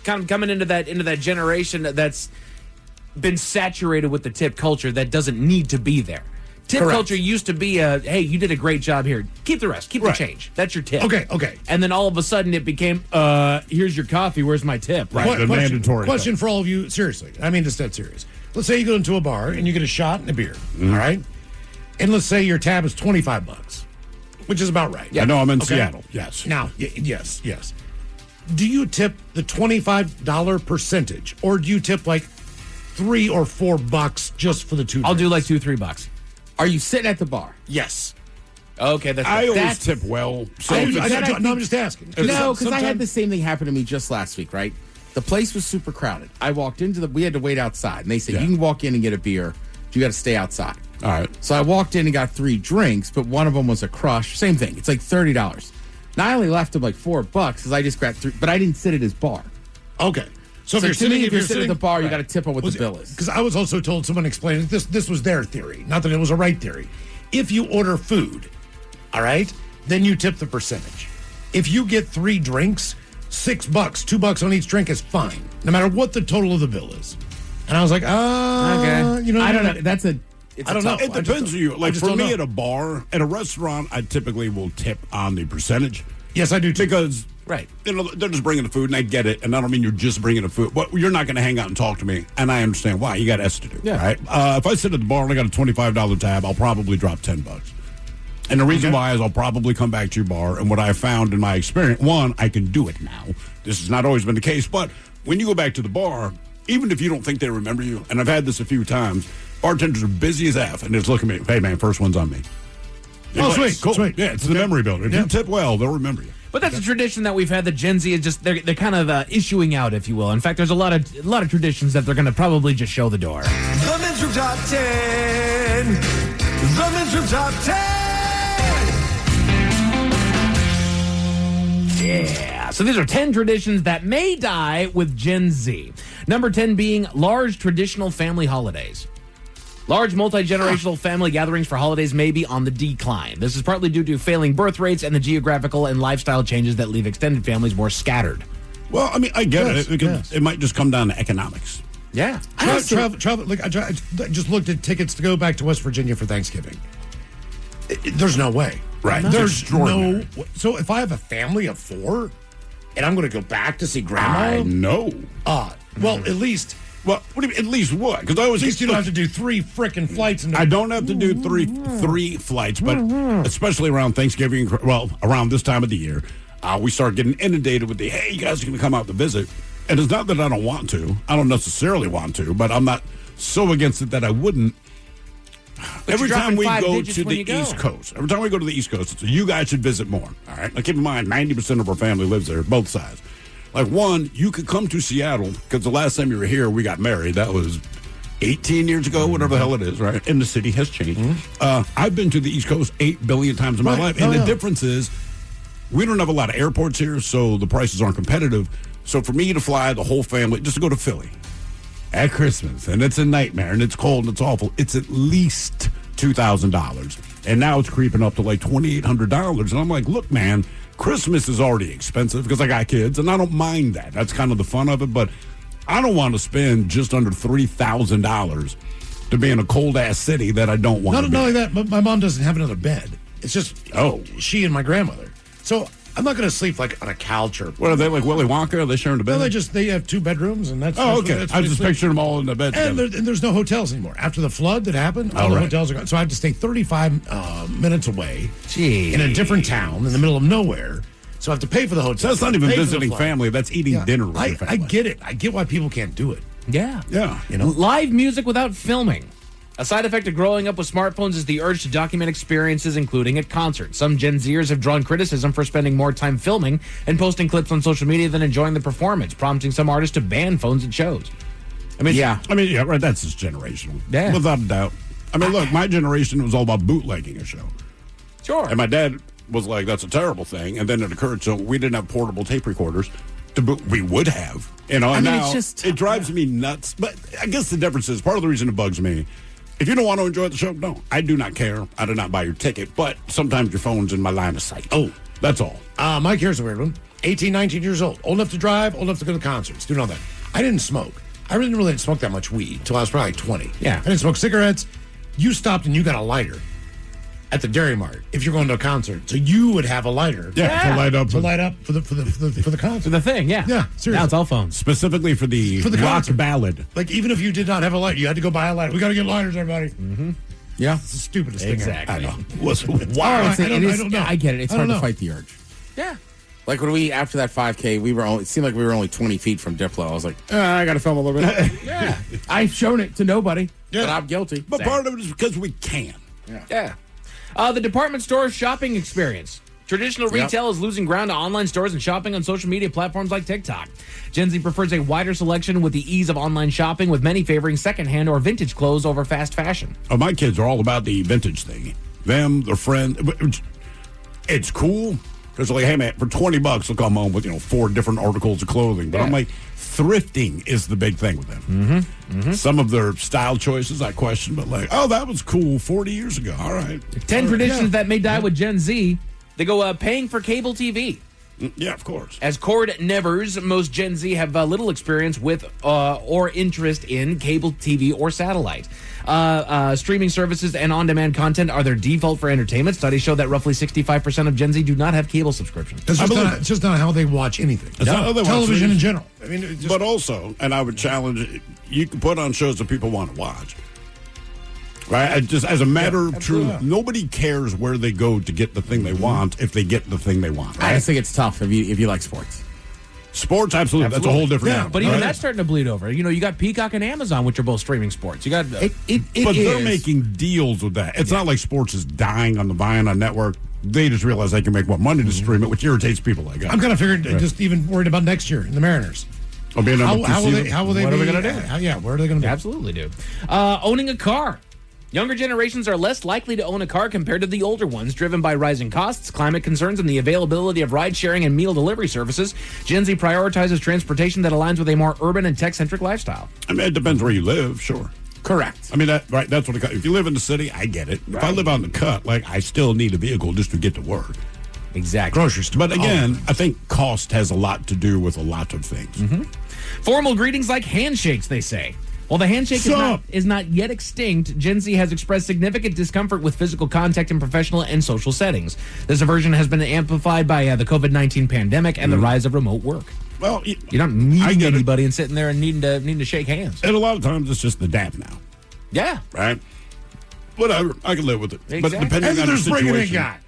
kind of coming into that generation that's been saturated with the tip culture that doesn't need to be there. Tip
Correct.
culture used to be hey, you did a great job here. Keep the rest. Keep the change. That's your tip.
Okay.
And then all of a sudden it became, here's your coffee. Where's my tip?
Right. The mandatory.
Question for all of you, seriously. I mean, just dead serious. Let's say you go into a bar and you get a shot and a beer, all right? And let's say your tab is $25, which is about right.
Yeah, no, I'm in Seattle. Yes.
Now, yes. Do you tip the $25 percentage, or do you tip like $3 or $4 just for the two?
I'll do like $2-3.
Are you sitting at the bar?
Yes.
Okay,
I always tip well. So
I'm just asking.
No, because I had the same thing happen to me just last week, right? The place was super crowded. I walked into we had to wait outside, and they said, you can walk in and get a beer, but you got to stay outside.
All right.
So I walked in and got 3 drinks, but one of them was a crush. Same thing. It's like $30. Now I only left him like $4 because I just grabbed 3, but I didn't sit at his bar.
Okay. So if you're
sitting at
sitting
the bar, you got to tip on what the bill is.
Because I was also told, someone explained it, this was their theory, not that it was a right theory. If you order food, all right, then you tip the percentage. If you get 3 drinks, $6, $2 on each drink is fine, no matter what the total of the bill is. And I was like,
okay.
You know,
I don't know.
I don't know.
It depends on you. Like for me
know.
at a bar, at a restaurant, I typically will tip on the percentage.
Yes, I do too.
Because
right,
they're just bringing the food, and I get it. And I don't mean you're just bringing the food. But you're not going to hang out and talk to me, and I understand why. You got S to do, right? If I sit at the bar and I got a $25 tab, I'll probably drop $10. And the reason why is I'll probably come back to your bar, and what I found in my experience, one, I can do it now. This has not always been the case, but when you go back to the bar, even if you don't think they remember you, and I've had this a few times, bartenders are busy as F, and just look at me, hey man, first one's on me.
Oh, sweet, cool. Sweet.
Yeah, it's the memory builder. If you tip well, they'll remember you.
But that's a tradition that we've had. That Gen Z is just they're kind of issuing out, if you will. In fact, there's a lot of traditions that they're going to probably just show the door.
The Men's Room Top 10. The Men's Room Top 10.
Yeah. So these are 10 traditions that may die with Gen Z. Number 10 being large traditional family holidays. Large multi-generational family gatherings for holidays may be on the decline. This is partly due to failing birth rates and the geographical and lifestyle changes that leave extended families more scattered.
Well, I mean, I get it. It might just come down to economics.
Yeah.
Travel. Like, I just looked at tickets to go back to West Virginia for Thanksgiving. There's no way.
Right.
There's no. So if I have a family of 4 and I'm going to go back to see grandma?
I know.
Well, at least.
Well, what do you mean, at least what? Because I always
at least you don't have to do 3 frickin' flights.
I don't have to do three flights, but especially around Thanksgiving, well, around this time of the year, we start getting inundated with the, hey, you guys are going to come out to visit. And it's not that I don't want to. I don't necessarily want to, but I'm not so against it that I wouldn't.
But
every time we go to the
East
Coast, it's you guys should visit more. All right. Now, keep in mind, 90% of our family lives there, both sides. Like, one, you could come to Seattle because the last time you were here, we got married. That was 18 years ago, whatever the hell it is, right? And the city has changed. I've been to the East Coast 8 billion times in my life. And the difference is we don't have a lot of airports here, so the prices aren't competitive. So for me to fly the whole family, just to go to Philly at Christmas, and it's a nightmare, and it's cold, and it's awful, it's at least $2,000. And now it's creeping up to like $2,800. And I'm like, look, man, Christmas is already expensive because I got kids, and I don't mind that. That's kind of the fun of it, but I don't want to spend just under $3,000 to be in a cold-ass city that I don't want to be.
Not only that, but my mom doesn't have another bed. It's just she and my grandmother. So I'm not going to sleep like on a couch or.
What are they, like Willy Wonka? Are they sharing a bed?
No, they have 2 bedrooms, and that's.
Oh,
that's
okay.
that's
I was just picturing them all in the bed.
And there's no hotels anymore. After the flood that happened, all the hotels are gone. So I have to stay 35 minutes away in a different town in the middle of nowhere. So I have to pay for the hotel.
So that's not even visiting family. That's eating dinner with your family.
I get it. I get why people can't do it.
Yeah.
Yeah.
You know?
Live music without filming. A side effect of growing up with smartphones is the urge to document experiences, including at concerts. Some Gen Zers have drawn criticism for spending more time filming and posting clips on social media than enjoying the performance, prompting some artists to ban phones at shows.
Right. That's just generational.
Yeah.
Without a doubt. I mean, look, my generation was all about bootlegging a show.
Sure.
And my dad was like, that's a terrible thing. And then it occurred, so we didn't have portable tape recorders. We would have. And now it drives me nuts. But I guess the difference is, part of the reason it bugs me, if you don't want to enjoy the show, no. I do not care. I do not buy your ticket. But sometimes your phone's in my line of sight.
Oh.
That's all.
Mike, here's a weird one. 18, 19 years old. Old enough to drive, old enough to go to concerts. Doing all that. I didn't smoke. I really didn't smoke that much weed until I was probably 20.
Yeah.
I didn't smoke cigarettes. You stopped and you got a lighter at the Dairy Mart if you're going to a concert. So you would have a lighter.
To light up.
To light up for the concert.
For the thing, yeah.
Yeah, seriously.
Now it's all phones.
Specifically for the rock
concert.
ballad.
Like, even if you did not have a lighter, you had to go buy a lighter. We got to get lighters, everybody.
Mm-hmm.
Yeah.
It's the stupidest thing.
Exactly.
I know.
Wow. I don't know.
I get it. It's hard to fight the urge.
Yeah.
Like when after that 5K, it seemed like we were only 20 feet from Diplo. I was like, I got to film a little bit.
Yeah.
I've shown it to nobody,
Yeah.
but I'm guilty.
But part of it is because we can.
Yeah. The department store shopping experience. Traditional retail is losing ground to online stores and shopping on social media platforms like TikTok. Gen Z prefers a wider selection with the ease of online shopping, with many favoring secondhand or vintage clothes over fast fashion.
Oh, my kids are all about the vintage thing. Them, their friend. It's cool because they're like, hey, man, for $20, they'll come home with 4 different articles of clothing. But I'm like, thrifting is the big thing with them.
Mm-hmm. Mm-hmm.
Some of their style choices I question, but like, oh, that was cool 40 years ago. All right.
10 traditions that may die with Gen Z. They go paying for cable TV.
Yeah, of course.
As cord nevers, most Gen Z have little experience with or interest in cable TV or satellite. Streaming services and on-demand content are their default for entertainment. Studies show that roughly 65% of Gen Z do not have cable subscriptions.
It's just not how they watch anything.
It's not how they watch
television
things.
in general. I mean,
But also, and I would challenge, you can put on shows that people want to watch. Right? Just as a matter of truth, nobody cares where they go to get the thing they want if they get the thing they want.
I just think it's tough if you like sports.
Sports, absolutely. That's a whole different animal.
But even that's starting to bleed over. You got Peacock and Amazon, which are both streaming sports. You got
but they're making deals with that. It's not like sports is dying on the Viacom network. They just realize they can make more money to stream it, which irritates people like us.
I'm kind of figuring, just even worried about next year in the Mariners.
How will they?
What
are
they
going to do?
Where are they going to be?
Absolutely do. Owning a car. Younger generations are less likely to own a car compared to the older ones, driven by rising costs, climate concerns, and the availability of ride-sharing and meal delivery services. Gen Z prioritizes transportation that aligns with a more urban and tech-centric lifestyle.
I mean, it depends where you live, sure.
Correct.
I mean, that's what if you live in the city, I get it. If I live on the cut, I still need a vehicle just to get to work.
Exactly.
Grocery store. But again, I think cost has a lot to do with a lot of things.
Mm-hmm. Formal greetings like handshakes, they say. While the handshake is not yet extinct, Gen Z has expressed significant discomfort with physical contact in professional and social settings. This aversion has been amplified by the COVID-19 pandemic and the rise of remote work.
Well,
you're not meeting anybody and sitting there and needing to shake hands.
And a lot of times it's just the dap now.
Yeah.
Right? Whatever. I can live with it.
Exactly.
But depending on the situation.
Bring it in guy.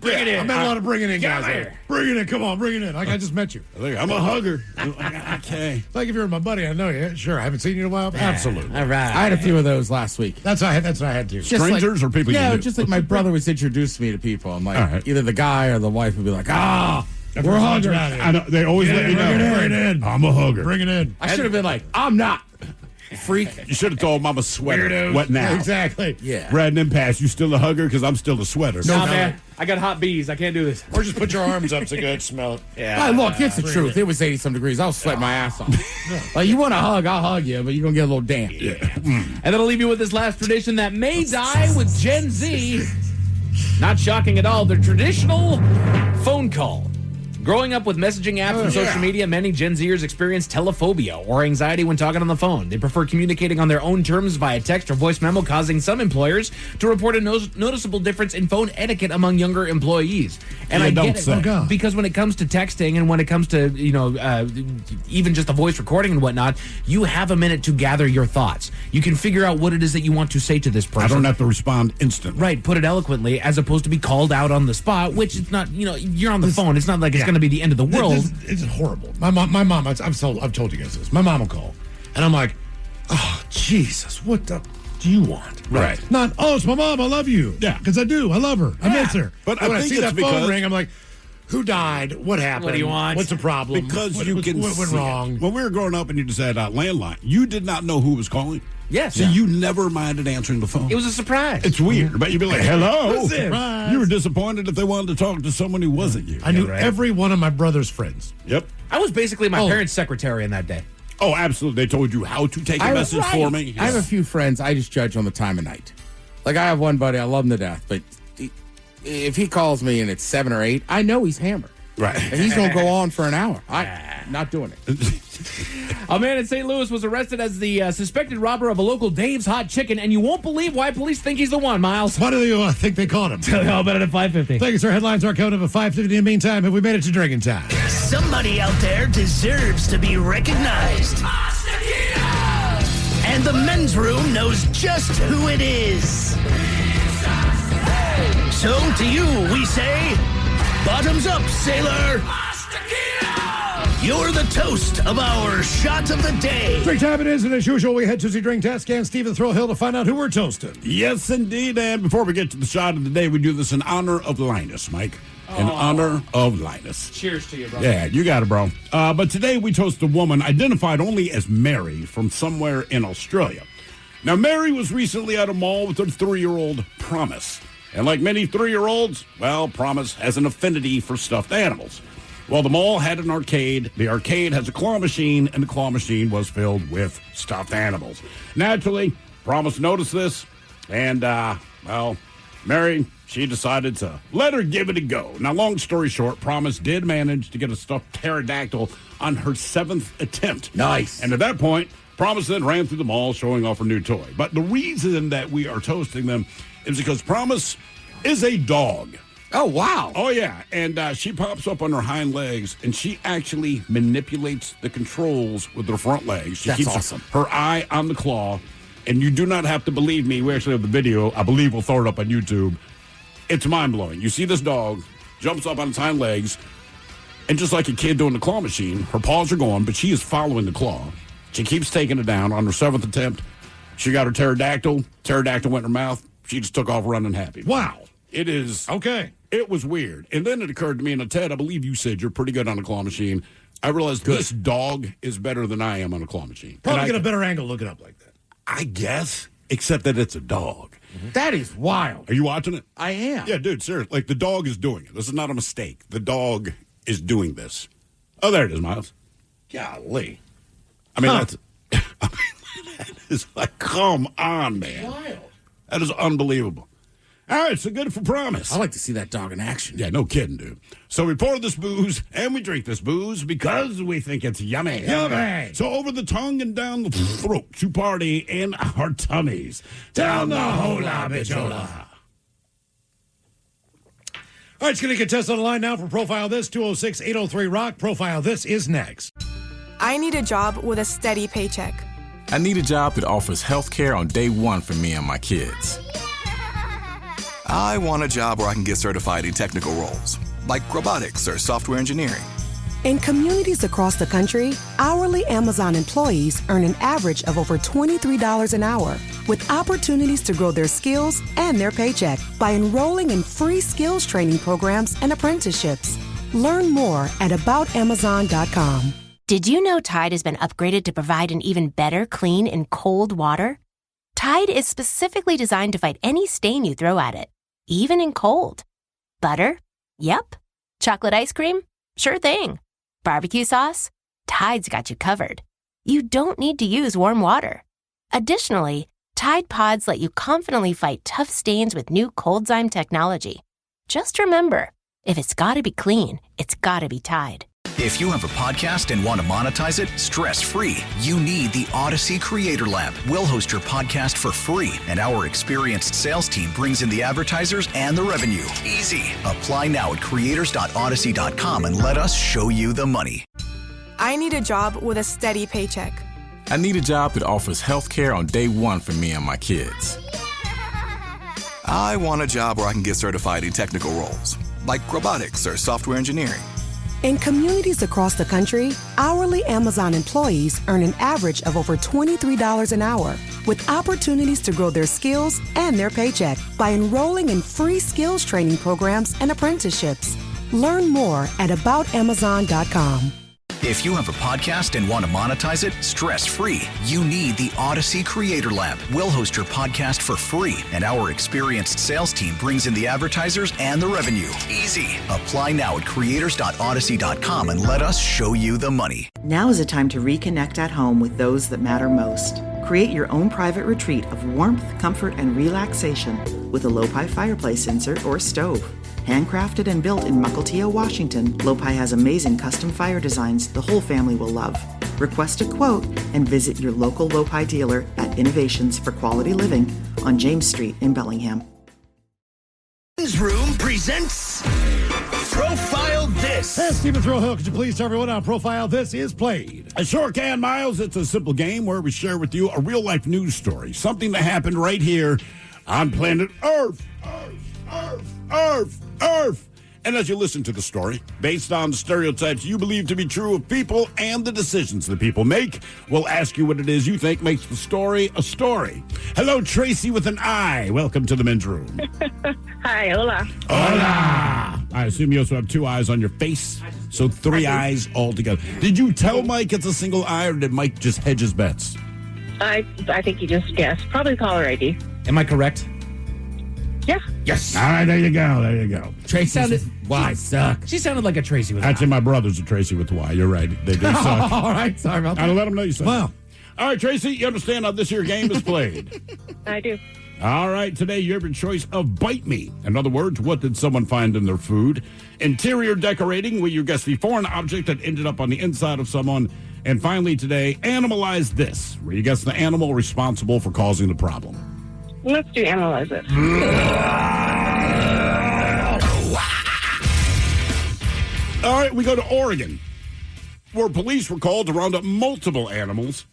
Bring it in. I met a lot of bringing in guys.
Here.
Bring it in. Come on, bring it in. Like I just met you.
I'm a hugger. Okay.
Like if you're my buddy, I know you. Sure. I haven't seen you in a while. Absolutely.
All right.
I had a few of those last week.
That's what I had to.
Strangers or people you knew?
Just like my brother was introduced me to people. I'm like, either the guy or the wife would be like, we're huggers.
I know. They always let you know.
Bring it in.
I'm a hugger.
Bring it in.
I should have been like, I'm not. Freak.
You should have told Mama sweater.
Weirdos.
What now?
Exactly.
Yeah.
Brad and Impasse, you still a hugger? Because I'm still a sweater.
No, man. I got hot bees. I can't do this.
Or just put your arms up so good, smell it.
Yeah.
Look, it's the truth. It was 80-some degrees. I was sweating my ass off. Like, you want a hug, I'll hug you, but you're going to get a little damp.
Yeah.
And then I'll leave you with this last tradition that may die with Gen Z. Not shocking at all. The traditional phone call. Growing up with messaging apps and social media, many Gen Zers experience telephobia or anxiety when talking on the phone. They prefer communicating on their own terms via text or voice memo, causing some employers to report a noticeable difference in phone etiquette among younger employees. And I get it, because when it comes to texting and when it comes to, even just a voice recording and whatnot, you have a minute to gather your thoughts. You can figure out what it is that you want to say to this person.
I don't have to respond instantly.
Right, put it eloquently, as opposed to be called out on the spot, which is not, you're on the phone. It's not like it's going to be the end of the world.
It's horrible. My mom, I've told you guys this. My mom will call, and I'm like, oh, Jesus, what the do you want?
Right.
Not, oh, it's my mom, I love you. Yeah. Because I do. I love her. I miss her.
But
when
I
I
think
see
it's
that
because
phone ring, I'm like, who died? What happened?
What do you want?
What's the problem?
Because
what
you can
what went
see
wrong?
it. When we were growing up and you just had a landline, you did not know who was calling.
Yes.
So you never minded answering the phone.
It was a surprise.
It's weird, but you'd be like, hello.
Who's this? Surprise.
You were disappointed if they wanted to talk to someone who wasn't you.
I knew every one of my brother's friends.
Yep.
I was basically my parents' secretary in that day.
Oh, absolutely. They told you how to take a message for me.
I have a few friends I just judge on the time of night. Like, I have one buddy, I love him to death, but if he calls me and it's 7 or 8, I know he's hammered.
Right.
And he's going to go on for an hour. I'm not doing it.
A man in St. Louis was arrested as the suspected robber of a local Dave's Hot Chicken, and you won't believe why police think he's the one, Miles.
Why do you think they caught him?
Tell you all about it at 5:50.
Thank you, sir. Headlines are coming up at 5:50. In the meantime, have we made it to drinking time?
Somebody out there deserves to be recognized. And the men's room knows just who it is. So to you, we say, bottoms up, sailor. You're the toast of our shot of the day.
Drink time it is, and as usual, we head to the drink test can Stephen Thrillhill to find out who we're toasting.
Yes, indeed. And before we get to the shot of the day, we do this in honor of Linus, Mike. In honor of Linus.
Cheers to you, brother.
Yeah, you got it, bro. But today we toast a woman identified only as Mary from somewhere in Australia. Now, Mary was recently at a mall with her 3-year-old Promise. And like many 3-year-olds, well, Promise has an affinity for stuffed animals. Well, the mall had an arcade. The arcade has a claw machine, and the claw machine was filled with stuffed animals. Naturally, Promise noticed this, and, Mary, she decided to let her give it a go. Now, long story short, Promise did manage to get a stuffed pterodactyl on her 7th attempt.
Nice.
And at that point, Promise then ran through the mall showing off her new toy. But the reason that we are toasting them is because Promise is a dog.
Oh, wow.
Oh, yeah. And she pops up on her hind legs, and she actually manipulates the controls with her front legs. She
That's
keeps
awesome.
her eye on the claw, and you do not have to believe me. We actually have the video. I believe we'll throw it up on YouTube. It's mind-blowing. You see this dog, jumps up on its hind legs, and just like a kid doing the claw machine, her paws are going, but she is following the claw. She keeps taking it down. On her 7th attempt, she got her pterodactyl. Pterodactyl went in her mouth. She just took off running happy.
Wow.
It is.
Okay.
It was weird. And then it occurred to me, and Ted, I believe you said you're pretty good on a claw machine. I realized this dog is better than I am on a claw machine.
Probably get a better angle looking up like that.
I guess, except that it's a dog.
That is wild.
Are you watching it?
I am.
Yeah, dude, seriously. Like, the dog is doing it. This is not a mistake. The dog is doing this. Oh, there it is, Miles. Golly. I mean, that is like, come on, man.
Wild.
That is unbelievable. All right, so good for Promise.
I like to see that dog in action.
Yeah, no kidding, dude. So we pour this booze and we drink this booze because we think it's yummy.
Yummy.
So over the tongue and down the throat to party in our tummies. Down the hola bichola.
All right, it's going to get tested on the line now for Profile This, 206-803-ROCK. Profile This is next.
I need a job with a steady paycheck.
I need a job that offers health care on day one for me and my kids.
I want a job where I can get certified in technical roles, like robotics or software engineering.
In communities across the country, hourly Amazon employees earn an average of over $23 an hour, with opportunities to grow their skills and their paycheck by enrolling in free skills training programs and apprenticeships. Learn more at aboutamazon.com.
Did you know Tide has been upgraded to provide an even better clean in cold water? Tide is specifically designed to fight any stain you throw at it, even in cold. Butter? Yep. Chocolate ice cream? Sure thing. Barbecue sauce? Tide's got you covered. You don't need to use warm water. Additionally, Tide Pods let you confidently fight tough stains with new Cold Zyme technology. Just remember, If it's gotta be clean, it's gotta be Tide.
If you have a podcast and want to monetize it stress-free, you need the Odyssey Creator Lab. We'll host your podcast for free, and our experienced sales team brings in the advertisers and the revenue. Easy. Apply now at creators.odyssey.com and let us show you the money.
I need a job with a steady paycheck.
I need a job that offers health care on day one for me and my kids.
I want a job where I can get certified in technical roles, like robotics or software engineering.
In communities across the country, hourly Amazon employees earn an average of over $23 an hour, with opportunities to grow their skills and their paycheck by enrolling in free skills training programs and apprenticeships. Learn more at aboutamazon.com.
If you have a podcast and want to monetize it stress-free, you need the Odyssey Creator Lab. We'll host your podcast for free, and our experienced sales team brings in the advertisers and the revenue. Easy. Apply now at creators.odyssey.com and let us show you the money.
Now is a time to reconnect at home with those that matter most. Create your own private retreat of warmth, comfort, and relaxation with a Lopi fireplace insert or stove. Handcrafted and built in Mukilteo, Washington, Lopi has amazing custom fire designs the whole family will love. Request a quote and visit your local Lopi dealer at Innovations for Quality Living on James Street in Bellingham.
Newsroom presents Profile This.
Hey, Stephen Throwhill, could you please tell everyone how Profile This is played?
I sure can, Miles. It's a simple game where we share with you a real-life news story, something that happened right here on planet Earth. Earth. And as you listen to the story, based on the stereotypes you believe to be true of people and the decisions that people make, we'll ask you what it is you think makes the story a story. Hello, Tracy with an I. Welcome to the men's room.
Hi, hola.
Hola. I assume you also have two eyes on your face, so three eyes altogether. Did you tell Mike it's a single eye, or did Mike just hedge his bets?
I think you just guessed. Probably caller ID.
Am I correct?
Yeah.
Yes.
All right, there you go.
Tracy sounded. Why suck? She sounded like a Tracy with
Actually, my brother's a Tracy with Y. You're right. They do suck.
All right, sorry about that.
I'll let them know you suck.
Wow.
All right, Tracy, you understand how this here game is played?
I do.
All right, today you have your choice of Bite Me. In other words, what did someone find in their food? Interior decorating, where you guess the foreign object that ended up on the inside of someone. And finally today, Animalize This, where you guess the animal responsible for causing the problem.
Let's do Analyze It.
All right, we go to Oregon, where police were called to round up multiple animals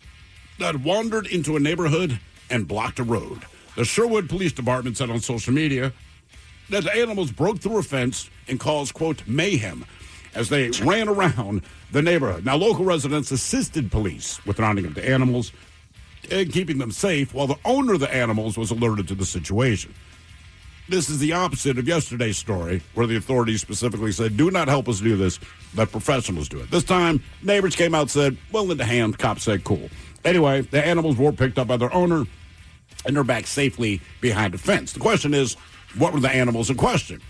that wandered into a neighborhood and blocked a road. The Sherwood Police Department said on social media that the animals broke through a fence and caused, quote, mayhem as they ran around the neighborhood. Now, local residents assisted police with rounding up the animals and keeping them safe, while the owner of the animals was alerted to the situation. This is the opposite of yesterday's story, where the authorities specifically said, do not help us do this, let professionals do it. This time, neighbors came out and said, well in the hand, cops said, cool. Anyway, the animals were picked up by their owner, and they're back safely behind a fence. The question is, what were the animals in question?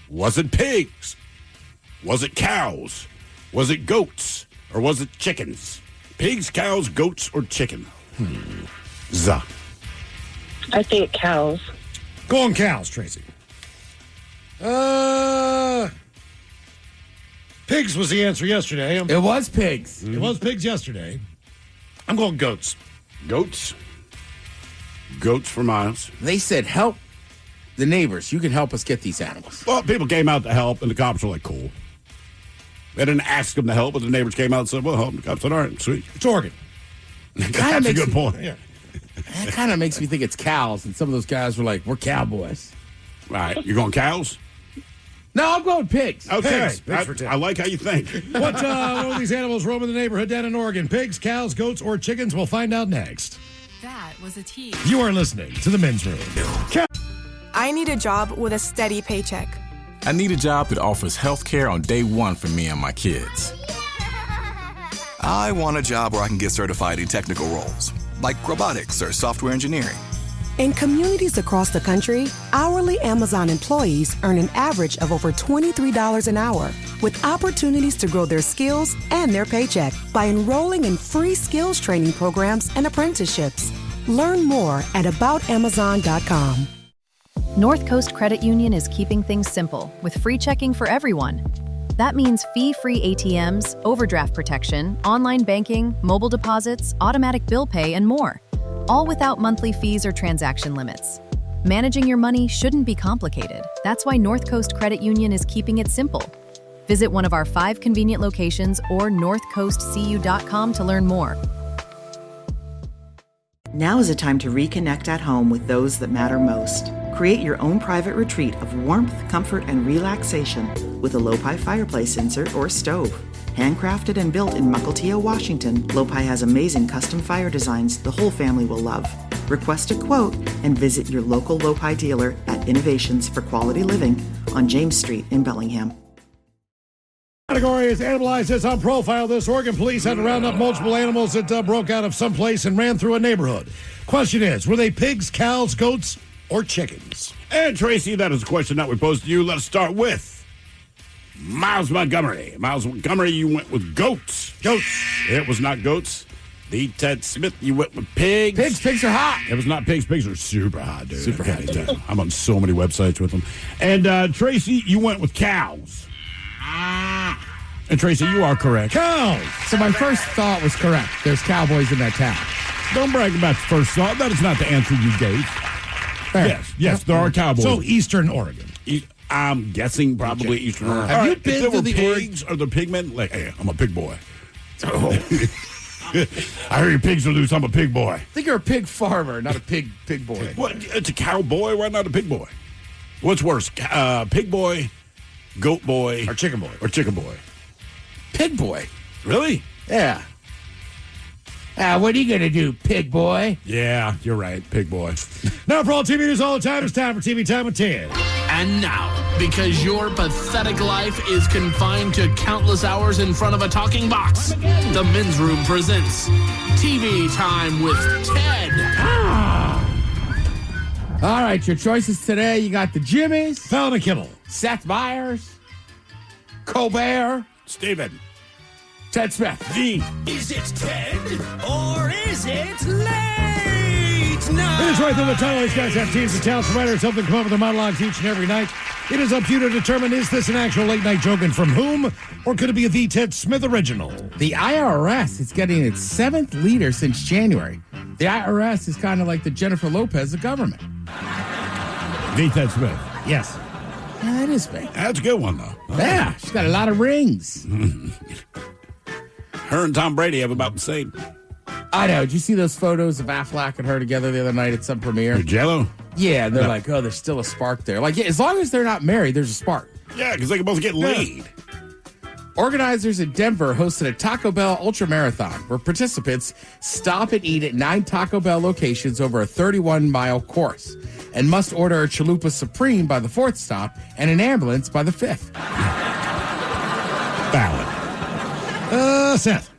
Was it pigs? Was it cows? Was it goats? Or was it chickens? Pigs, cows, goats, or chicken?
I think cows.
Go on cows, Tracy. Pigs was the answer yesterday.
It was pigs.
It was pigs yesterday. I'm going goats.
Goats? Goats for Miles.
They said, help the neighbors. You can help us get these animals.
Well, people came out to help, and the cops were like, cool. They didn't ask them to help, but the neighbors came out and said, well, help. The cops said, all right, sweet.
It's Oregon.
That's a good point.
Yeah.
That kind of makes me think it's cows, and some of those guys were like, we're cowboys.
All right, you going cows?
No, I'm going pigs.
Okay,
Pigs.
I like how you think.
What were these animals roaming the neighborhood down in Oregon? Pigs, cows, goats, or chickens? We'll find out next.
That was a tease.
You are listening to The Men's Room.
I need a job with a steady paycheck.
I need a job that offers health care on day one for me and my kids.
I want a job where I can get certified in technical roles, like robotics or software engineering.
In communities across the country, hourly Amazon employees earn an average of over $23 an hour, with opportunities to grow their skills and their paycheck by enrolling in free skills training programs and apprenticeships. Learn more at aboutamazon.com.
North Coast Credit Union is keeping things simple with free checking for everyone. That means fee-free ATMs, overdraft protection, online banking, mobile deposits, automatic bill pay, and more, all without monthly fees or transaction limits. Managing your money shouldn't be complicated. That's why North Coast Credit Union is keeping it simple. Visit one of our 5 convenient locations or northcoastcu.com to learn more.
Now is a time to reconnect at home with those that matter most. Create your own private retreat of warmth, comfort, and relaxation with a Lopi fireplace insert or stove. Handcrafted and built in Mukilteo, Washington, Lopi has amazing custom fire designs the whole family will love. Request a quote and visit your local Lopi dealer at Innovations for Quality Living on James Street in Bellingham.
Category is animalized as on profile. This Oregon police had to round up multiple animals that broke out of someplace and ran through a neighborhood. Question is, were they pigs, cows, goats, or chickens?
And Tracy, that is a question that we posed to you. Let's start with Miles Montgomery. Miles Montgomery, you went with goats. Goats. It was not goats. The Ted Smith, you went with pigs.
Pigs are hot.
It was not pigs. Pigs are super hot, dude.
Super hot, dude.
I'm on so many websites with them. And Tracy, you went with cows. And Tracy, you are correct.
Cows!
So my first thought was correct. There's cowboys in that town.
Don't brag about your first thought. That is not the answer you gave.
Fair.
Yes, there are cowboys.
So Eastern Oregon.
I'm guessing probably Eastern Oregon.
Have you
If
been
there
to
were
the
pigs or the pigmen, like, hey, I'm a pig boy. I heard your pigs are loose. I'm a pig boy.
I think you're a pig farmer, not a pig boy.
What? It's a cowboy. Why not a pig boy? What's worse, pig boy, goat boy,
or chicken boy?
Or chicken boy?
Pig boy.
Really?
Yeah. What are you going to do, pig boy?
Yeah, you're right, pig boy.
Now for all TV news all the time, it's time for TV Time with Ted.
And now, because your pathetic life is confined to countless hours in front of a talking box, the Men's Room presents TV Time with Ted.
All right, your choices today. You got the Jimmys,
Fallon and Kimmel,
Seth Meyers, Colbert,
Steven,
Ted Smith.
Is it Ted or is it late night?
It is right through the title. These guys have teams of talents and writers help them come up with their monologues each and every night. It is up to you to determine, is this an actual late night joke and from whom, or could it be a The Ted Smith original?
The IRS is getting its 7th leader since January. The IRS is kind of like the Jennifer Lopez of government.
The Ted Smith.
Yes.
Yeah, that is big.
That's a good one, though.
Yeah, she's got a lot of rings.
Her and Tom Brady have about the same.
I know. Did you see those photos of Affleck and her together the other night at some premiere?
Jello?
Yeah, and they're like, oh, there's still a spark there. Like, yeah, as long as they're not married, there's a spark.
Yeah, because they can both get laid.
Organizers in Denver hosted a Taco Bell Ultra Marathon where participants stop and eat at 9 Taco Bell locations over a 31-mile course and must order a Chalupa Supreme by the 4th stop and an ambulance by the 5th.
Ballot.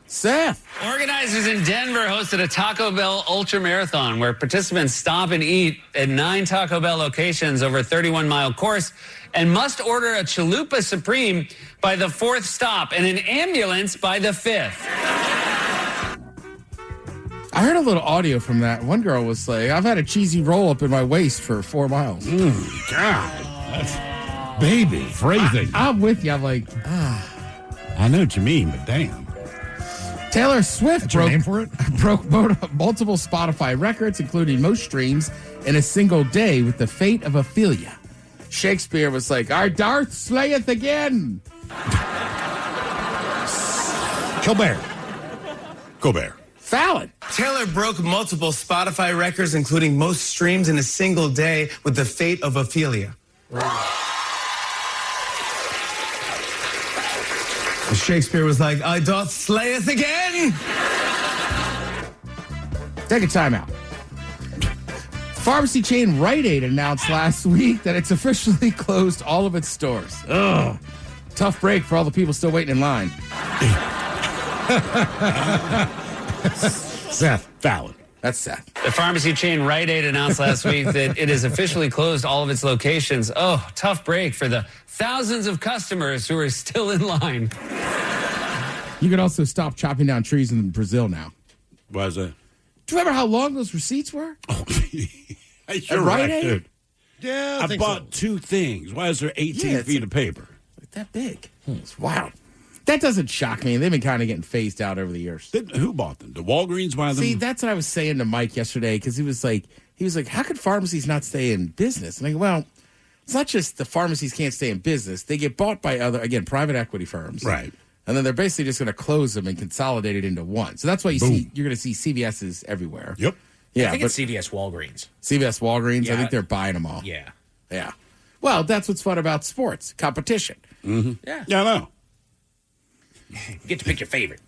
Seth.
Organizers in Denver hosted a Taco Bell Ultra Marathon where participants stop and eat at 9 Taco Bell locations over a 31-mile course and must order a Chalupa Supreme by the 4th stop and an ambulance by the 5th.
I heard a little audio from that. One girl was like, I've had a cheesy roll up in my waist for 4 miles.
God, that's baby phrasing.
I'm with you. I'm like,
I know what you mean, but damn.
Taylor Swift
That's your name for it?
broke multiple Spotify records, including most streams in a single day with The Fate of Ophelia. Shakespeare was like, our Darth slayeth again.
Colbert.
Fallon.
Taylor broke multiple Spotify records, including most streams in a single day with The Fate of Ophelia. Shakespeare was like, I doth slayeth again.
Take a timeout. Pharmacy chain Rite Aid announced last week that it's officially closed all of its stores. Ugh. Tough break for all the people still waiting in line.
Seth. Fallon.
That's Seth.
The pharmacy chain Rite Aid announced last week that it has officially closed all of its locations. Oh, tough break for the thousands of customers who are still in line.
You can also stop chopping down trees in Brazil now.
Why is that?
Do you remember how long those receipts were?
You're
Rite
right,
Aid?
dude.
Yeah,
I bought two things. Why is there 18 feet of paper?
That big. It's wild. That doesn't shock me. They've been kind of getting phased out over the years.
Who bought them? Did Walgreens buy them?
See, that's what I was saying to Mike yesterday because he was like, how could pharmacies not stay in business? And I go, well, it's not just the pharmacies can't stay in business. They get bought by private equity firms.
Right.
And then they're basically just going to close them and consolidate it into one. So that's why you're going to see CVS's everywhere.
Yep.
Yeah, I think it's CVS Walgreens.
CVS Walgreens.
Yeah.
I think they're buying them all.
Yeah.
Yeah. Well, that's what's fun about sports, competition.
Mm-hmm.
Yeah.
Yeah, I know.
You get to pick your favorite.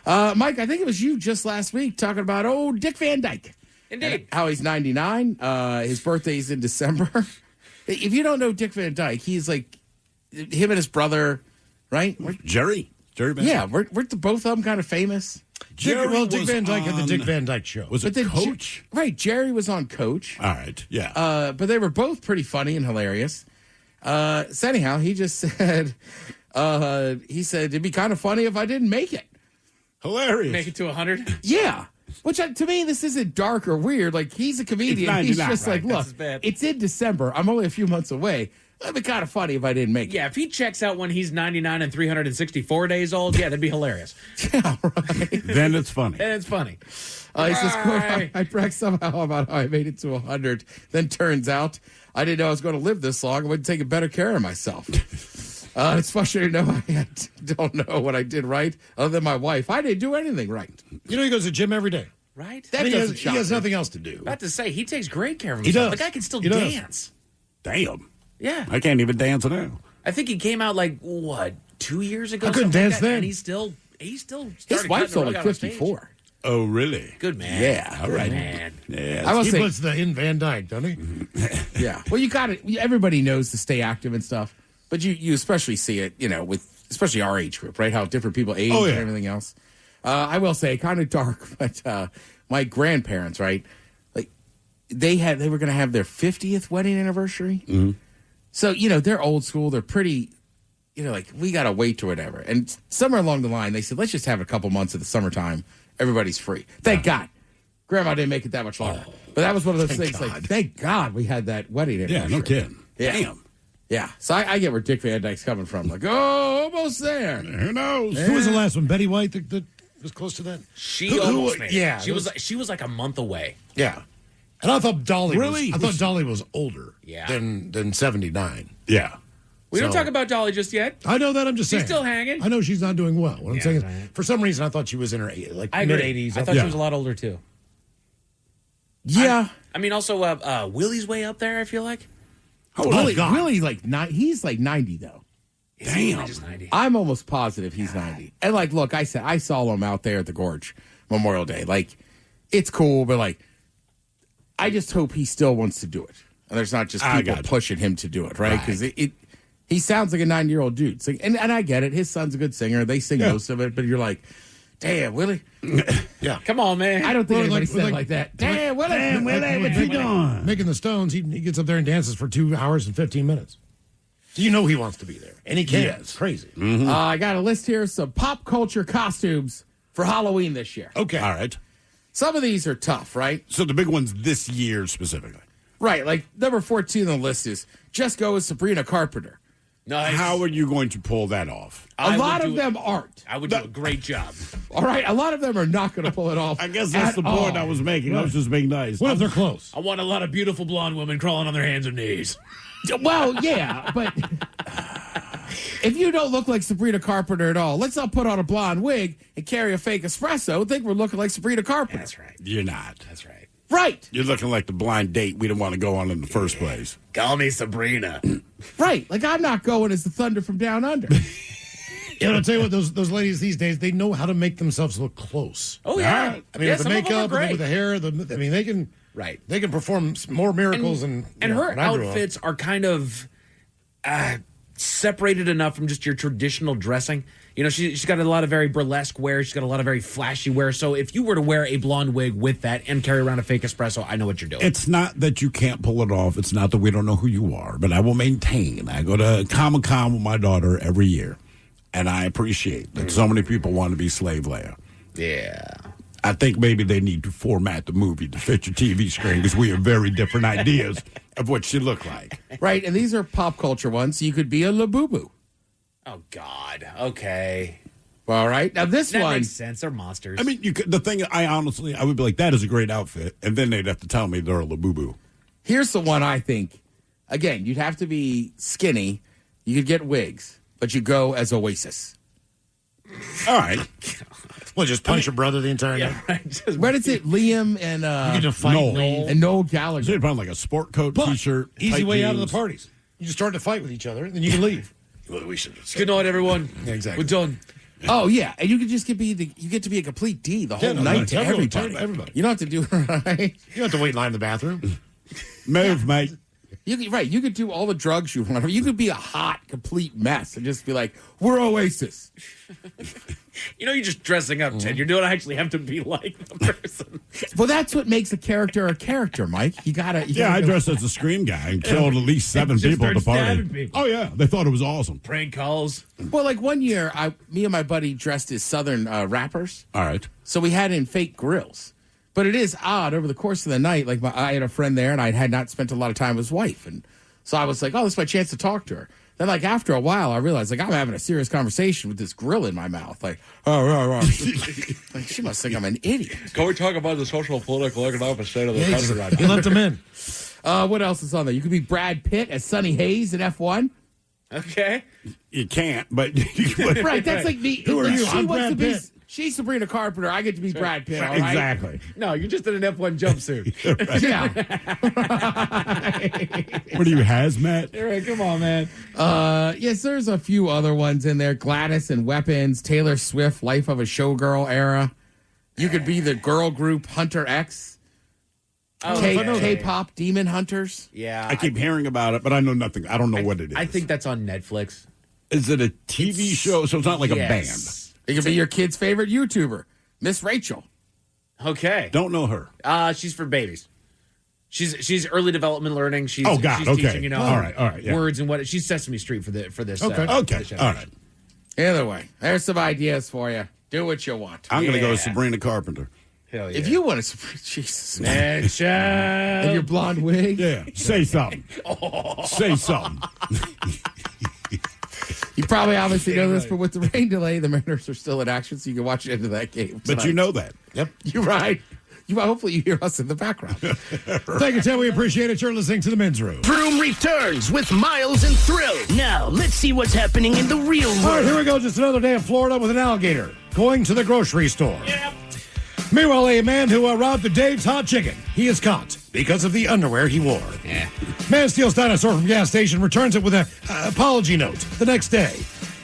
Mike, I think it was you just last week talking about Dick Van Dyke.
Indeed.
How he's 99. His birthday's in December. If you don't know Dick Van Dyke, he's like him and his brother, right?
Jerry Van Dyke.
Yeah, we're both of them kind of famous.
Dick Van Dyke had the Dick Van Dyke Show.
Was it Coach?
Right, Jerry was on Coach.
All right, yeah.
But they were both pretty funny and hilarious. So anyhow, he just said, it'd be kind of funny if I didn't make it.
Hilarious.
Make it to 100?
Yeah. Which, to me, this isn't dark or weird. Like, he's a comedian. He's just like, look, it's in December. I'm only a few months away. That'd be kind of funny if I didn't make it.
Yeah, if he checks out when he's 99 and 364 days old, yeah, that'd be hilarious.
Yeah, right.
Then it's funny.
Then it's funny.
He says, quote, I brag somehow about how I made it to 100. Then turns out I didn't know I was going to live this long. I would take better care of myself. It's frustrating to know I don't know what I did right other than my wife. I didn't do anything right.
You know, he goes to the gym every day.
Right?
He has nothing else to do.
About to say, he takes great care of
He
himself.
does.
The guy can still
He does.
dance.
Damn.
Yeah.
I can't even dance now.
I think he came out 2 years ago?
I couldn't
something like
dance
that,
then.
And he's still
His
started
wife's
cutting
only
the rug out on stage.
54.
Oh, really?
Good man.
Yeah.
All right.
Man.
Yeah.
I will
He
say,
puts the in Van Dyke, doesn't he?
yeah. Well, you got it. Everybody knows to stay active and stuff, but you especially see it, with especially our age group, right? How different people age and everything else. I will say, kind of dark, but my grandparents, right? Like they were going to have their 50th wedding anniversary.
Mm-hmm.
So they're old school. They're pretty. We got to wait to whatever. And somewhere along the line, they said, let's just have a couple months of the summertime. Everybody's free. Thank God. Grandma didn't make it that much longer. But that was one of those things thank God we had that wedding anniversary.
Yeah, no kidding.
Yeah.
Damn.
Yeah. So I get where Dick Van Dyke's coming from. Like, almost there.
Who knows?
Who was the last one? Betty White that was close to that?
She almost made it.
Yeah.
She was like a month away.
Yeah. And I thought Dolly
Really?
I thought Dolly was older
Yeah.
than 79.
Yeah.
We don't talk about Dolly just yet.
I know that. I'm just saying.
She's still hanging.
I know she's not doing well. What I'm
Yeah,
saying is,
right.
for some reason, I thought she was in her
I
mid
agree.
80s.
I thought she was a lot older too.
Yeah.
I mean, also Willie's way up there. I feel like.
Willie,
God.
Willie, he's like 90 though.
Is he really
Damn.
just 90?
I'm almost positive he's 90. And look, I saw him out there at the Gorge Memorial Day. It's cool, but I just hope he still wants to do it. And there's not just people pushing him to do it, right? Because he sounds like a 90-year-old dude. And I get it. His son's a good singer. They sing most of it, but you're like, damn, Willie.
Yeah.
Come on, man.
I don't think anybody said it like that. Damn, Willie.
Damn, Willie, what you doing?
Making the Stones, he gets up there and dances for 2 hours and 15 minutes. So you know he wants to be there. And he can.
Yes.
It's crazy.
Mm-hmm.
I got a list here of some pop culture costumes for Halloween this year.
Okay.
All right.
Some of these are tough, right?
So the big ones this year specifically.
Right. Like number 14 on the list is Just Go as Sabrina Carpenter.
Nice.
How are you going to pull that off?
A lot of them aren't.
I would do a great job.
All right. A lot of them are not going to pull it off.
I guess that's the point I was making. I was just being nice.
What if they're close?
I want a lot of beautiful blonde women crawling on their hands and knees.
Well, yeah, but if you don't look like Sabrina Carpenter at all, let's not put on a blonde wig and carry a fake espresso and think we're looking like Sabrina Carpenter.
That's right.
You're not.
That's right.
Right.
You're looking like the blind date we didn't want to go on in the first place.
Call me Sabrina.
Right. Like I'm not going as the Thunder from Down Under.
Yeah, I'll tell you what, those ladies these days, they know how to make themselves look close.
Oh, yeah.
I mean, with the makeup, and with the hair, they can
right.
They can perform more miracles
and
and
her outfits are kind of separated enough from just your traditional dressing. You know, she's got a lot of very burlesque wear. She's got a lot of very flashy wear. So if you were to wear a blonde wig with that and carry around a fake espresso, I know what you're doing.
It's not that you can't pull it off. It's not that we don't know who you are. But I will maintain. I go to Comic-Con with my daughter every year. And I appreciate that so many people want to be Slave Leia.
Yeah.
I think maybe they need to format the movie to fit your TV screen because we have very different ideas of what she looked like.
Right, and these are pop culture ones, so you could be a Labubu.
Oh, God. Okay.
All right. Now, this
that
one
makes sense. They're monsters.
I mean, the thing, I would be like, that is a great outfit. And then they'd have to tell me they're a Labubu.
Here's the one I think. Again, you'd have to be skinny. You could get wigs, but you go as Oasis.
All right.
Well, just punch your brother the entire night.
Right. What is it? Liam and
you can fight
Noel Gallagher.
So you'd probably like a sport coat, T-shirt,
easy way out of the
jeans.
parties. You just start to fight with each other, and then you can leave.
Well, we should.
Good night, everyone.
Yeah, exactly.
We're done.
Oh yeah, and you could just get to be a complete D the whole night to everybody. You don't have to do right.
You don't have to wait in line in the bathroom.
Move, mate.
You could do all the drugs you want. You could be a hot, complete mess and just be like, "We're Oasis."
You're just dressing up, Ted. You don't actually have to be like the person.
Well, that's what makes a character, Mike. You gotta.
I dressed as a Scream guy and killed at least 7 people at the party. Oh yeah, they thought it was awesome.
Prank calls.
Well, like one year, me and my buddy dressed as Southern rappers.
All right.
So we had in fake grills. But it is odd over the course of the night. Like I had a friend there, and I had not spent a lot of time with his wife, and so I was like, "Oh, this is my chance to talk to her." Then, like after a while, I realized like I'm having a serious conversation with this grill in my mouth. Like, like she must think I'm an idiot.
Can we talk about the social, political, economic state of the country right now?
You let them in.
What else is on there? You could be Brad Pitt as Sonny Hayes in F1.
Okay.
You can't, but
right. That's like me.
Who are you? I'm Brad Pitt.
She's Sabrina Carpenter. I get to be Brad Pitt. All right?
Exactly.
No, you're just in an F1 jumpsuit.
Yeah.
What are you, hazmat?
All right, come on, man.
Yes, there's a few other ones in there. Gladys and Weapons, Taylor Swift, Life of a Showgirl era. You could be the girl group Hunter X. K-pop Demon Hunters.
Yeah.
I keep hearing about it, but I know nothing. I don't know what it is.
I think that's on Netflix.
Is it a TV show? So it's not like a band.
It could be your kid's favorite YouTuber, Miss Rachel.
Okay.
Don't know her.
She's for babies. She's early development learning. She's
she's
teaching,
all right, yeah.
words and what. She's Sesame Street for this.
Okay, all right.
Either way, there's some ideas for you. Do what you want.
I'm going to go with Sabrina Carpenter.
Hell yeah.
If you want to, Jesus,
man.
And your blonde wig.
Yeah, say something. Say something.
You probably obviously know this, but with the rain delay, the Mariners are still in action, so you can watch into that game tonight.
But you know that.
Yep.
You're right. Hopefully you hear us in the background.
Thank you, Ted. We appreciate it. You're listening to The Men's Room.
Vroom returns with Miles and Thrill. Now, let's see what's happening in the real world.
All right, here we go. Just another day in Florida with an alligator going to the grocery store.
Yep.
Meanwhile, a man who robbed the Dave's Hot Chicken. He is caught because of the underwear he wore.
Yeah.
Man steals dinosaur from gas station, returns it with an apology note the next day.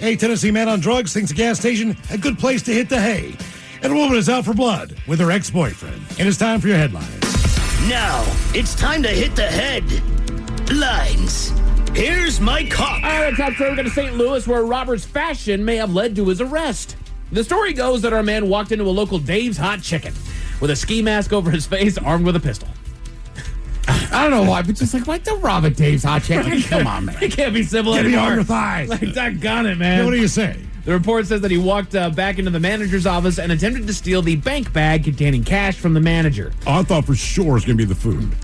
A Tennessee man on drugs thinks a gas station a good place to hit the hay. And a woman is out for blood with her ex-boyfriend. And it's time for your headlines.
Now, it's time to hit the headlines. Here's my cop.
All right, top story. We're going to St. Louis, where a robber's fashion may have led to his arrest. The story goes that our man walked into a local Dave's Hot Chicken with a ski mask over his face, armed with a pistol.
I don't know why, but just like, why don't rob a Dave's Hot Chicken? Come on, man.
It can't be civil
Get
anymore.
me on your thighs.
Like, doggone it, man.
Yeah, what do you say?
The report says that he walked back into the manager's office and attempted to steal the bank bag containing cash from the manager.
Oh, I thought for sure it was going to be the food.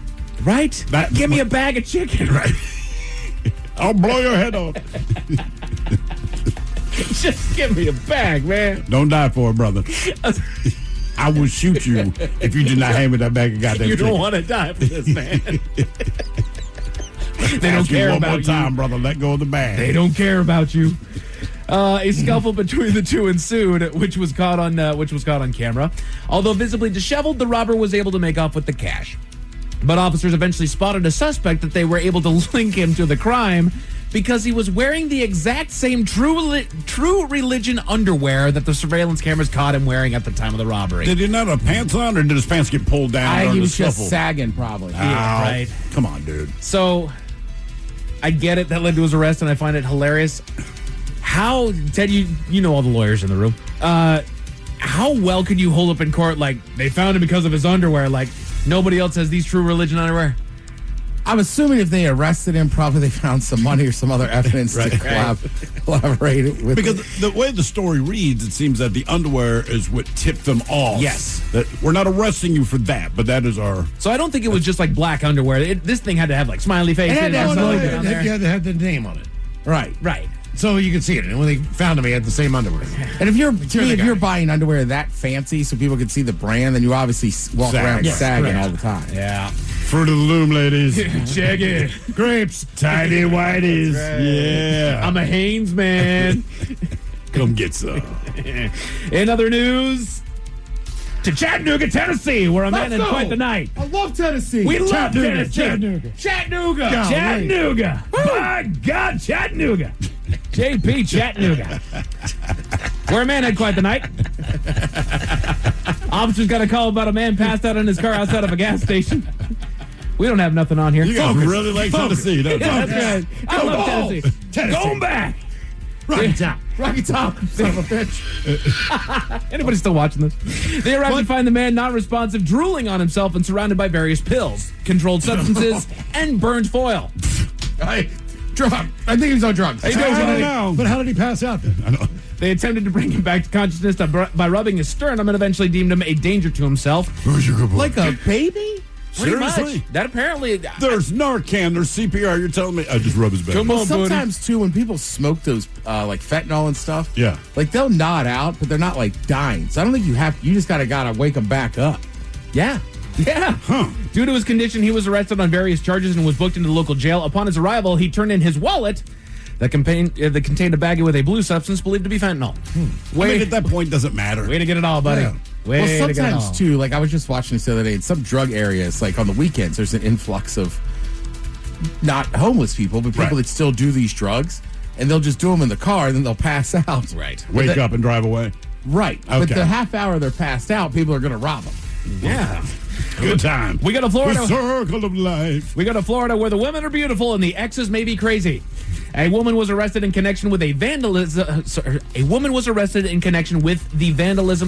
Right? Give me a bag of chicken.
Right. I'll blow your head off.
Just give me a bag, man.
Don't die for it, brother. I will shoot you if you did not hand me that bag of goddamn
You
chicken.
don't want to die for this, man. They don't care
one
about
more
you.
time, brother. Let go of the bag.
They don't care about you. A scuffle between the two ensued, which was caught on camera. Although visibly disheveled, the robber was able to make off with the cash. But officers eventually spotted a suspect that they were able to link him to the crime because he was wearing the exact same true religion underwear that the surveillance cameras caught him wearing at the time of the robbery.
Did he not have pants on, or did his pants get pulled down?
I think
during
he
the
was just
scuffle?
sagging, probably.
Yeah, right.
Come on, dude.
So, I get it. That led to his arrest, and I find it hilarious. How, Ted, you know all the lawyers in the room. How well could you hold up in court, like, they found him because of his underwear, like, nobody else has these true religion underwear?
I'm assuming if they arrested him, probably they found some money or some other evidence to collaborate with.
Because the way the story reads, it seems that the underwear is what tipped them off.
Yes.
That we're not arresting you for that, but that is our...
So I don't think it was just like black underwear. This thing had to have like smiley faces.
It had to have the name on it.
Right.
So you could see it. And when they found him, he had the same underwear.
And if you're buying underwear that fancy so people can see the brand, then you obviously walk around sagging all the time.
Yeah.
Fruit of the loom, ladies.
Check it.
Grapes.
Tidy whities.
Right.
Yeah.
I'm a Hanes man.
Come get some.
In other news, to Chattanooga, Tennessee, where a man had quite the night.
I love Tennessee.
We love Tennessee.
Chattanooga.
Chattanooga. By God, Chattanooga. JP Chattanooga. Where a man had quite the night. Officers got a call about a man passed out in his car outside of a gas station. We don't have nothing on here.
You guys really like Tennessee, don't you?
Yeah, that's right. I love Tennessee. Going back.
Rocky Top.
Son of a bitch.
Anybody still watching this? They arrived to find the man not responsive, drooling on himself and surrounded by various pills, controlled substances, and burned foil.
I think he was on drugs.
I don't know.
But how did he pass out then?
They attempted to bring him back to consciousness by rubbing his sternum and eventually deemed him a danger to himself.
Like a baby?
Pretty
Seriously?
much. That apparently...
There's Narcan, there's CPR. You're telling me I just rub his back.
Come on,
sometimes, too, when people smoke those, like fentanyl and stuff,
yeah,
like they'll nod out, but they're not like dying. So I don't think you just gotta wake them back up.
Yeah. Due to his condition, he was arrested on various charges and was booked into the local jail. Upon his arrival, he turned in his wallet that contained a baggie with a blue substance believed to be fentanyl.
At that point, doesn't matter.
Way to get it all, buddy.
Yeah.
Well, sometimes, too, like I was just watching this the other day, in some drug areas, like on the weekends, there's an influx of not homeless people, but people that still do these drugs, and they'll just do them in the car, and then they'll pass out.
Right.
Wake up and drive away.
Right.
Okay.
But the half hour they're passed out, people are going to rob them.
Yeah.
Good time.
We go to Florida.
The circle of life.
We go to Florida where the women are beautiful and the exes may be crazy. A woman was arrested in connection with the vandalism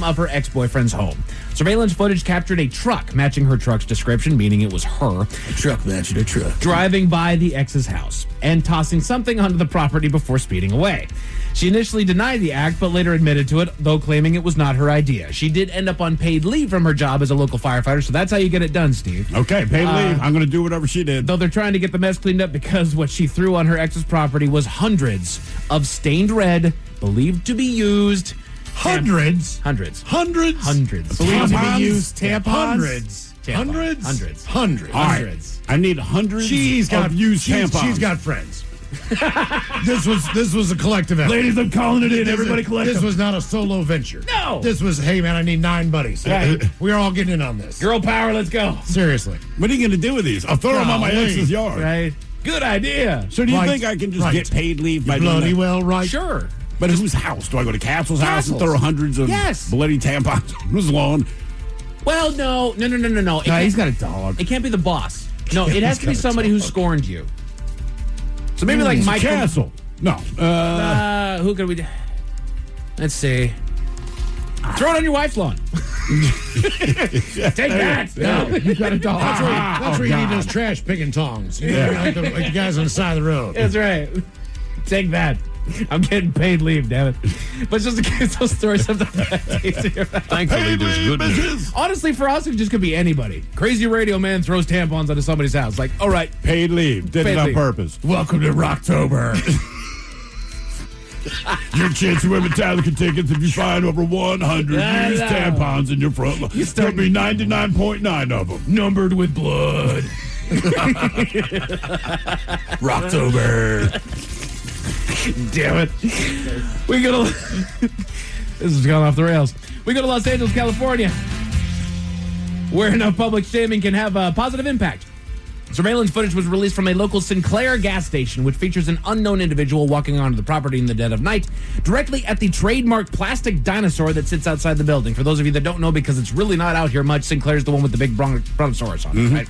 of her ex-boyfriend's home. Surveillance footage captured a truck matching her truck's description, meaning it was her.
A truck matching a truck.
Driving by the ex's house and tossing something onto the property before speeding away. She initially denied the act, but later admitted to it, though claiming it was not her idea. She did end up on paid leave from her job as a local firefighter, so that's how you get it done, Steve.
Okay, paid leave. I'm going to do whatever she did.
Though they're trying to get the mess cleaned up because what she threw on her ex's property was hundreds of stained red, believed to be used...
Hundreds?
Hundreds.
Believed to be used tampons? Hundreds.
All right. I need hundreds of used tampons.
She's got friends. This was a collective effort.
Ladies, I'm calling it in. Everybody collect
This
them.
was not a solo venture.
No.
This was, hey, man, I need 9 buddies.
Right.
We're all getting in on this.
Girl power, let's go.
Seriously.
What are you going to do with these? I'll throw them on my ex's yard.
Right. Good idea.
So do you think I can just get paid leave by doing
bloody
that?
well right.
Sure.
But whose house? Do I go to Castle's house and throw hundreds of bloody tampons on his lawn?
Well, no.
He's got a dog.
It can't be the boss. No, it has to be somebody who scorned you. So maybe like Mike
Castle. No.
Who could we do? Let's see. Throw it on your wife's lawn. Take that.
No, you've got a dog. That's where you need those trash picking tongs. Like the guys on the side of the road.
That's right. Take that. I'm getting paid leave, damn it. But just in case those stories have
Thankfully, there's good news.
Honestly, for us, it just could be anybody. Crazy radio man throws tampons onto somebody's house. Like, all right.
Paid leave. Did it on purpose.
Welcome to Rocktober.
Your chance to win Metallica tickets if you find over 100 used tampons in your front lawn. There'll be 99.9 of them.
Numbered with blood.
Rocktober.
Damn it. We go to... This has gone off the rails. We go to Los Angeles, California, where enough public shaming can have a positive impact. Surveillance footage was released from a local Sinclair gas station, which features an unknown individual walking onto the property in the dead of night, directly at the trademark plastic dinosaur that sits outside the building. For those of you that don't know, because it's really not out here much, Sinclair's the one with the big brontosaurus on it, right?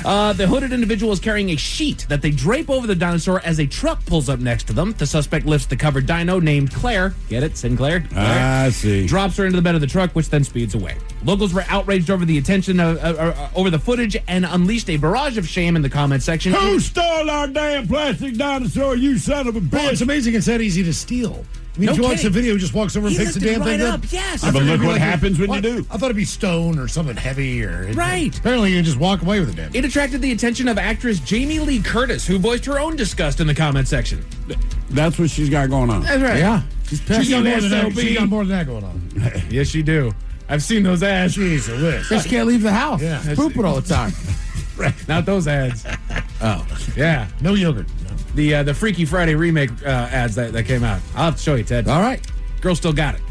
The hooded individual is carrying a sheet that they drape over the dinosaur as a truck pulls up next to them. The suspect lifts the covered dino named Claire. Get it? Sinclair? Claire.
I see.
Drops her into the bed of the truck, which then speeds away. Locals were outraged over the attention over the footage and unleashed a barrage of shame in the comment section.
Who stole our damn plastic dinosaur, you son of a bitch?
Well, it's amazing it's that easy to steal. I mean, if you watch the video, he just walks over and picks the damn thing up.
Yes.
But look what happens when you do.
I thought it'd be stone or something heavy.
Right.
Apparently, you can just walk away with it, damn.
It attracted the attention of actress Jamie Lee Curtis, who voiced her own disgust in the comment section.
That's what she's got going on.
That's right.
Yeah.
She's
got more than that. She's got more than that going on.
Yes, she do. I've seen those ads.
Jeez, a list.
She can't leave the house.
Yeah.
Pooping all the time.
Right. Not those ads.
Oh.
Yeah.
No yogurt. No.
The Freaky Friday remake ads that came out. I'll have to show you, Ted.
All right.
Girl still got it.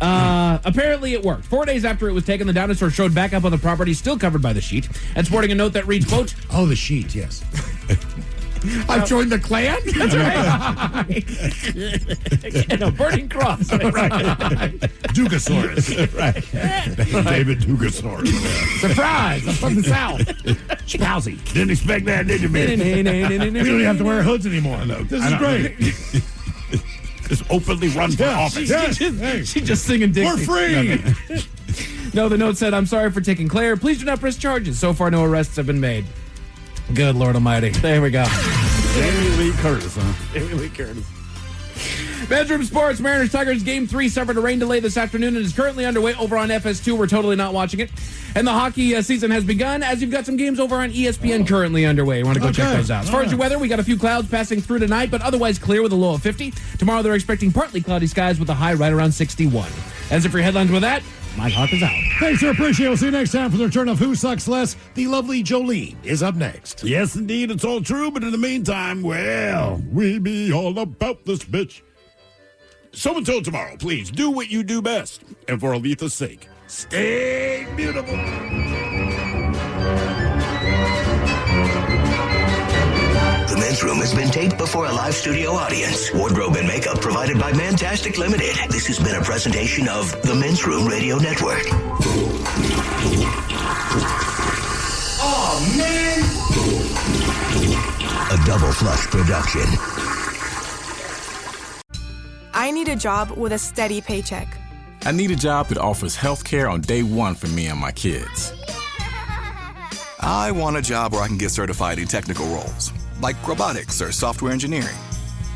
Apparently it worked. 4 days after it was taken, the dinosaur showed back up on the property, still covered by the sheet, and sporting a note that reads, quote,
"Oh, the sheet, yes."
I've joined the clan?
That's right. And a burning cross.
Right. Dugosaurus.
Right. David Dugosaurus.
Surprise! I'm from the South.
Chowsy.
Didn't expect that, did you, man?
We don't even have to wear hoods anymore. This is great.
Just openly run for office.
She's just singing Dixie.
We're free.
No, the note said, "I'm sorry for taking Claire. Please do not press charges. So far, no arrests have been made." Good Lord Almighty. There we go.
Jamie Lee Curtis, huh?
Jamie Lee Curtis. Bedroom Sports, Mariners Tigers Game 3 suffered a rain delay this afternoon and is currently underway over on FS2. We're totally not watching it. And the hockey season has begun, as you've got some games over on ESPN currently underway. You want to go check those out. As far as your weather, we got a few clouds passing through tonight, but otherwise clear with a low of 50. Tomorrow they're expecting partly cloudy skies with a high right around 61. As if your headlines with that, Mike Hawk is out.
Thanks, sir. Appreciate it. We'll see you next time for the return of Who Sucks Less. The lovely Jolene is up next.
Yes, indeed, it's all true, but in the meantime, well, we be all about this bitch. So until tomorrow, please do what you do best. And for Aletha's sake, stay beautiful.
The Men's Room has been taped before a live studio audience. Wardrobe and makeup provided by Mantastic Limited. This has been a presentation of the Men's Room Radio Network. Oh, man! A Double Flush production.
I need a job with a steady paycheck.
I need a job that offers health care on day one for me and my kids.
I want a job where I can get certified in technical roles, like robotics or software engineering.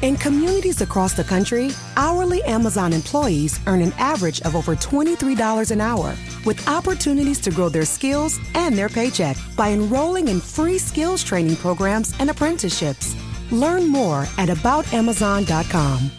In communities across the country, hourly Amazon employees earn an average of over $23 an hour, with opportunities to grow their skills and their paycheck by enrolling in free skills training programs and apprenticeships. Learn more at aboutamazon.com.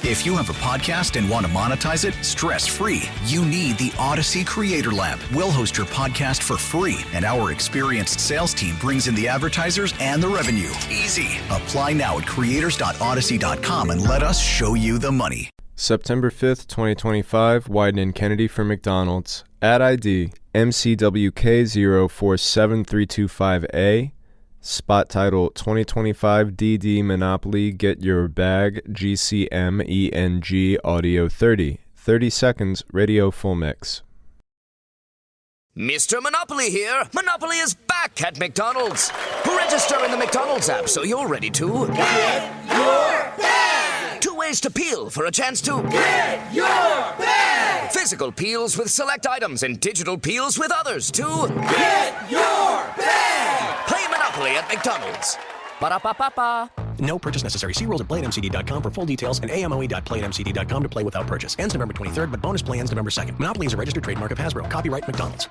If you have a podcast and want to monetize it stress-free, you need the Odyssey Creator Lab. We'll host your podcast for free, and our experienced sales team brings in the advertisers and the revenue. Easy. Apply now at creators.odyssey.com and let us show you the money.
September 5th, 2025, Wyden and Kennedy for McDonald's. Ad ID MCWK047325A. Spot title 2025 DD Monopoly Get Your Bag GCMENG Audio 30. 30 seconds radio full mix.
Mr. Monopoly here. Monopoly is back at McDonald's. Register in the McDonald's app so you're ready to get your bag. 2 ways to peel for a chance to get your bag. Physical peels with select items and digital peels with others to get your bag. Play Monopoly at McDonald's. Ba-da-ba-ba-ba.
No purchase necessary. See rules at playatmcd.com for full details and amoe.playatmcd.com to play without purchase. Ends November 23rd, but bonus play ends November 2nd. Monopoly is a registered trademark of Hasbro. Copyright McDonald's.